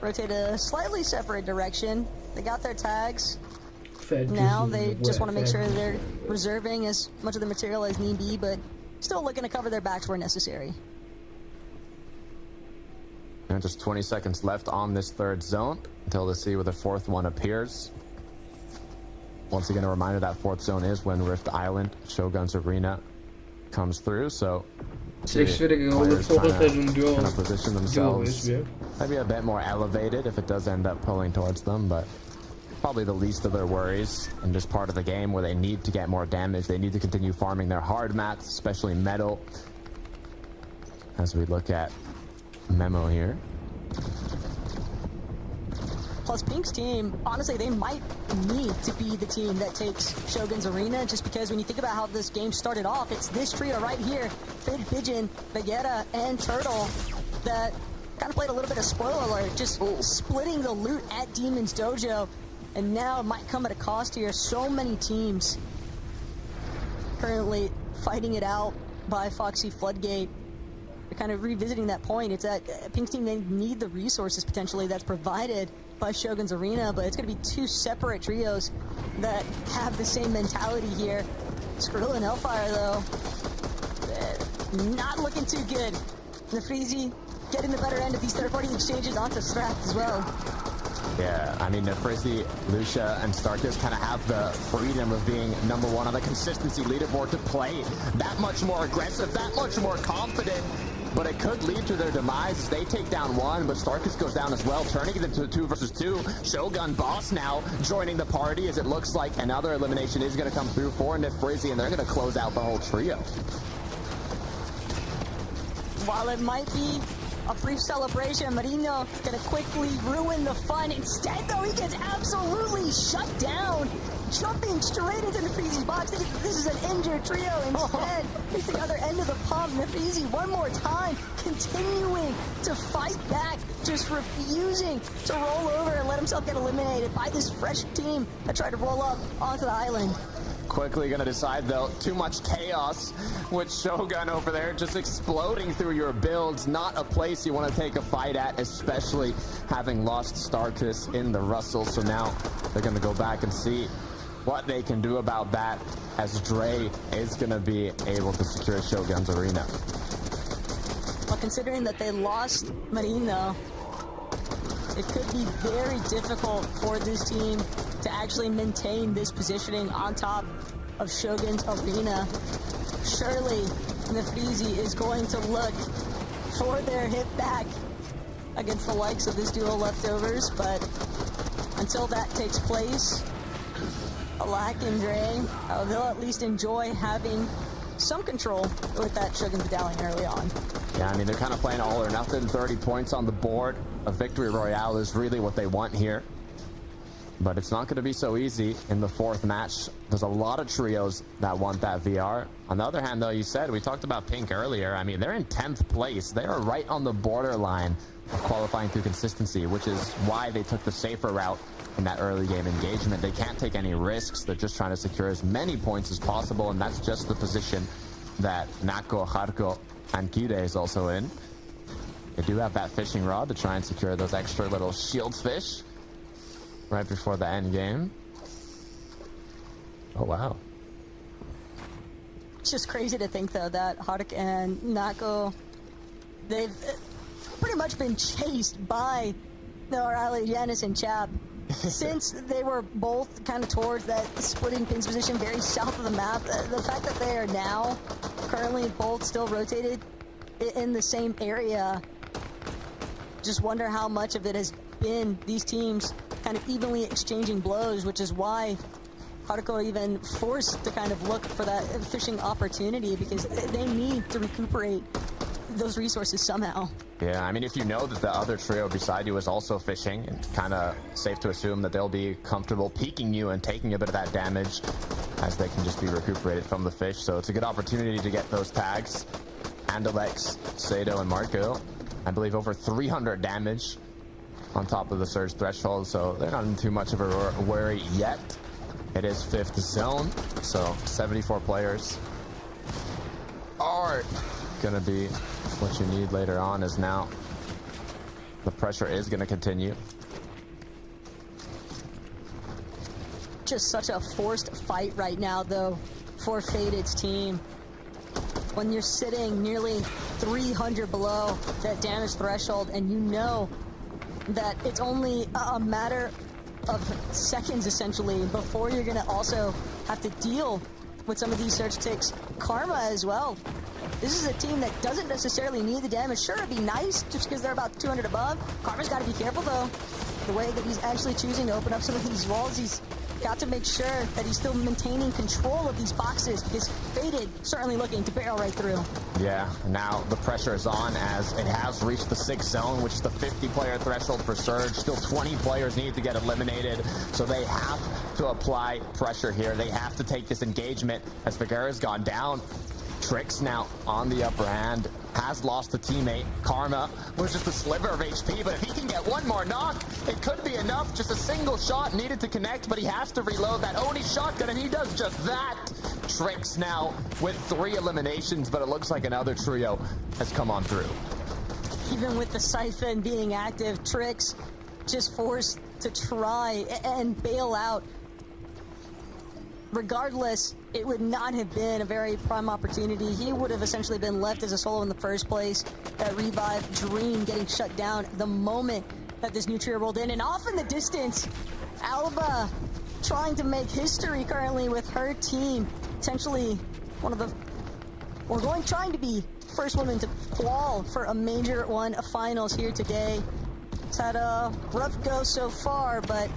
rotate a slightly separate direction. They got their tags. Now they just want to make sure they're reserving as much of the material as need be, but still looking to cover their backs where necessary. And just 20 seconds left on this third zone until the see where the fourth one appears. Once again, a reminder that fourth zone is when Rift Island, Shogun's Arena, comes through, so players trying to position themselves maybe a bit more elevated if it does end up pulling towards them, but probably the least of their worries in this part of the game where they need to get more damage. They need to continue farming their hard mats, especially metal. As we look at Memo here. Plus, Pink's team, honestly, they might need to be the team that takes Shogun's Arena, just because when you think about how this game started off, it's this trio right here, Fid, Pigeon, Vegeta, and Turtle, that kind of played a little bit of spoiler alert, just splitting the loot at Demon's Dojo, and now it might come at a cost here. So many teams currently fighting it out by Foxy Floodgate. They're kind of revisiting that point. It's that Pink's team, they need the resources potentially that's provided by Shogun's Arena, but it's going to be two separate trios that have the same mentality here. Skrill and Hellfire, though, not looking too good. Nefrizi getting the better end of these third-party exchanges onto Strath as well. Yeah, I mean, Nefrizi, Lucia, and Starkis kind of have the freedom of being number one on the consistency leaderboard to play that much more aggressive, that much more confident. But it could lead to their demise as they take down one, but Starkis goes down as well, turning it into a 2 versus 2. Shogun Boss now joining the party as it looks like another elimination is going to come through for Nefrizi, and they're going to close out the whole trio. While it might be a brief celebration, Marino going to quickly ruin the fun. Instead, though, he gets absolutely shut down. Jumping straight into Nefrizi's box, thinking this is an injured trio. Instead, it's the other end of the pump. Nefrizi one more time, continuing to fight back, just refusing to roll over and let himself get eliminated by this fresh team that tried to roll up onto the island. Quickly going to decide, though, too much chaos with Shogun over there just exploding through your builds. Not a place you want to take a fight at, especially having lost Starkis in the Russell. So now they're going to go back and see what they can do about that, as Dre is going to be able to secure Shogun's Arena. Well, considering that they lost Marino, it could be very difficult for this team to actually maintain this positioning on top of Shogun's Arena. Surely Nefrizi is going to look for their hit back against the likes of this duo Leftovers, but until that takes place, Alak and Dre, they'll at least enjoy having some control with that Shogun Medallion early on. Yeah, I mean, they're kind of playing all or nothing. 30 points on the board. A victory royale is really what they want here. But it's not going to be so easy in the fourth match. There's a lot of trios that want that VR. On the other hand, though, you said, we talked about Pink earlier. I mean, they're in 10th place. They are right on the borderline of qualifying through consistency, which is why they took the safer route in that early game engagement. They can't take any risks. They're just trying to secure as many points as possible, and that's just the position that Nako, Harko, and Kide is also in. They do have that fishing rod to try and secure those extra little shield fish right before the end game. Oh, wow. It's just crazy to think, though, that Haruka and Nako, they've pretty much been chased by O'Reilly, Janice, and Chap since they were both kind of towards that splitting pins position very south of the map. The fact that they are now currently both still rotated in the same area, just wonder how much of it has been these teams kind of evenly exchanging blows, which is why Haruko even forced to kind of look for that fishing opportunity, because they need to recuperate those resources somehow. Yeah, I mean, if you know that the other trio beside you is also fishing, it's kind of safe to assume that they'll be comfortable peeking you and taking a bit of that damage as they can just be recuperated from the fish. So it's a good opportunity to get those tags. Andalex, Sado, and Marco, I believe over 300 damage on top of the surge threshold, so they're not in too much of a worry yet. It is 5th zone, so 74 players are gonna be what you need later on, as now the pressure is gonna continue. Just such a forced fight right now, though, for Faded's team. When you're sitting nearly 300 below that damage threshold, and you know that it's only a matter of seconds, essentially, before you're gonna also have to deal with some of these surge ticks. Karma as well. This is a team that doesn't necessarily need the damage. Sure, it'd be nice just because they're about 200 above. Karma's got to be careful, though. The way that he's actually choosing to open up some of these walls, he's got to make sure that he's still maintaining control of these boxes, because Faded certainly looking to barrel right through. Yeah, now the pressure is on as it has reached the 6th zone, which is the 50-player threshold for Surge. Still 20 players need to get eliminated, so they have to apply pressure here. They have to take this engagement as Figueroa's gone down. Tricks now on the upper hand, has lost a teammate. Karma was just a sliver of HP, but if he can get one more knock, it could be enough. Just a single shot needed to connect, but he has to reload that Oni shotgun, and he does just that. Tricks now with 3 eliminations, but it looks like another trio has come on through. Even with the Siphon being active, Tricks just forced to try and bail out. Regardless, it would not have been a very prime opportunity. He would have essentially been left as a solo in the first place. That revive dream getting shut down the moment that this new trio rolled in. And off in the distance, Alba trying to make history currently with her team. Potentially one of the, trying to be first woman to qual for a major one of finals here today. It's had a rough go so far, but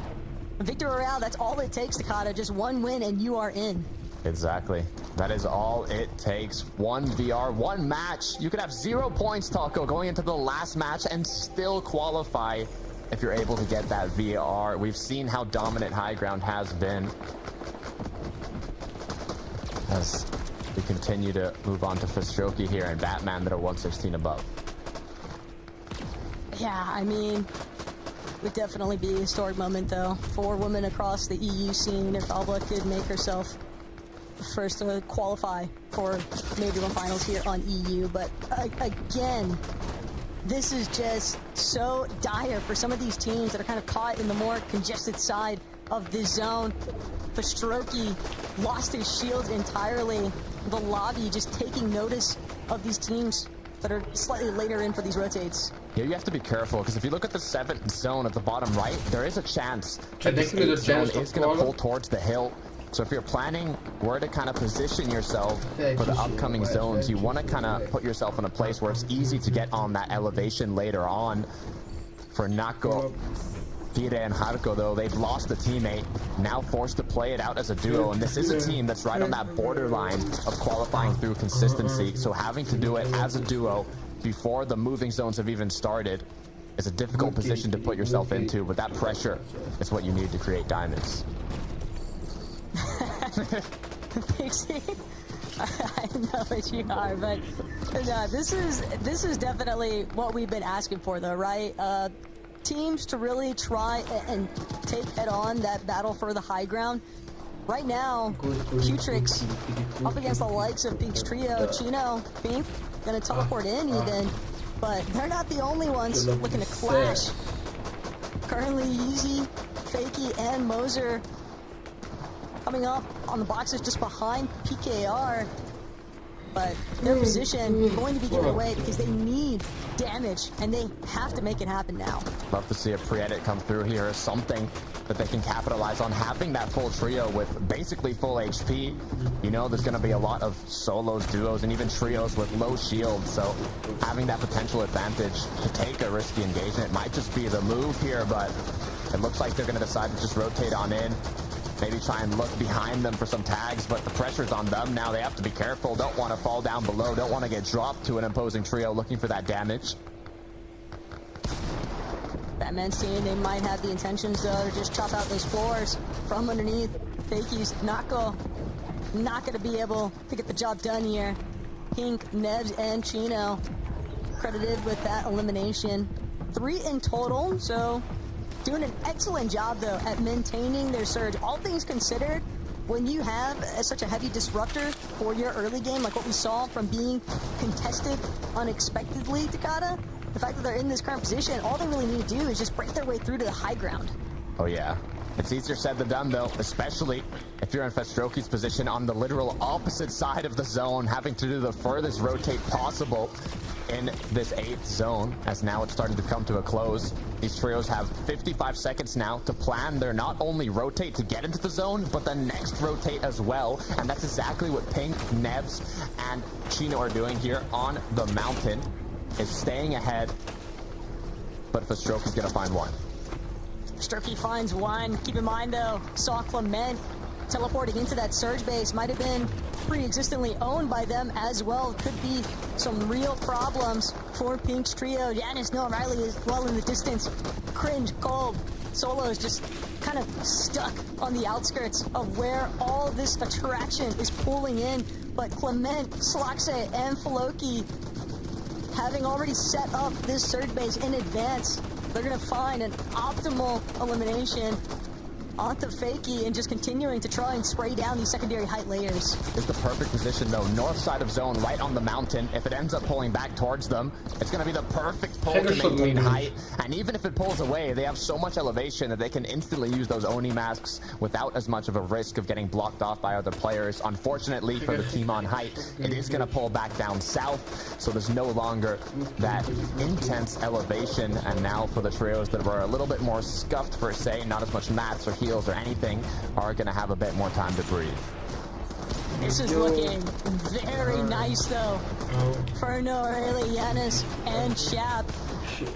Victor Royale, that's all it takes, Takata. Just one win and you are in. Exactly. That is all it takes. 1 VR, 1 match. You could have 0 points, Taco, going into the last match and still qualify if you're able to get that VR. We've seen how dominant High Ground has been. As we continue to move on to Fistroki here and Batman that are 116 above. Yeah, I mean, would definitely be a historic moment, though, for women across the EU scene if Alba could make herself first to qualify for Major One Finals here on EU. But again, this is just so dire for some of these teams that are kind of caught in the more congested side of this zone. Fistroki lost his shield entirely. The lobby just taking notice of these teams that are slightly later in for these rotates. Yeah, you have to be careful, because if you look at the 7th zone at the bottom right, there is a chance that this the 8th zone is going to pull towards the hill. So if you're planning where to kind of position yourself for the upcoming zones, you want to kind of put yourself in a place where it's easy to get on that elevation later on. For Nako, Pire, and Harko, though, they've lost a teammate, now forced to play it out as a duo, and this is a team that's right on that borderline of qualifying through consistency, so having to do it as a duo before the moving zones have even started is a difficult position to put yourself into, but that pressure is what you need to create diamonds. Pixie, I know what you are, but no, this is definitely what we've been asking for, though, right? Teams to really try and take head-on that battle for the high ground. Right now, Q-Trix up against the likes of Pink's trio. Chino, Pink, gonna teleport in even, but they're not the only ones looking to clash. Currently, Yeezy, Fakey, and Moser coming up on the boxes just behind PKR, but their position going to be given away because they need damage and they have to make it happen now. Love to see a pre-edit come through here as something that they can capitalize on, having that full trio with basically full HP. You know, there's going to be a lot of solos, duos, and even trios with low shield, so having that potential advantage to take a risky engagement might just be the move here, but it looks like they're going to decide to just rotate on in. maybe try and look behind them for some tags, but the pressure's on them now. They have to be careful. Don't want to fall down below. Don't want to get dropped to an opposing trio looking for that damage. Batman's team, they might have the intentions though to just chop out those floors from underneath. Fakey's not going to be able to get the job done here. Pink, Nevs, and Chino credited with that elimination. 3 in total, so doing an excellent job though at maintaining their surge. All things considered, when you have such a heavy disruptor for your early game, like what we saw from being contested unexpectedly, Takada, the fact that they're in this current position, all they really need to do is just break their way through to the high ground. Oh yeah. It's easier said than done though, especially if you're in Festroki's position on the literal opposite side of the zone, having to do the furthest rotate possible in this 8th zone, as now it's starting to come to a close. These trios have 55 seconds now to plan their not only rotate to get into the zone, but the next rotate as well, and that's exactly what Pink, Nebs, and Chino are doing here on the mountain, is staying ahead, but Festroki's gonna find one. Sturkey finds one. Keep in mind though, saw Clement teleporting into that surge base. Might have been pre-existently owned by them as well. Could be some real problems for Pink's trio. Giannis, Noah Riley is well in the distance. Cringe, Cold, Solo is just kind of stuck on the outskirts of where all this attraction is pulling in. But Clement, Slakse, and Floki, having already set up this surge base in advance, they're going to find an optimal elimination onto Fakey and just continuing to try and spray down these secondary height layers. It's the perfect position though, north side of zone, right on the mountain. If it ends up pulling back towards them, it's going to be the perfect pull to maintain height. And even if it pulls away, they have so much elevation that they can instantly use those Oni masks without as much of a risk of getting blocked off by other players. Unfortunately for the team on height, it is going to pull back down south, so there's no longer that intense elevation. And now for the trios that were a little bit more scuffed per se, not as much mats or heals or anything, are going to have a bit more time to breathe. This is looking very nice though for Noah Riley, Giannis, and Chap.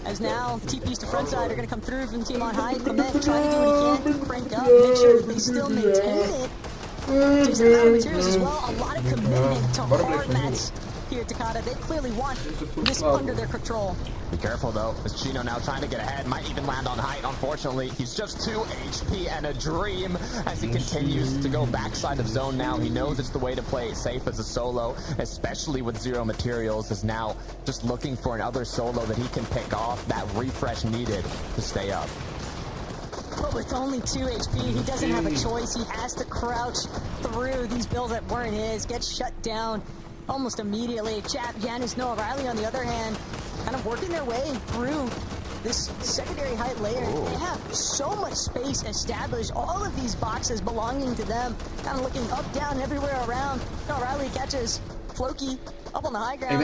As now TPs to front side are going to come through from the team on high. Clement trying to do what he can, crank up, make sure that they still maintain it. Decent amount of materials as well, a lot of commitment to hard mats here, Takada. They clearly want this under their control. Be careful though, as Chino now trying to get ahead, might even land on height. Unfortunately, he's just 2 HP and a dream as he continues to go backside of zone now. He knows it's the way to play it safe as a solo, especially with 0 materials, is now just looking for another solo that he can pick off, that refresh needed to stay up. But with only 2 HP, he doesn't have a choice. He has to crouch through these builds that weren't his, get shut down almost immediately. Chap, Giannis, Noah Riley, on the other hand, kind of working their way through this secondary height layer. They have so much space established, all of these boxes belonging to them, kind of looking up, down, everywhere around. Noah Riley catches Floki up on the high ground.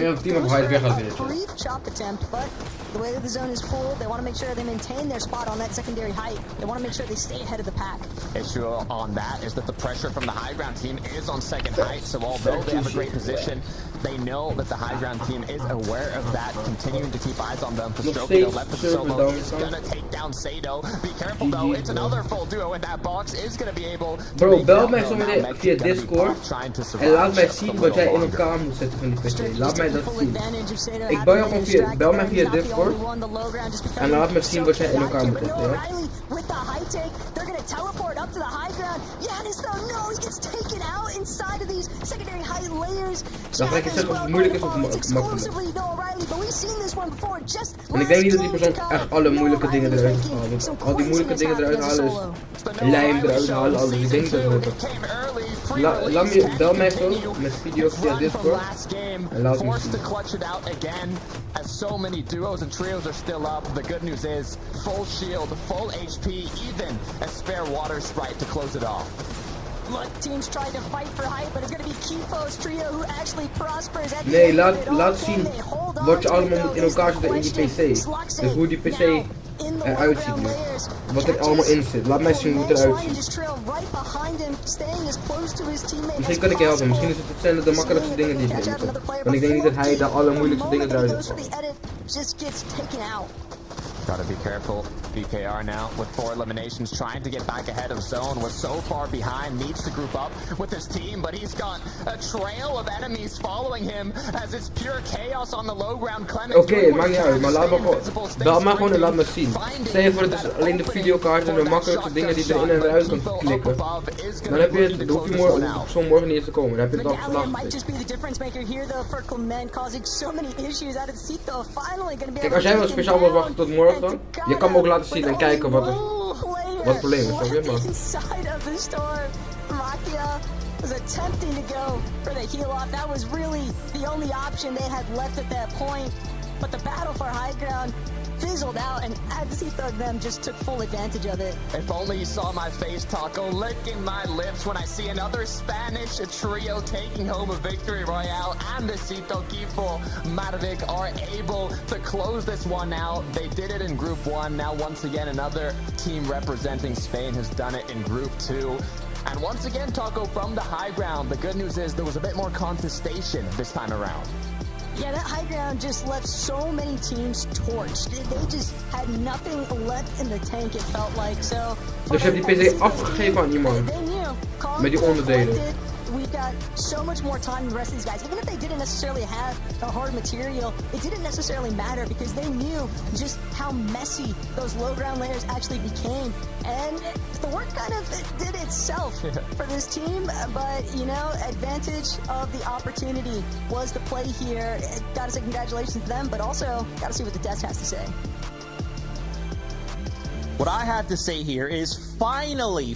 Brief chop attempt, but the way that the zone is pulled, they want to make sure they maintain their spot on that secondary height. They want to make sure they stay ahead of the pack. Issue on that is that the pressure from the high ground team is on second height, so although they have a great position, they know that the high ground team is aware of that, continuing to keep eyes on them. For Stroke, left of the solo is gonna take down Sado. Be careful though, it's another full duo in that box, is gonna be able to bro, bel mij zo meteen via Discord en laat mij zien wat jij in elkaar moet zetten van die PC. Laat mij dat zien. Ik bel jou gewoon via, bel mij via Discord en laat me zien wat jij in elkaar moet zetten, ja? With the high take, they're gonna teleport up to the high ground. Giannis though, no, he gets taken out inside of these secondary height layers. Dan ga ik eens zeggen of het moeilijk is of makkelijk. En ik denk niet dat die persoon echt alle moeilijke dingen eruit gaat halen. Want al die moeilijke dingen eruit halen is lijm eruit halen, alles. Ik denk dat het lukt. Bel mij zo met video's via Discord en laat me zien. As so many duos and trios are still up, the good news is full shield, full HP, even a spare water sprite to close it off. Look, teams trying to fight for height, but it's going to be Geforce trio who actually prospers at the nee, laat zien wat je allemaal moet in elkaar zetten in die PC. Dus hoe die PC eruit ziet nu. Wat er allemaal in zit. Laat mij zien hoe het eruit ziet. Misschien kan ik je helpen. Misschien is het de makkelijkste dingen die ik weet. Want ik denk niet dat hij de allermoeilijkste dingen eruit heeft. Gotta be careful. BKR now with 4 eliminations, trying to get back ahead of zone. Was so far behind, needs to group up with his team, but he's got a trail of enemies following him as it's pure chaos on the low ground. Oké, het maakt niet uit, maar laat maar gewoon en laat me zien. Stel je voor, het is alleen de videokaart en de makkelijkste dingen die erin en eruit kan klikken. Dan heb je het, dan hoef je morgen niet eens te komen. Dan heb je het al vandaag. Kijk, als jij wel speciaal wil wachten tot morgen dan, je kan me ook laten zien en kijken wat het probleem is, snap je? Was attempting to go for the heal off. That was really the only option they had left at that point. But the battle for high ground fizzled out, and Thug them just took full advantage of it. If only you saw my face, Taco, licking my lips when I see another Spanish trio taking home a victory royale, and Cito, Kifo, Maravik are able to close this one out. They did it in Group 1. Now once again another team representing Spain has done it in Group 2. And once again, Taco, from the high ground, the good news is there was a bit more contestation this time around. Yeah, that high ground just left so many teams torched. They just had nothing left in the tank, it felt like. So, dus je hebt die PC afgegeven aan iemand. Met die onderdelen. We've got so much more time than the rest of these guys. Even if they didn't necessarily have the hard material, it didn't necessarily matter because they knew just how messy those low ground layers actually became. And the work kind of did itself for this team, but you know, advantage of the opportunity was the play here. Gotta say congratulations to them, but also gotta see what the Deaths has to say. What I have to say here is finally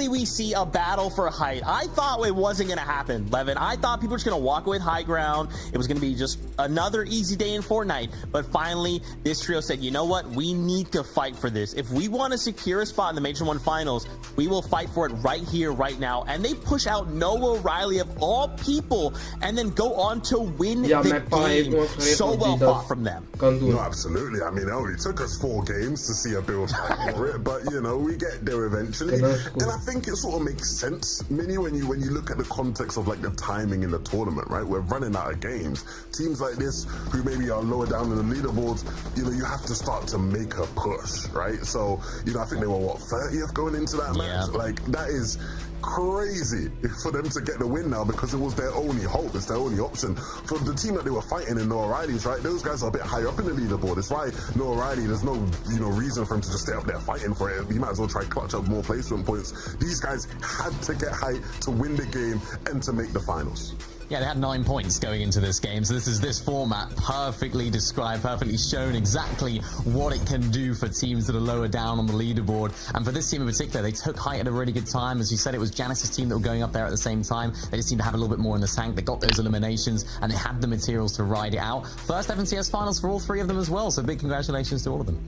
we see a battle for height. I thought it wasn't going to happen, Levin. I thought people were just going to walk away with high ground. It was going to be just another easy day in Fortnite. But finally, this trio said, you know what? We need to fight for this. If we want to secure a spot in the Major 1 Finals, we will fight for it right here, right now. And they push out Noah Riley of all people and then go on to win the game. So well fought from them. No, absolutely. I mean, it only took us 4 games to see a build for it, but you know, we get there eventually. And I think it sort of makes sense, Mini, when you look at the context of like the timing in the tournament, right? We're running out of games. Teams like this, who maybe are lower down in the leaderboards, you know, you have to start to make a push, right? So, you know, I think they were, what, 30th going into that match? Like, that is crazy for them to get the win now because it was their only hope, it's their only option. For the team that they were fighting in Noah Riley's, right, those guys are a bit higher up in the leaderboard. It's why Noah Riley, there's no, you know, reason for him to just stay up there fighting for it. He might as well try clutch up more placement points. These guys had to get height to win the game and to make the finals. Yeah, they had 9 points going into this game, so this format perfectly described, perfectly shown exactly what it can do for teams that are lower down on the leaderboard. And for this team in particular, they took height at a really good time. As you said, it was Janice's team that were going up there at the same time. They just seemed to have a little bit more in the tank. They got those eliminations, and they had the materials to ride it out. First FNCS finals for all 3 of them as well, so big congratulations to all of them.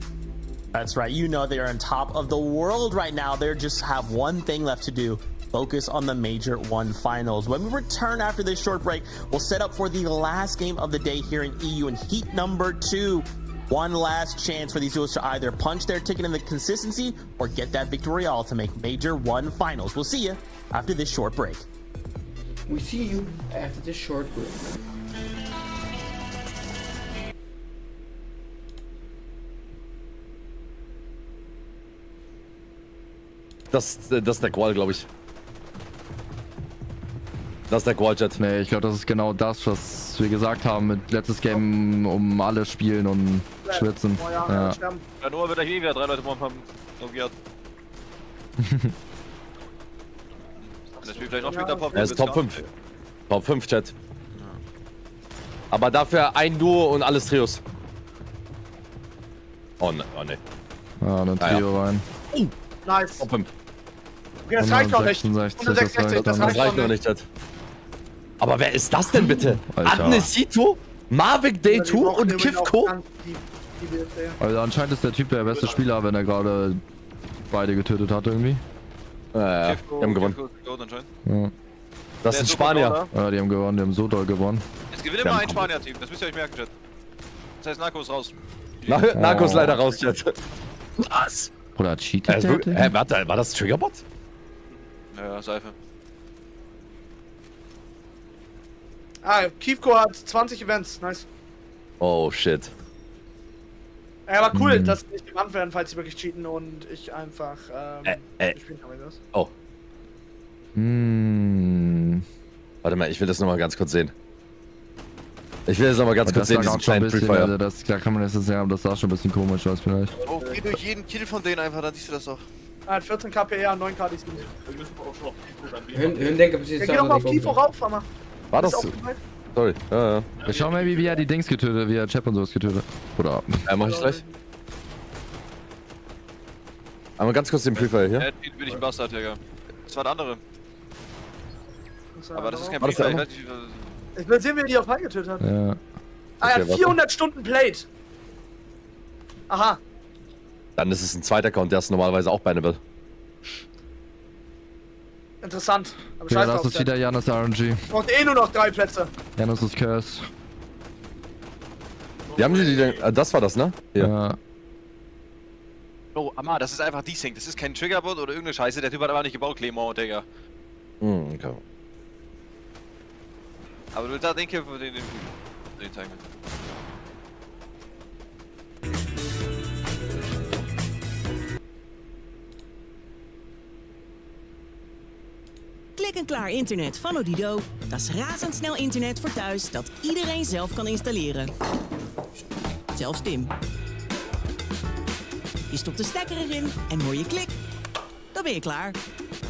That's right. You know they're on top of the world right now. They just have one thing left to do. Focus on the Major 1 Finals. When we return after this short break, we'll set up for the last game of the day here in EU in Heat number 2. One last chance for these duos to either punch their ticket in the consistency or get that victory all to make Major 1 Finals. We'll see you after this short break. We see you after this short break. Das ist der Qual, glaube ich. Das ist der Qual-Chat. Nee, ich glaube, das ist genau das, was wir gesagt haben mit letztes Game um alles spielen und schwitzen. Ja. Ja, nur wird er hier wieder 3 Leute morgen haben. Das spielt vielleicht noch später Pop. Er ist Top 5. Top 5, Chat. Aber dafür ein Duo und alles Trios. Oh ne. Oh, ne. Ja, ein Trio rein. Nice. Top 5. Okay, das reicht noch nicht. 166, das reicht noch nicht, Chat. Aber wer ist das denn bitte? Adnesito, Mavic Day 2 und Kifko? Also anscheinend ist der Typ der beste Spieler, wenn er gerade beide getötet hat irgendwie. Ja, die haben gewonnen. Ja. Das sind Spanier. Ja, die haben gewonnen, die haben so doll gewonnen. Es gewinnt immer ein Spanier-Team, das müsst ihr euch merken, Chat. Das heißt, Narcos raus. Narcos leider raus, Chat. Was? Oder cheatet der? Warte, war das Triggerbot? Ja, Seife. Kifko hat 20 Events, nice. Oh shit. Ja, aber cool, dass die nicht gebannt werden, falls sie wirklich cheaten und ich einfach spielen kann, das. Oh. Warte mal, ich will das nochmal ganz kurz sehen. Ich will das nochmal ganz kurz sehen, diesen kleinen Pre-Fire. Also da kann man das sehen, aber das sah schon ein bisschen komisch aus vielleicht. Oh, geh durch jeden Kill von denen einfach, dann siehst du das doch. Er hat 14 KPR und 9 KD. Hun denken precies Geh doch mal auf Kifo rauf, Hammer. War das? Sorry. Ja. Ich schau mal, wie er die Dings getötet, wie er Chap und sowas getötet. Oder. Ja, mach ich gleich. Einmal ganz kurz den Pre-Fire hier. Ja, bin ich ein Bastard, Digga. Das war der andere. Aber das ist kein War das der Pre-Fire. andere? Ich will sehen, wie er die auf High getötet hat. Ja. Ah, er hat Okay, 400 Stunden played. Aha. Dann ist es ein zweiter Account, der ist normalerweise auch bannable. Interessant. Aber Ja, scheiß das drauf. ist wieder Janus RNG. Braucht eh nur noch 3 Plätze. Janus ist Curse. Wie haben sie die denn? Das war das, ne? Hier. Ja. Oh, Amma, das ist einfach Desync. Das ist kein Triggerbot oder irgendeine Scheiße. Der Typ hat aber nicht gebaut, Clément, Digga. Okay. Aber du da denke für den Tank. Klik-en-klaar internet van Odido. Dat is razendsnel internet voor thuis dat iedereen zelf kan installeren. Zelfs Tim. Je stopt de stekker erin en hoor je klik. Dan ben je klaar.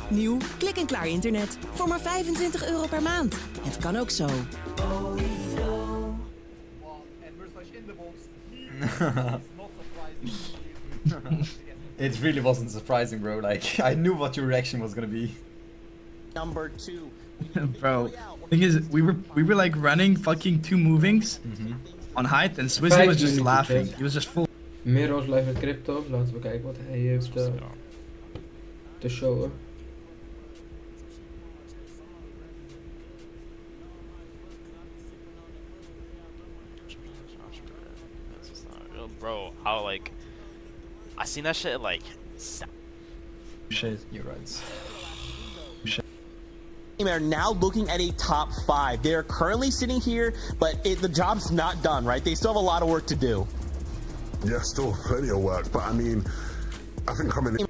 Nieuw klik-en-klaar internet voor maar €25 per maand. Het kan ook zo. It really wasn't surprising, bro. Like, I knew what your reaction was gonna be. Number 2. Bro, thing is, we were like running fucking 2 movings on height, and Swizzy was just laughing. He was just full. Mero's live met crypto. Laten we kijken wat hij heeft te showen. Bro, how like I seen that shit like Shit, you're right. Are now looking at a top 5. They're currently sitting here, but the job's not done, right? They still have a lot of work to do. Yeah, still plenty of work, but I mean, I think coming in.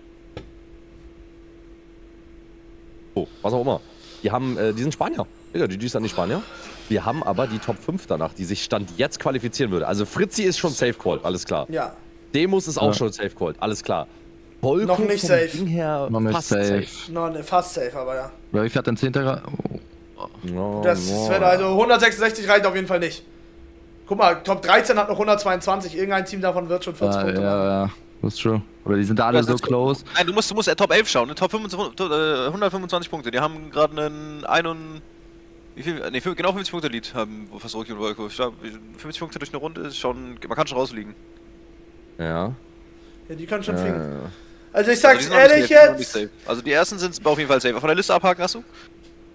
Oh, was auch immer. Die haben, die sind Spanier. Digga, die sind nicht Spanier. Wir haben aber die Top 5 danach, die sich Stand jetzt qualifizieren würde. Also Fritzi ist schon safe called, alles klar. Ja. Demus ist auch schon safe called, alles klar. Volko Noch nicht vom safe. Ding her Noch nicht fast safe. No, ne, fast safe, aber ja. Wie fährt denn 10. Das wird also 166 reicht auf jeden Fall nicht. Guck mal, Top 13 hat noch 122. Irgendein Team davon wird schon 40 Punkte machen. Ja, das ist true. Oder die sind da alle so close. Nein, du musst Top 11 schauen, ne? Top 125 Punkte. Die haben gerade einen wie viel? Ne, genau 50 Punkte Lead haben fast Rocky und Volko. Ich glaube, 50 Punkte durch eine Runde ist schon, man kann schon rausliegen. Ja. Ja, die können schon fliegen. Also ich sag's ehrlich jetzt. Also die ersten sind auf jeden Fall safe. Von der Liste abhaken hast du?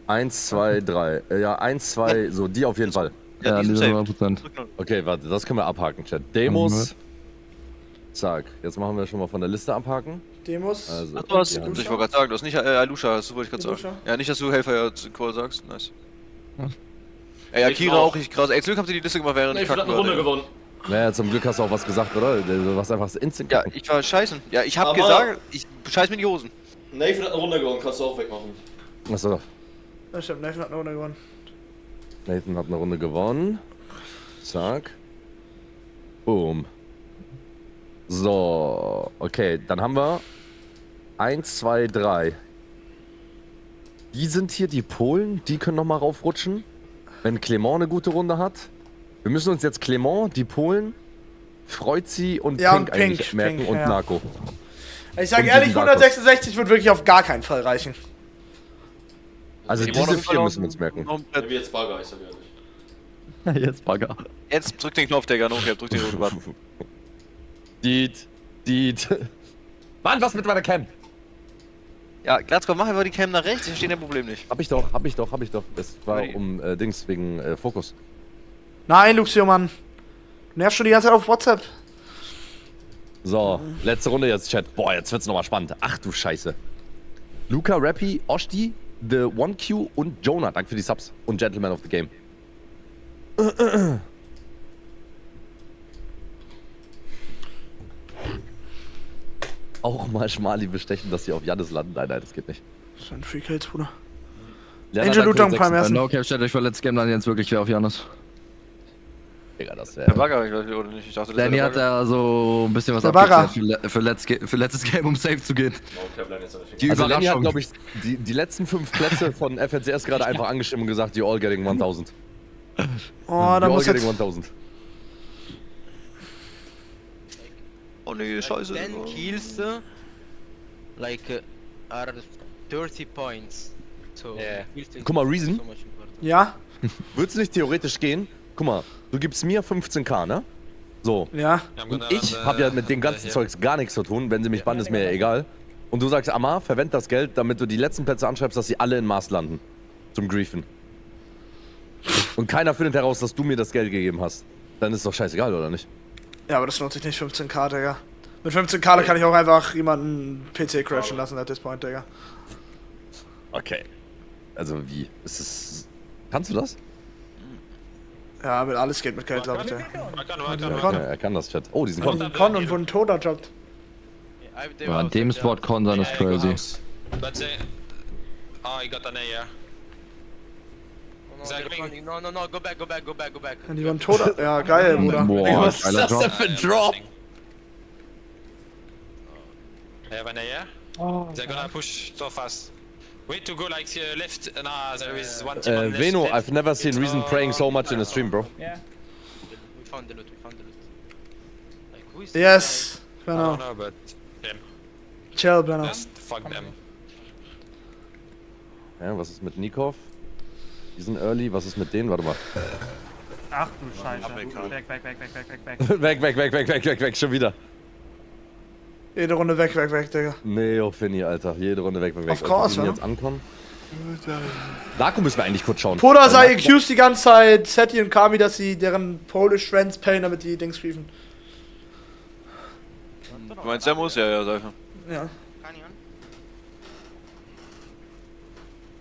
1, 2, 3. Ja, 1, 2, so, die auf jeden Fall. Ja, die sind safe. 100%. Okay, warte, das können wir abhaken, Chat. Demos. Zack, jetzt machen wir schon mal von der Liste abhaken. Demos. Also, Ach, du hast, ich wollte gerade sagen, du hast nicht Alusha, das wollte ich gerade sagen. Ja, nicht, dass du Hellfire Call sagst. Nice. Ey, Akira auch nicht krass. Ey, zum Glück habt ihr die Liste gemacht, während ich hat eine Runde gewonnen. Naja, zum Glück hast du auch was gesagt, oder? Du warst einfach instant. Ja, ich war scheißen. Ja, ich hab gesagt, ich scheiß mir in die Hosen. Nathan hat eine Runde gewonnen, kannst du auch wegmachen. Achso. Ja, stimmt, Nathan hat eine Runde gewonnen. Nathan hat eine Runde gewonnen. Zack. Boom. So, okay, dann haben wir 1, 2, 3. Die sind hier, die Polen, die können nochmal raufrutschen. Wenn Clément eine gute Runde hat. Wir müssen uns jetzt Clément, die Polen, Freuzi und ja, Pink eigentlich merken Pink, und ja. Narco. Ich sag ehrlich, 166 wird wirklich auf gar keinen Fall reichen. Also diese 4 müssen wir uns merken. Wie jetzt Bagger, ich sag ehrlich. Jetzt Bagger. Jetzt drück den Knopf, Digga, noch, drück den roten Button. Diet. Mann, was mit meiner Cam? Ja, Glatzko, mach einfach die Cam nach rechts, ich verstehe dein Problem nicht. Hab ich doch. Das war Dings, wegen Fokus. Nein, Luxio, Mann. Du nervst schon die ganze Zeit auf WhatsApp. So, letzte Runde jetzt, Chat. Boah, jetzt wird's nochmal spannend. Ach du Scheiße. Luca, Rappy, Oshti, The 1Q und Jonah. Danke für die Subs und Gentleman of the Game. auch mal Schmali bestechen, dass sie auf Jannis landen. Nein, das geht nicht. Das sind Free Kills, Bruder. Angel Lutong beim ersten. No Cap, stellt euch vor, Let's Game dann jetzt wirklich auf Jannis. Digga, das wäre... Der Bagger, oder nicht? Ich dachte, das Danny der hat da so ein bisschen was Bagger. abgeklärt für letztes Game, um safe zu gehen. Die Also Lenny hat, Überraschung. glaube ich, die letzten 5 Plätze von FNCS gerade einfach angestimmt und gesagt, you're all getting 1000. Oh, da You're all muss getting jetzt... 1000. Oh nee, scheiße. 10 kills, like, are 30 points. So, Guck mal, Reason. Ja? Würde es nicht theoretisch gehen? Guck mal, du gibst mir 15k, ne? So. Ja. Und ich habe ja mit dem ganzen Zeugs gar nichts zu tun. Wenn sie mich bannen, ist mir ja egal. Und du sagst, Amar, verwend das Geld, damit du die letzten Plätze anschreibst, dass sie alle in Mars landen. Zum Griefen. Und keiner findet heraus, dass du mir das Geld gegeben hast. Dann ist doch scheißegal, oder nicht? Ja, aber das lohnt sich nicht, 15k, Digga. Mit 15k kann ich auch einfach jemanden PC crashen lassen at this point, Digga. Okay. Also wie? Ist es... Kannst du das? Ja, mit alles geht mit Geld, glaube ich. Ja, er kann das, Chat. Oh, diesen Con und wo ein Toter jobbt. Ja, an dem Spot Con sein ist crazy. Let's say... Oh, he got an AR. No, go back. Und die waren Toter. Ja, geil, Bruder. Boah, was ist das denn für ein Drop? I have an AR. They're gonna push so fast. Wait to go like left. Nah, there is one team on left. Veno, left. I've never seen Reason praying so much in a stream, bro. Yeah. We found the loot. Like, who is Yes. I Genau. don't know, but them. Chill, Benno. Just fuck them. Ja, was ist mit Nikov? Die sind early, was ist mit denen? Warte mal. Ach du Scheiße. Weg, schon wieder. Jede Runde weg, Digga. Nee, oh Finny, Alter. Jede Runde weg. Of course, die ne? jetzt ankommen. Daku müssen wir eigentlich kurz schauen. Poda sei accused die ganze Zeit, Seti und Kami, dass sie deren Polish Friends payen, damit die Dings briefen. Du meinst, der muss? Ja, Seife. Ja.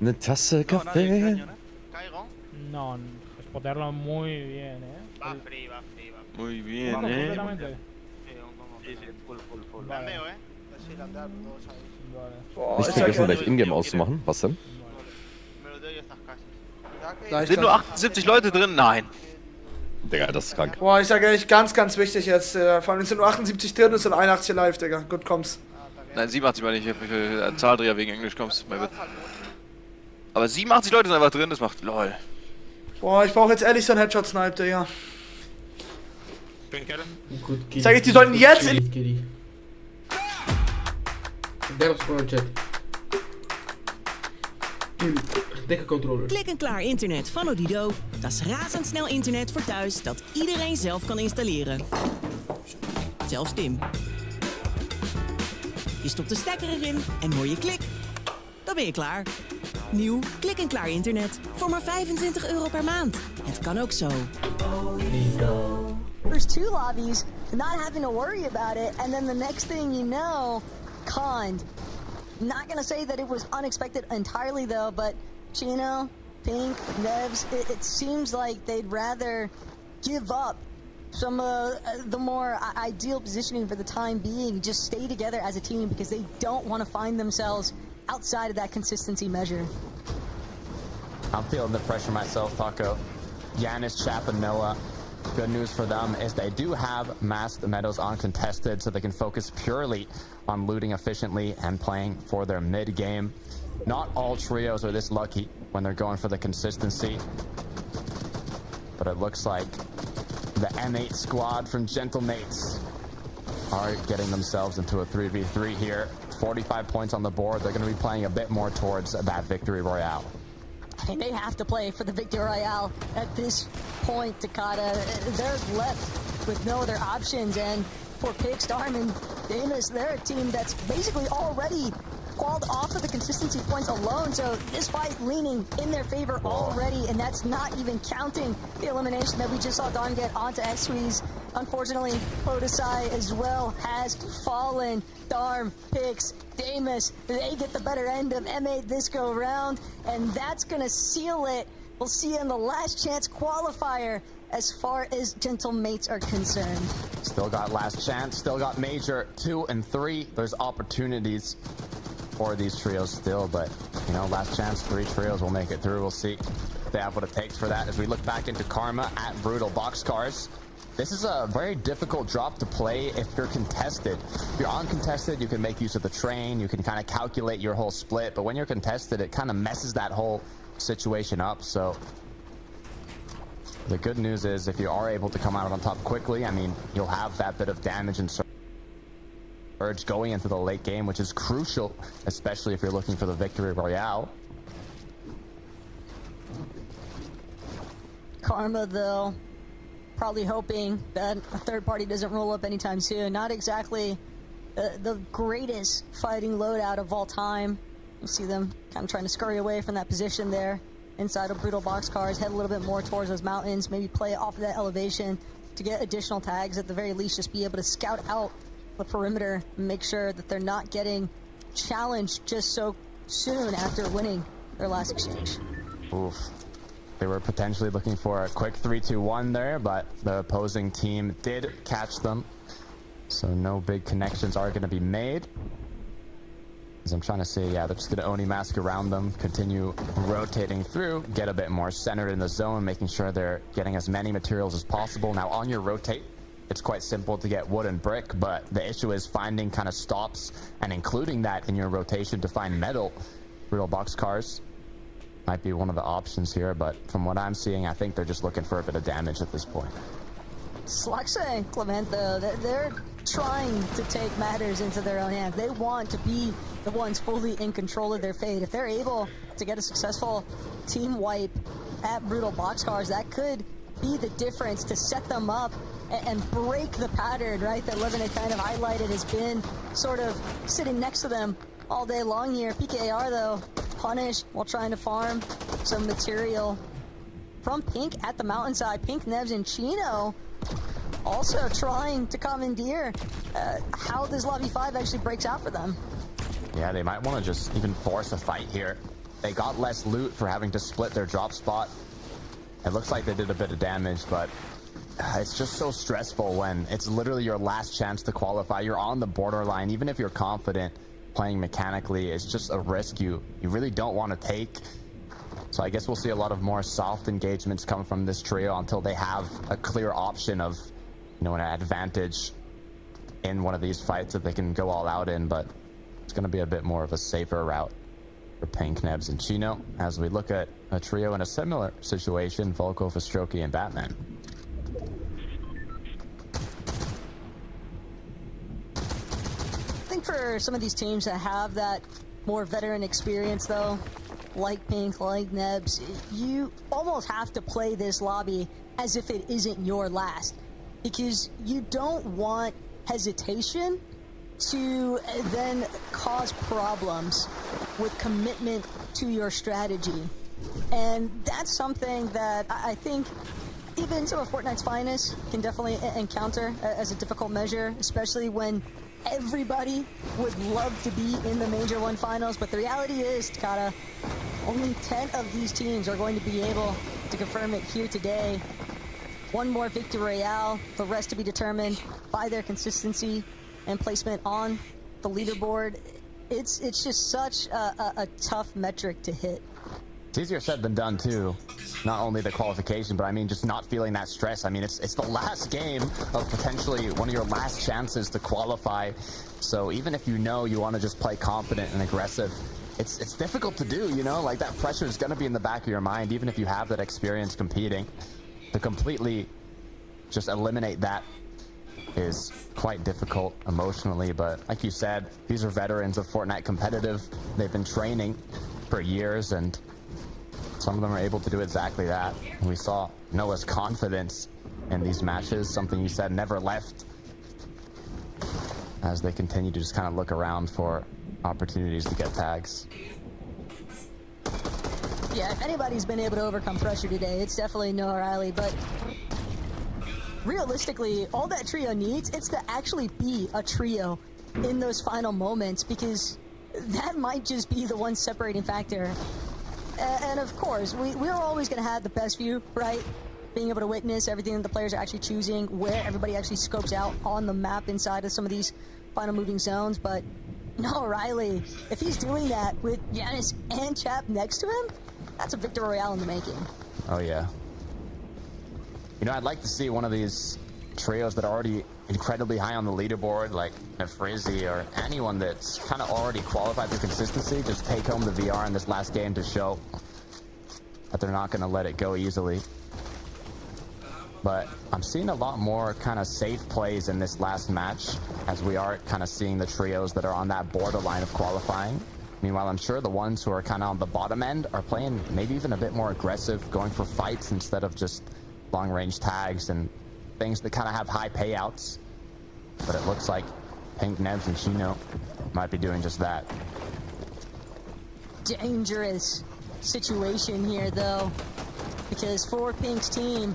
Eine Tasse Kaffee. No, spotearlo muy bien, Va free. Muy bien, completamente. La veo, Sí, la veo, todos ahí. Nicht vergessen, gleich Ingame auszumachen. Was denn? Me lo doy a estas casas. Sind nur 78 Leute drin? Nein. Digga, das ist krank. Boah, ich sag ehrlich, ganz wichtig jetzt. Vor allem sind nur 78 drin, es sind 81 live, Digga. Gut, kommt's. Nein, 87 meine ich. Zahldreher wegen Englisch kommst. Aber 87 Leute sind einfach drin, das macht lol. Boah, ich brauche jetzt ehrlich so einen Headshot-Snipe, Digga. Sag ich, die sollten jetzt in... 30 seconden chat. Dikke controller. Klik en klaar internet van Odido. Dat is razendsnel internet voor thuis dat iedereen zelf kan installeren. Zelfs Tim. Je stopt de stekker erin en hoor je klik. Dan ben je klaar. Nieuw klik en klaar internet voor maar €25 per maand. Het kan ook zo. There's 2 lobbies, not having to worry about it, and then the next thing you know, conned. Not gonna say that it was unexpected entirely though, but Chino, Pink, Nevs, it seems like they'd rather give up some the more ideal positioning for the time being, just stay together as a team because they don't want to find themselves outside of that consistency measure. I'm feeling the pressure myself, Taco. Giannis, Chap, and Noah. Good news for them is they do have masked meadows uncontested, so they can focus purely on looting efficiently and playing for their mid game. Not all trios are this lucky when they're going for the consistency, but it looks like the M8 squad from Gentle Mates are getting themselves into a 3v3 here. 45 points on the board. They're going to be playing a bit more towards that victory royale. I mean, they have to play for the Victory Royale at this point, Takata. They're left with no other options, and for Pigstorm and Damus, they're a team that's basically already qualled off of the consistency points alone, so this fight leaning in their favor already, and that's not even counting the elimination that we just saw Dawn get onto X-Squeeze. Unfortunately, Podesai as well has fallen. Darm, Pix, Damus, they get the better end of M8 this go round, and that's gonna seal it. We'll see you in the last chance qualifier as far as gentle mates are concerned. Still got last chance, still got major 2 and 3. There's opportunities for these trios still, but you know, last chance, 3 trios will make it through. We'll see if they have what it takes for that. As we look back into Karma at Brutal Boxcars, this is a very difficult drop to play if you're contested. If you're uncontested, you can make use of the train, you can kind of calculate your whole split, but when you're contested, it kind of messes that whole situation up. So the good news is if you are able to come out on top quickly, I mean, you'll have that bit of damage and surge going into the late game, which is crucial, especially if you're looking for the victory royale. Karma, though, probably hoping that a third party doesn't roll up anytime soon. Not exactly the greatest fighting loadout of all time. You see them kind of trying to scurry away from that position there inside of Brutal Boxcars, head a little bit more towards those mountains, maybe play off of that elevation to get additional tags. At the very least, just be able to scout out the perimeter and make sure that they're not getting challenged just so soon after winning their last exchange. Oof. They were potentially looking for a quick 3-2-1 there, but the opposing team did catch them. So no big connections are going to be made. As I'm trying to see, yeah, they're just going to Oni mask around them, continue rotating through, get a bit more centered in the zone, making sure they're getting as many materials as possible. Now on your rotate, it's quite simple to get wood and brick, but the issue is finding kind of stops and including that in your rotation to find metal. Brutal Boxcars might be one of the options here, but from what I'm seeing, I think they're just looking for a bit of damage at this point. Slaxa and Clement, though, they're trying to take matters into their own hands. They want to be the ones fully in control of their fate. If they're able to get a successful team wipe at Brutal Boxcars, that could be the difference to set them up and break the pattern, right, that Lebanon kind of highlighted has been sort of sitting next to them all day long here. PKAR, though, punished while trying to farm some material from Pink at the mountainside. Pink, Nebs, and Chino also trying to commandeer how this Lobby 5 actually breaks out for them. Yeah, they might want to just even force a fight here. They got less loot for having to split their drop spot. It looks like they did a bit of damage, but it's just so stressful when it's literally your last chance to qualify. You're on the borderline. Even if you're confident playing mechanically, it's just a risk you really don't want to take. So I guess we'll see a lot of more soft engagements come from this trio until they have a clear option of, you know, an advantage in one of these fights that they can go all out in, but it's going to be a bit more of a safer route for Pink, Nebs, and Chino as we look at a trio in a similar situation, Volko, Fastroki, and Batman. I think for some of these teams that have that more veteran experience, though, like Pink, like Nebs, you almost have to play this lobby as if it isn't your last, because you don't want hesitation to then cause problems with commitment to your strategy. And that's something that I think even some of Fortnite's finest can definitely encounter as a difficult measure, especially when everybody would love to be in the Major 1 finals. But the reality is, Takata, only 10 of these teams are going to be able to confirm it here today. One more victory royale, the rest to be determined by their consistency and placement on the leaderboard. It's just such a tough metric to hit. It's easier said than done, too. Not only the qualification, but I mean, just not feeling that stress. I mean, it's the last game of potentially one of your last chances to qualify. So even if you know you want to just play confident and aggressive, it's difficult to do, you know? Like, that pressure is going to be in the back of your mind, even if you have that experience competing. To completely just eliminate that is quite difficult emotionally, but like you said, these are veterans of Fortnite competitive. They've been training for years, and some of them are able to do exactly that. And we saw Noah's confidence in these matches, something you said never left, as they continue to just kind of look around for opportunities to get tags. Yeah, if anybody's been able to overcome pressure today, it's definitely Noah Riley, but realistically, all that trio needs is to actually be a trio in those final moments, because that might just be the one separating factor. And of course, we're always going to have the best view, right? being able to witness everything that the players are actually choosing, where everybody actually scopes out on the map inside of some of these final moving zones. But no, Riley, if he's doing that with Giannis and Chap next to him, that's a victory royale in the making. Oh yeah. You know, I'd like to see one of these trios that are already incredibly high on the leaderboard, like Frizzy or anyone that's kind of already qualified for consistency, just take home the VR in this last game to show that they're not going to let it go easily. But I'm seeing a lot more kind of safe plays in this last match, as we are kind of seeing the trios that are on that borderline of qualifying. Meanwhile, I'm sure the ones who are kind of on the bottom end are playing maybe even a bit more aggressive, going for fights instead of just long-range tags and things that kind of have high payouts. But it looks like Pink, Nebs, and Chino might be doing just that. Dangerous situation here, though, because for Pink's team,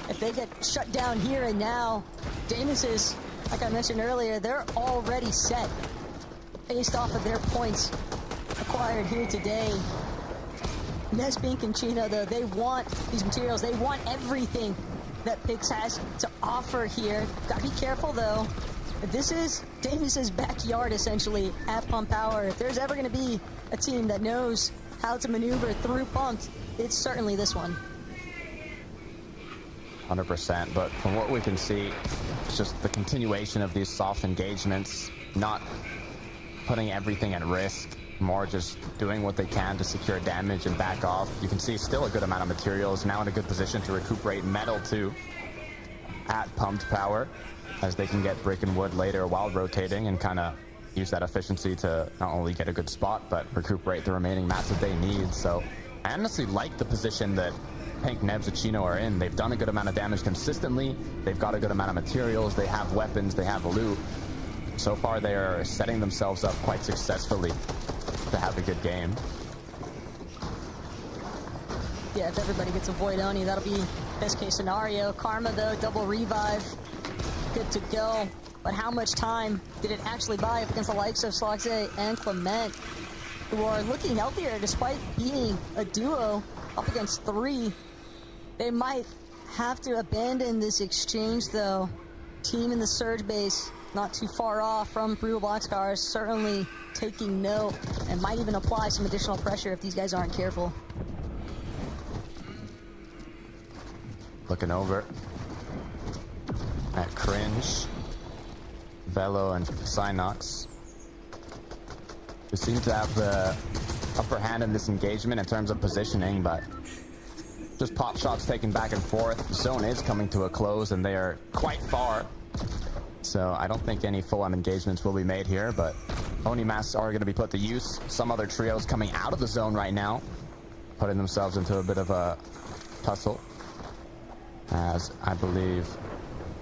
if they get shut down here and now, Damus's, like I mentioned earlier, they're already set based off of their points acquired here today. Nez, Pink, and Chino, though, they want these materials. They want everything that Pix has to offer here. Gotta be careful, though. This is Damus's backyard, essentially, at Pump Power. If there's ever going to be a team that knows how to maneuver through pumps, it's certainly this one. 100%, but from what we can see, it's just the continuation of these soft engagements, not putting everything at risk, more just doing what they can to secure damage and back off. You can see still a good amount of materials, now in a good position to recuperate metal too at Pumped Power, as they can get brick and wood later while rotating and kind of use that efficiency to not only get a good spot, but recuperate the remaining mats that they need. So I honestly like the position that Pink, Nebs, and Chino are in. They've done a good amount of damage consistently. They've got a good amount of materials. They have weapons. They have loot. So far, they are setting themselves up quite successfully to have a good game. Yeah, if everybody gets a Void Oni, that'll be best case scenario. Karma, though, double revive. Good to go. But how much time did it actually buy up against the likes of Slaxe and Clement, who are looking healthier despite being a duo up against 3? They might have to abandon this exchange, though. Team in the Surge base, not too far off from Brutal Boxcars, certainly taking note and might even apply some additional pressure if these guys aren't careful. Looking over at Cringe, Velo, and Synox, who seem to have the upper hand in this engagement in terms of positioning, but just pop shots taken back and forth. The zone is coming to a close, and they are quite far. So I don't think any full-on engagements will be made here, but Oni masks are going to be put to use. Some other trios coming out of the zone right now, putting themselves into a bit of a tussle, as I believe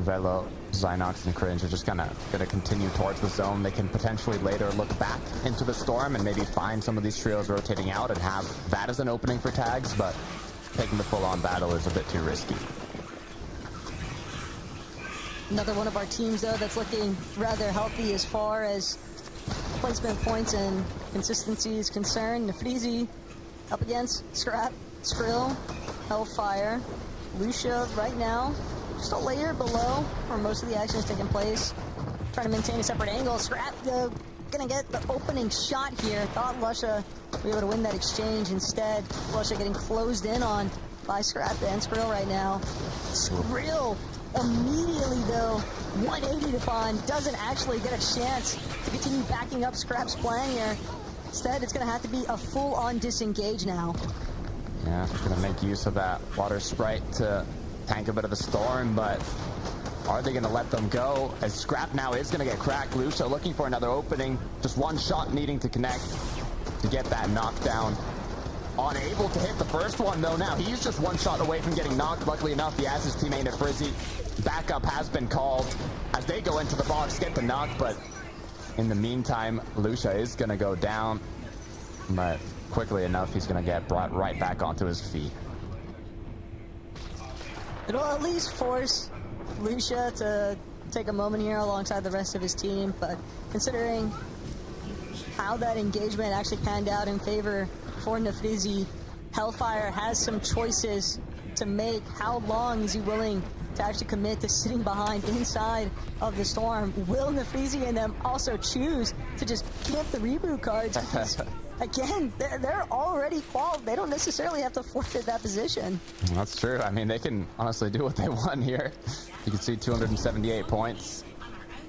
Velo, Zynox, and Cringe are just going to continue towards the zone. They can potentially later look back into the storm and maybe find some of these trios rotating out and have that as an opening for tags, but taking the full-on battle is a bit too risky. Another one of our teams, though, that's looking rather healthy as far as placement points and consistency is concerned. Nefrizi up against Scrap, Skrill, Hellfire, Lucia right now just a layer below where most of the action is taking place. Trying to maintain a separate angle. Scrap gonna get the opening shot here. Thought Lusha would be able to win that exchange. Instead, Lusha getting closed in on by Scrap and Skrill right now. Skrill immediately, though, 180 to Pond, doesn't actually get a chance to continue backing up Scrap's plan here. Instead, it's going to have to be a full-on disengage now. Yeah, going to make use of that water sprite to tank a bit of the storm, but are they going to let them go? As Scrap now is going to get cracked. Lucia looking for another opening. Just one shot needing to connect to get that knockdown. Unable to hit the first one, though. Now he's just one shot away from getting knocked. Luckily enough, he has his teammate Frizzy. Backup has been called as they go into the box, get the knock, but in the meantime, Lucia is going to go down, but quickly enough, he's going to get brought right back onto his feet. It'll at least force Lucia to take a moment here alongside the rest of his team, but considering how that engagement actually panned out in favor for Nefrizi, Hellfire has some choices to make. How long is he willing to actually commit to sitting behind inside of the storm? Will Nafeezy and them also choose to just give the reboot cards? Because, again, they're already qualified. They don't necessarily have to forfeit that position. That's true. I mean, they can honestly do what they want here. You can see 278 points.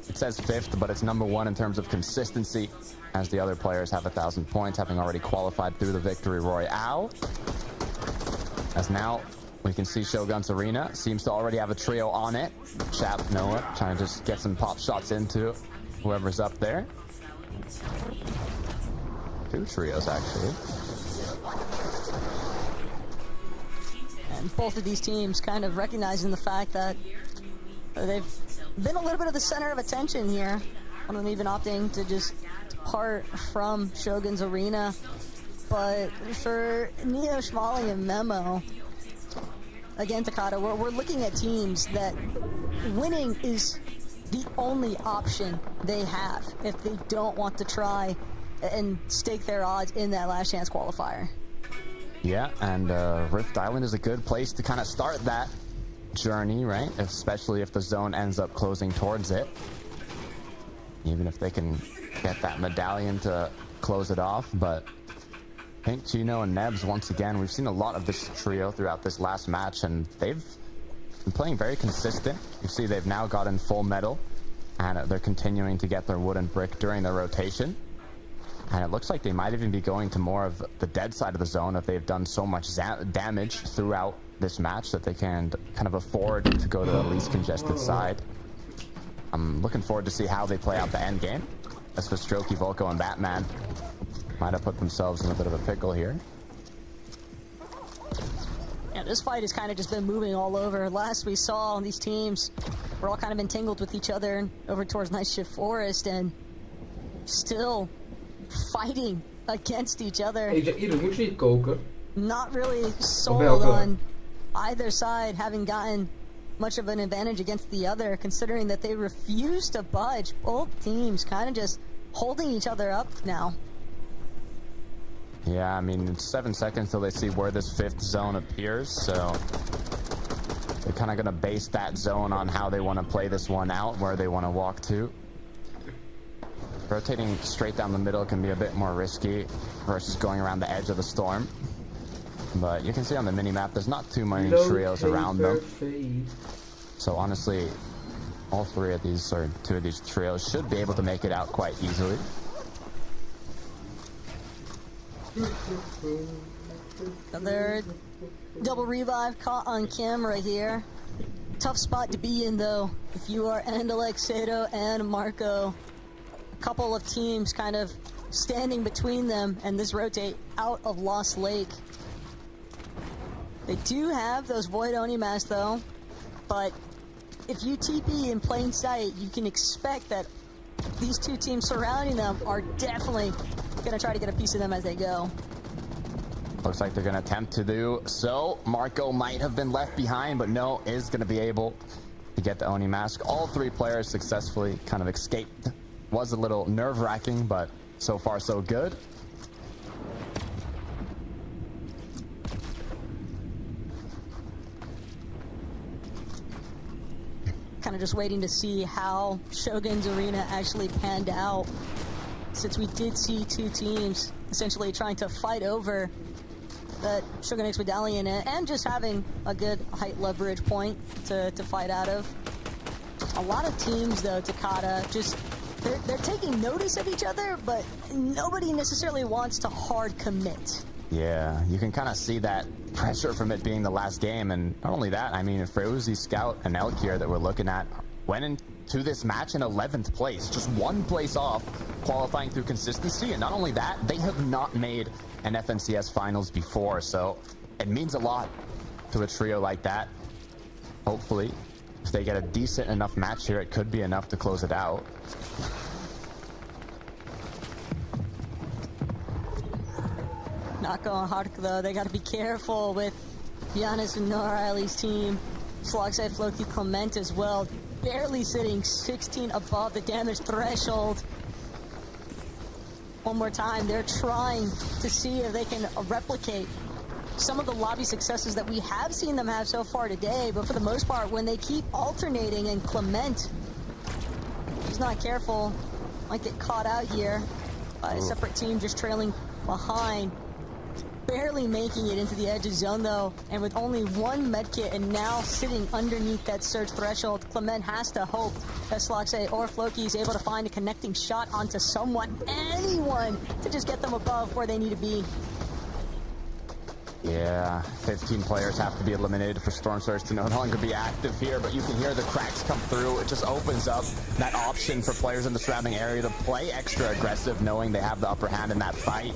It says 5th, but it's number 1 in terms of consistency, as the other players have 1,000 points, having already qualified through the Victory Royale. As now we can see Shogun's Arena seems to already have a trio on it. Chap, Noah, trying to just get some pop shots into whoever's up there. 2 trios, actually. And both of these teams kind of recognizing the fact that they've been a little bit of the center of attention here. One of them even opting to just depart from Shogun's Arena. But for Neo, Schmally, and Memo, again, Takata, we're looking at teams that winning is the only option they have if they don't want to try and stake their odds in that last chance qualifier. Yeah, and Rift Island is a good place to kind of start that journey, right? Especially if the zone ends up closing towards it. Even if they can get that medallion to close it off, but I think Chino and Nebs, once again, we've seen a lot of this trio throughout this last match, and they've been playing very consistent. You see they've now gotten full metal, and they're continuing to get their wood and brick during their rotation. And it looks like they might even be going to more of the dead side of the zone if they've done so much damage throughout this match that they can kind of afford to go to the least congested side. I'm looking forward to see how they play out the end game. As for Strokey, Volko, and Batman, might have put themselves in a bit of a pickle here. Yeah, this fight has kind of just been moving all over. Last we saw, these teams were all kind of entangled with each other over towards Night Shift Forest, and still fighting against each other. Ieder, moet je niet koken? Not really sold on either side having gotten much of an advantage against the other, considering that they refuse to budge. Both teams kind of just holding each other up now. Yeah, I mean, it's 7 seconds till they see where this 5th zone appears, so they're kind of going to base that zone on how they want to play this one out, where they want to walk to. Rotating straight down the middle can be a bit more risky versus going around the edge of the storm. But you can see on the minimap, there's not too many trios around them. So honestly, all 3 of these, or 2 of these trios, should be able to make it out quite easily. Another double revive caught on camera here. Tough spot to be in, though, if you are Andalek, Sato, and Marco. A couple of teams kind of standing between them and this rotate out of Lost Lake. They do have those Void Onimas, though, but if you TP in plain sight, you can expect that these 2 teams surrounding them are definitely going to try to get a piece of them as they go. Looks like they're going to attempt to do so. Marco might have been left behind, but no, is going to be able to get the Oni mask. All 3 players successfully kind of escaped. Was a little nerve-wracking, but so far so good. Kind of just waiting to see how Shogun's Arena actually panned out, since we did see 2 teams essentially trying to fight over that Shogun X medallion and just having a good height leverage point to fight out of. A lot of teams, though, Takata, just they're taking notice of each other, but nobody necessarily wants to hard commit. Yeah, you can kind of see that pressure from it being the last game, and not only that, I mean, Freuzi, Scout, and Elk here that we're looking at went into this match in 11th place, just 1 place off qualifying through consistency, and not only that, they have not made an FNCS finals before, so it means a lot to a trio like that. Hopefully, if they get a decent enough match here, it could be enough to close it out. Not going hard, though. They got to be careful with Giannis and Norili's team. Slogside, Floki, Clement as well. Barely sitting 16 above the damage threshold. One more time, they're trying to see if they can replicate some of the lobby successes that we have seen them have so far today, but for the most part, when they keep alternating, and Clement, he's not careful, might get caught out here by a separate team just trailing behind. Barely making it into the edge of zone though, and with only one medkit and now sitting underneath that surge threshold, Clement has to hope that Sloxay or Floki is able to find a connecting shot onto someone, anyone, to just get them above where they need to be. Yeah, 15 players have to be eliminated for Storm Surge to no longer be active here, but you can hear the cracks come through. It just opens up that option for players in the surrounding area to play extra aggressive, knowing they have the upper hand in that fight.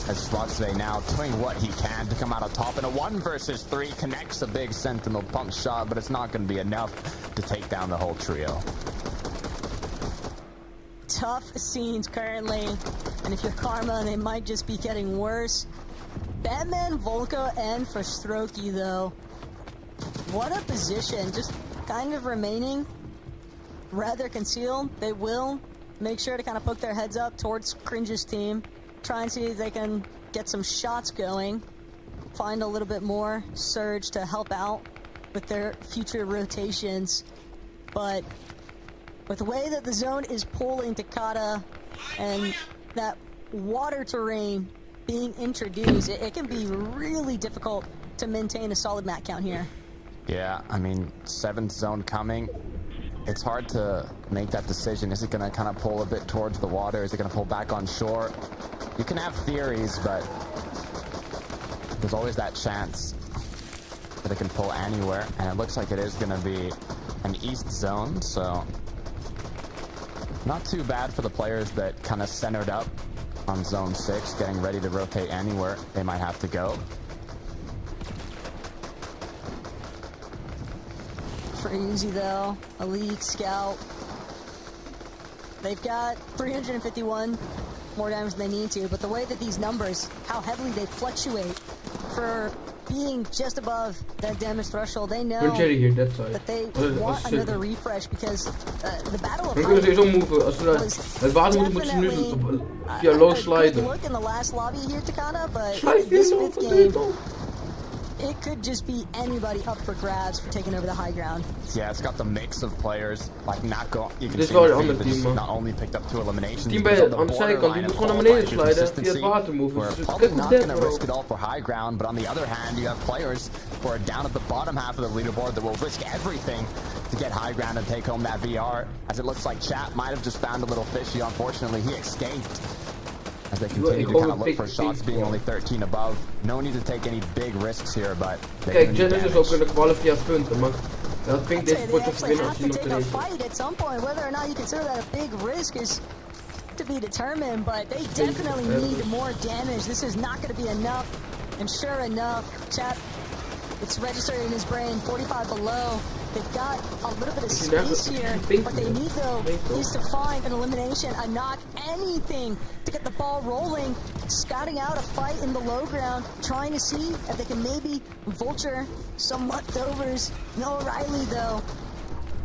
As Sloxay now doing what he can to come out on top in a 1 versus 3, connects a big Sentinel pump shot, but it's not going to be enough to take down the whole trio. Tough scenes currently, and if you're Karma, they might just be getting worse. Batman, Volko, and for Strokey though, what a position, just kind of remaining rather concealed. They will make sure to kind of poke their heads up towards Cringe's team, try and see if they can get some shots going, find a little bit more surge to help out with their future rotations. But with the way that the zone is pulling Takata and that water terrain being introduced, it can be really difficult to maintain a solid mat count here. Yeah, I mean, 7th zone coming. It's hard to make that decision. Is it going to kind of pull a bit towards the water? Is it going to pull back on shore? You can have theories, but there's always that chance that it can pull anywhere. And it looks like it is going to be an east zone, so not too bad for the players that kind of centered up on zone 6, getting ready to rotate anywhere they might have to go. For easy though, a league scout. They've got 351 more damage than they need to, but the way that these numbers, how heavily they fluctuate for being just above that damage threshold, they know that they want another refresh because the battle of good look in the last lobby here, Takana, but this 5th game, it could just be anybody up for grabs for taking over the high ground. Yeah, it's got the mix of players, like not going. You can see that just not only picked up 2 eliminations. Team bij aan de zijkant, die moet gewoon naar beneden sliden via het watermove. We're probably not going to risk it all for high ground, but on the other hand, you have players who are down at the bottom half of the leaderboard that will risk everything to get high ground and take home that VR. As it looks like Chat might have just found a little fishy. Unfortunately, he escaped. As they continue to kind of look for shots, being only 13 above. No need to take any big risks here, but kijk, Jen is dus ook kunnen kwallen via punten, maar dat Pink deze potje verwinnen als je nog te take a fight at some point. Whether or not you consider that a big risk is to be determined, but they definitely need more damage. This is not going to be enough, and sure enough, Chat, it's registered in his brain, 45 below. They've got a little bit of space here. What they need, though, is to find an elimination, a knock, anything to get the ball rolling, scouting out a fight in the low ground, trying to see if they can maybe vulture some leftovers. No O'Reilly, though,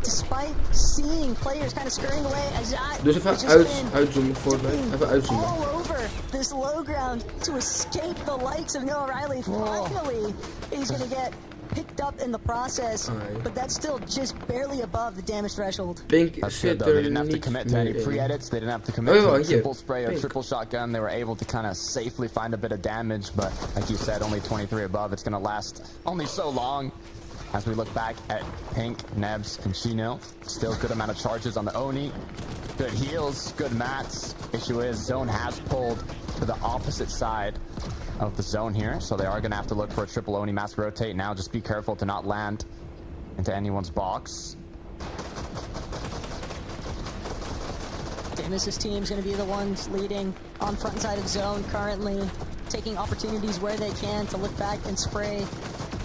despite seeing players kind of scurrying away, Azat dus even uitzoomen voor mij. Even uitzoomen. All over this low ground to escape the likes of Noah Riley. Finally, he's going to get picked up in the process, but that's still just barely above the damage threshold. That's good, though. They didn't have to commit to any pre-edits. They didn't have to commit to a triple spray or triple shotgun. They were able to kind of safely find a bit of damage, but like you said, only 23 above. It's going to last only so long. As we look back at Pink, Nebs, and Chino, still good amount of charges on the Oni. Good heals, good mats. Issue is, zone has pulled to the opposite side of the zone here, so they are going to have to look for a triple Oni mass rotate now. Just be careful to not land into anyone's box. Damas's team's going to be the ones leading on front side of zone currently, taking opportunities where they can to look back and spray.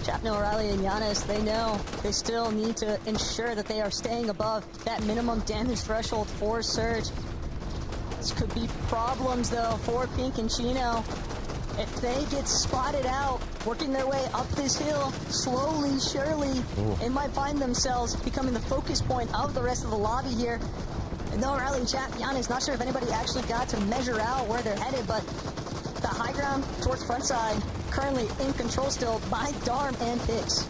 Chapno, O'Reilly, and Giannis, they know they still need to ensure that they are staying above that minimum damage threshold for Surge. This could be problems, though, for Pink and Chino. If they get spotted out, working their way up this hill, slowly, surely, they might find themselves becoming the focus point of the rest of the lobby here. And no O'Reilly and Giannis, not sure if anybody actually got to measure out where they're headed, but the high ground towards front side, currently in control still by Darm and Pix.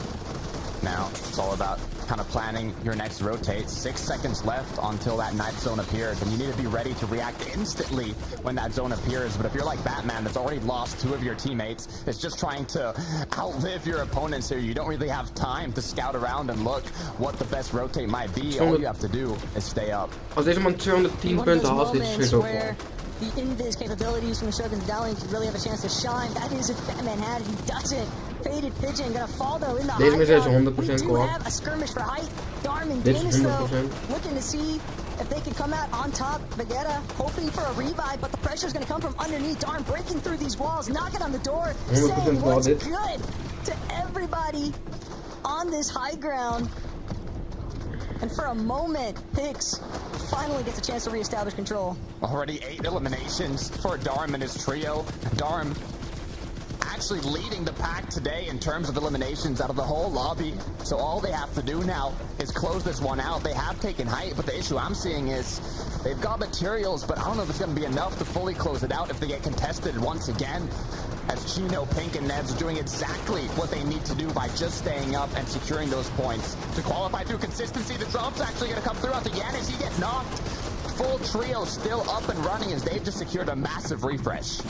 Now, it's all about kind of planning your next rotate. 6 seconds left until that knife zone appears, and you need to be ready to react instantly when that zone appears. But if you're like Batman that's already lost 2 of your teammates, it's just trying to outlive your opponents here. You don't really have time to scout around and look what the best rotate might be. All you have to do is stay up. Als deze man 210 punten haalt, dit is weer zo voor. The invis capabilities from the Shogun Medallion could really have a chance to shine. That is if Batman had it. He doesn't. Faded Pigeon gonna fall though in the Deze high ground. is 100% We do co-op. have a skirmish for height. Darm and Dit is Danis though 100%. looking to see if they can come out on top. Vegeta hoping for a revive, but the pressure is gonna come from underneath. Darm breaking through these walls, knocking on the door, saying what's good to everybody on this high ground. And for a moment, Pix finally gets a chance to reestablish control. Already 8 eliminations for Darm and his trio. Darm actually leading the pack today in terms of eliminations out of the whole lobby. So all they have to do now is close this one out. They have taken height, but the issue I'm seeing is they've got materials, but I don't know if it's going to be enough to fully close it out if they get contested once again. As Chino, Pink, and Nebs are doing exactly what they need to do by just staying up and securing those points. To qualify through consistency, the drop's actually going to come through out to Yanis. He gets knocked. Full trio still up and running as they've just secured a massive refresh.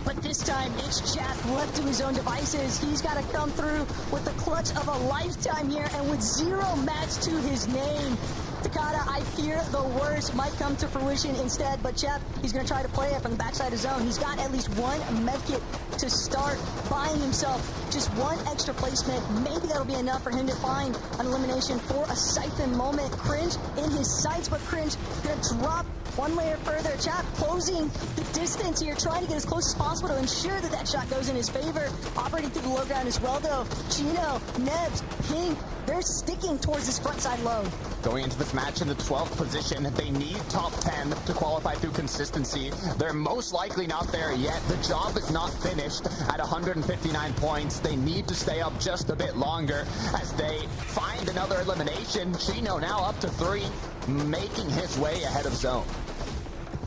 But this time, it's Jack left to his own devices. He's got to come through with the clutch of a lifetime here and with 0 mats to his name. Takada, I fear the worst might come to fruition instead, but Chap, he's going to try to play it from the backside of zone. He's got at least 1 medkit to start buying himself just 1 extra placement. Maybe that'll be enough for him to find an elimination for a siphon moment. Cringe in his sights, but Cringe going to drop 1 layer further. Chap closing the distance here, trying to get as close as possible to ensure that that shot goes in his favor. Operating through the low ground as well, though. Chino, Nebs, Pink, they're sticking towards this front side low. Going into this match in the 12th position, they need top 10 to qualify through consistency. They're most likely not there yet. The job is not finished at 159 points. They need to stay up just a bit longer as they find another elimination. Chino now up to 3, making his way ahead of zone.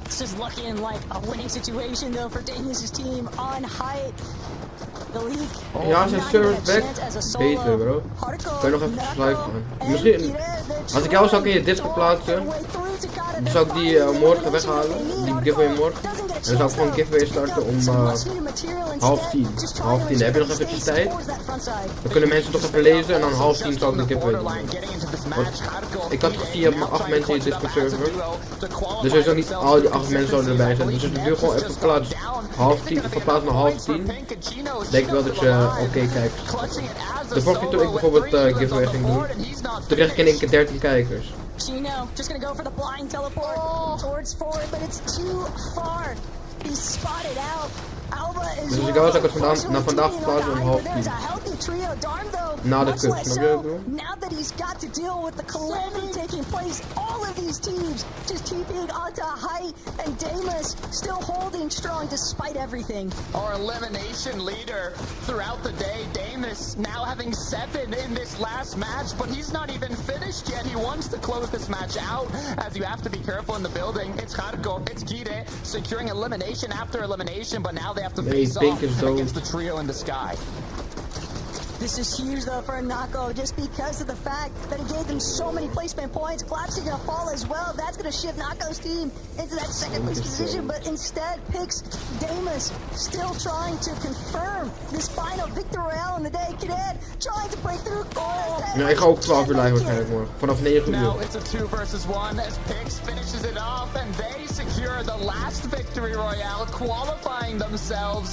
This is looking like a winning situation though for Danis' team on height. Ja, zijn servers back. Beter, bro. Kan je nog even live gaan? Misschien, als ik jou zou in je Discord plaatsen, dan zou ik die morgen weghalen. Die giveaway morgen. En dan zou ik gewoon een giveaway starten om 9:30. 9:30. Heb je nog even tijd? Dan kunnen mensen toch even lezen en dan 9:30 zou ik de giveaway doen. Want ik had gezien, je hebt maar 8 mensen in je Discord server. Dus sowieso niet al die 8 mensen zouden erbij zijn. Dus ik doe gewoon even plaats 9:30, verplaats naar 9:30. Denk wel dat je oké kijkt. De vorige keer toen ik bijvoorbeeld giveaway ging doen, toen kreeg ik in één keer 13 kijkers. Chino just gonna go for the blind teleport towards forward, but it's too far. He's spotted out. Dus als ik jou zou ik het naar vandaag verplaatsen om 9:30. Na de cup, snap je wat ik bedoel? Now that he's got to deal with the calamity taking place, all of these teams just keeping onto height, and Damas still holding strong despite everything. Our elimination leader throughout the day, Damas, now having 7 in this last match, but he's not even finished yet. He wants to close this match out, as you have to be careful in the building. It's Harko, it's Kide, securing elimination after elimination, but now they have to face off against the trio in the sky. This is huge though for Nako, just because of the fact that he gave them so many placement points. Collapsing gonna fall as well. That's gonna shift Nako's team into that second place position, but instead picks Damas, still trying to confirm this final victory royale in the day. Cadet trying to break through. Ja, ik ga ook 12 uur live waarschijnlijk morgen. Vanaf 9 uur. Now it's a 2 versus 1 as Pix finishes it off and they secure the last victory royale, qualifying themselves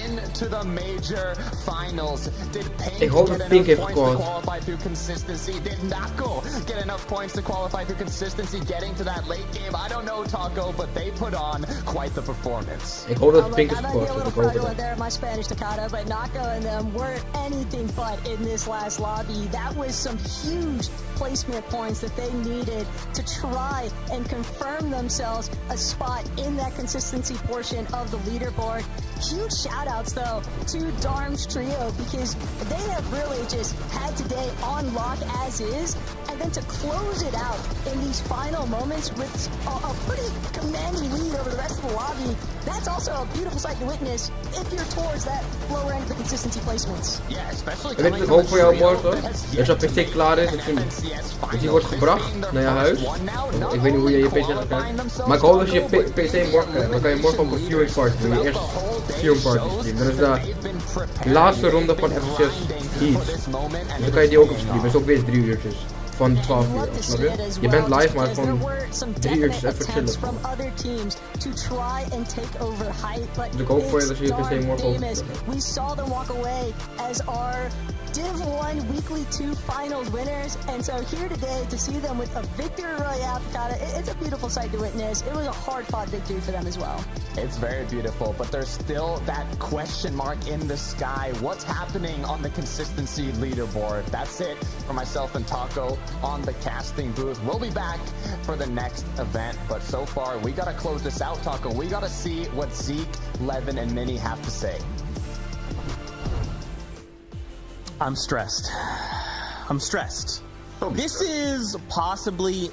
into the major finals. Did Ik hoop dat Pink heeft gescoord. qualify through consistency? Did Nako get enough points to qualify through consistency, getting to that late game? I don't know, Taco, but they put on quite the performance. Ik hoop dat Pink is gescoord. Ik hoop dat. There, my Spanish Takada, but Nako and them weren't anything but in this last lobby. That was some huge placement points that they needed to try and confirm themselves a spot in that consistency portion of the leaderboard. Huge shout outs though to Darm's trio because they have really just had today on lock as is, and then to close it out in these final moments with a pretty commanding lead over the rest of the lobby, that's also a beautiful sight to witness if you're towards that lower end of the consistency placements. Yeah, especially weet je wat ook voor jou wordt hoor? Als dat PC klaar is, dat die wordt gebracht naar je huis. Ik weet niet hoe je je PC gaat krijgen. Maar ik hoop dat je PC morgen krijgt. Dan kan je morgen op een viewing party doen. Je eerste viewing party stream. Dan is de laatste ronde van FCS HEATS. Dus dan kan je die ook op streamen. Dat is ook weer 3 uurtjes. Van 12 uur, snap je? Je bent live, maar het is gewoon 3 uurtjes even chillen. Dus ik hoop voor je dat je je PC morgen op. We saw them walk away as our Div 1 Weekly 2 Finals winners, and so here today to see them with a victory royale, it's a beautiful sight to witness. It was a hard-fought victory for them as well. It's very beautiful, but there's still that question mark in the sky. What's happening on the consistency leaderboard? That's it for myself and Taco on the casting booth. We'll be back for the next event, but so far we gotta close this out, Taco. We gotta see what Zeke, Levin, and Minnie have to say. I'm stressed. This is possibly,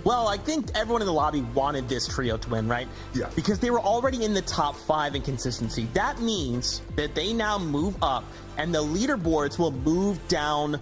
well, I think everyone in the lobby wanted this trio to win, right? Yeah. Because they were already in the top 5 in consistency. That means that they now move up and the leaderboards will move down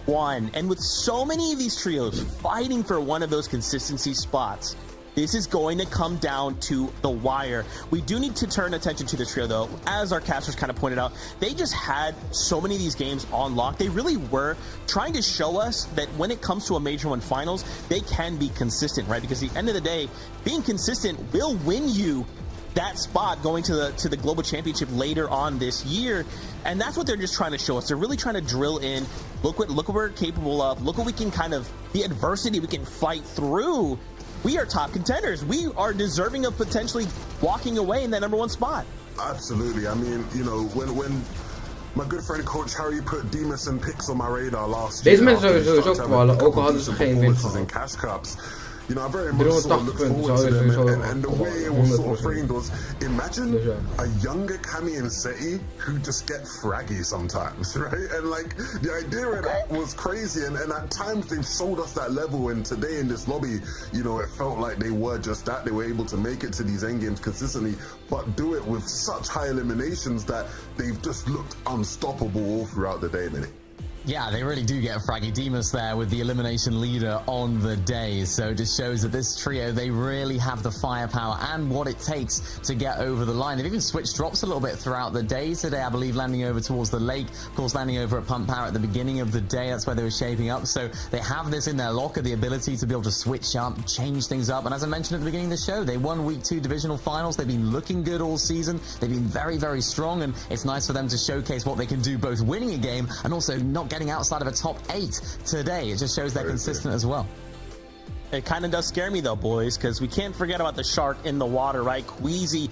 1. And with so many of these trios fighting for one of those consistency spots, this is going to come down to the wire. We do need to turn attention to the trio, though. As our casters kind of pointed out, they just had so many of these games on lock. They really were trying to show us that when it comes to a Major 1 Finals, they can be consistent, right? Because at the end of the day, being consistent will win you that spot going to the Global Championship later on this year. And that's what they're just trying to show us. They're really trying to drill in, look what we're capable of, look what we can kind of, the adversity we can fight through. We are top contenders. We are deserving of potentially walking away in that number 1 spot. Absolutely. I mean, you know, when my good friend Coach Harry put Demas and Pix on my radar last year. Deze mensen sowieso kwallen, ook al hadden ze geen win in cash cups. You know, I very much sort of look forward to them, and the way it was sort of framed was, imagine a younger Cammy and Seti who just get fraggy sometimes, right? And like, the idea of that was crazy, and at times they've showed us that level, and today in this lobby, you know, it felt like they were just that. They were able to make it to these endgames consistently, but do it with such high eliminations that they've just looked unstoppable all throughout the day, Minnie. Yeah, they really do get Fraggy Demas there with the elimination leader on the day. So it just shows that this trio, they really have the firepower and what it takes to get over the line. They've even switched drops a little bit throughout the day today, I believe, landing over towards the lake. Of course, landing over at Pump Power at the beginning of the day. That's where they were shaping up. So they have this in their locker, the ability to be able to switch up, change things up. And as I mentioned at the beginning of the show, they won Week 2 divisional finals. They've been looking good all season. They've been very, very strong. And it's nice for them to showcase what they can do, both winning a game and also not getting outside of a top 8 today. It just shows they're consistent as well. It kind of does scare me though, boys, because we can't forget about the shark in the water, right? Queasy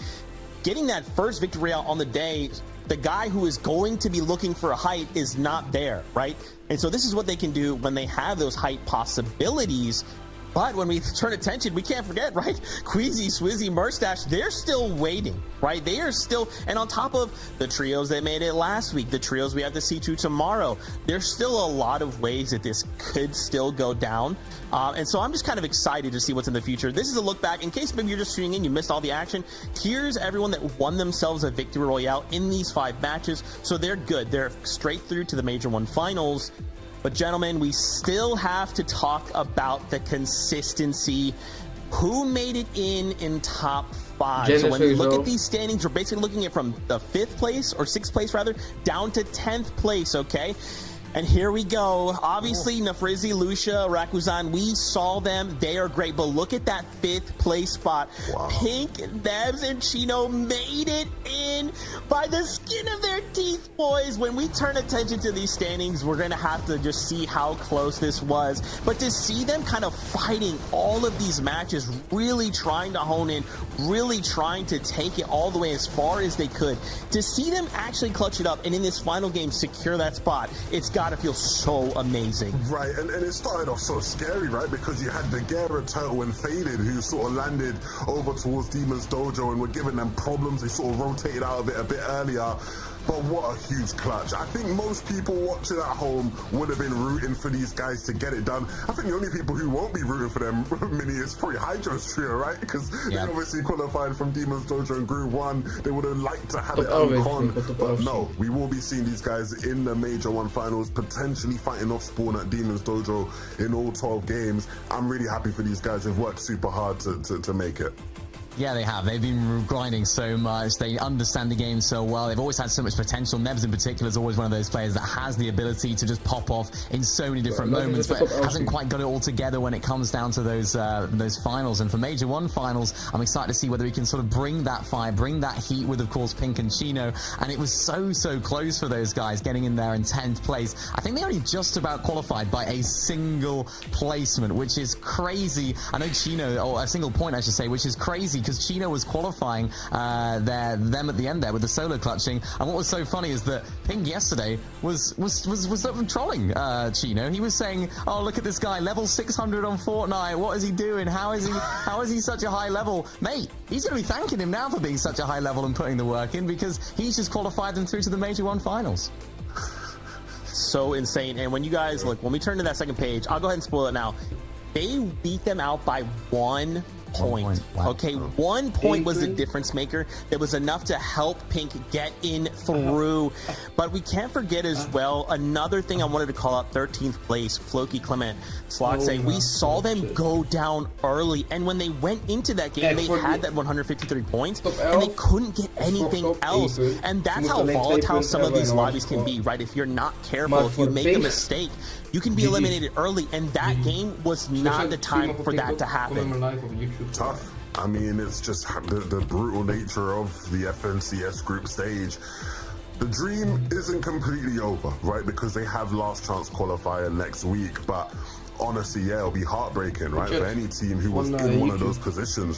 getting that first victory out on the day. The guy who is going to be looking for a height is not there, right? And so this is what they can do when they have those height possibilities. But when we turn attention, we can't forget, right? Queasy, Swizzy, Murstache, they're still waiting, right? They are still, and on top of the trios that made it last week, the trios we have to see to tomorrow, there's still a lot of ways that this could still go down. And so I'm just kind of excited to see what's in the future. This is a look back. In case maybe you're just tuning in, you missed all the action. Here's everyone that won themselves a victory royale in these 5 matches. So they're good. They're straight through to the Major 1 Finals. But gentlemen, we still have to talk about the consistency. Who made it in top 5? So when we look at these standings, we're basically looking at from the 5th place, or 6th place rather, down to 10th place, okay? And here we go. Obviously, Nafrizi, Lucia, Rakuzan, we saw them. They are great. But look at that 5th place spot. Wow. Pink, Nebs, and Chino made it in by the skin of their teeth, boys. When we turn attention to these standings, we're going to have to just see how close this was. But to see them kind of fighting all of these matches, really trying to hone in, really trying to take it all the way as far as they could, to see them actually clutch it up and in this final game secure that spot, it's gotta feel so amazing. Right, and it started off so scary, right? Because you had Vegera, Turtle, and Faded who sort of landed over towards Demon's Dojo and were giving them problems. They sort of rotated out of it a bit earlier. But what a huge clutch. I think most people watching at home would have been rooting for these guys to get it done. I think the only people who won't be rooting for them, Mini, is probably Hydro's trio, right? Because they obviously qualified from Demon's Dojo in Group 1. They would have liked to have it on Con. But no, we will be seeing these guys in the Major 1 finals, potentially fighting off Spawn at Demon's Dojo in all 12 games. I'm really happy for these guys who've worked super hard to make it. Yeah, they have. They've been grinding so much. They understand the game so well. They've always had so much potential. Nebs in particular is always one of those players that has the ability to just pop off in so many different moments, but hasn't quite got it all together when it comes down to those finals. And for Major 1 finals, I'm excited to see whether he can sort of bring that fire, bring that heat with, of course, Pink and Chino. And it was so close for those guys getting in there in 10th place. I think they only just about qualified by a single placement, which is crazy. I know Chino, or a single point, I should say, which is crazy because Chino was qualifying them at the end there with the solo clutching. And what was so funny is that Pink yesterday was trolling Chino. He was saying, "Oh, look at this guy, level 600 on Fortnite. What is he doing? How is he such a high level, mate? He's going to be thanking him now for being such a high level and putting the work in because he's just qualified them through to the Major 1 finals." So insane. And when you guys look, when we turn to that second page, I'll go ahead and spoil it now. They beat them out by 1 point. Wow. Okay, 1 point was the difference maker. That was enough to help Pink get in through. But we can't forget as well, another thing I wanted to call out, 13th place, Floki Clement. Slot say, we saw them go down early, and when they went into that game, they had that 153 points, and they couldn't get anything else. And that's how volatile some of these lobbies can be, right? If you're not careful, if you make a mistake, you can be eliminated early, and that game was not the time for that to happen. Tough. I mean, it's just the brutal nature of the FNCS group stage. The dream isn't completely over, right? Because they have last chance qualifier next week, but honestly, yeah, it'll be heartbreaking, right? For any team who was in one of those positions, right?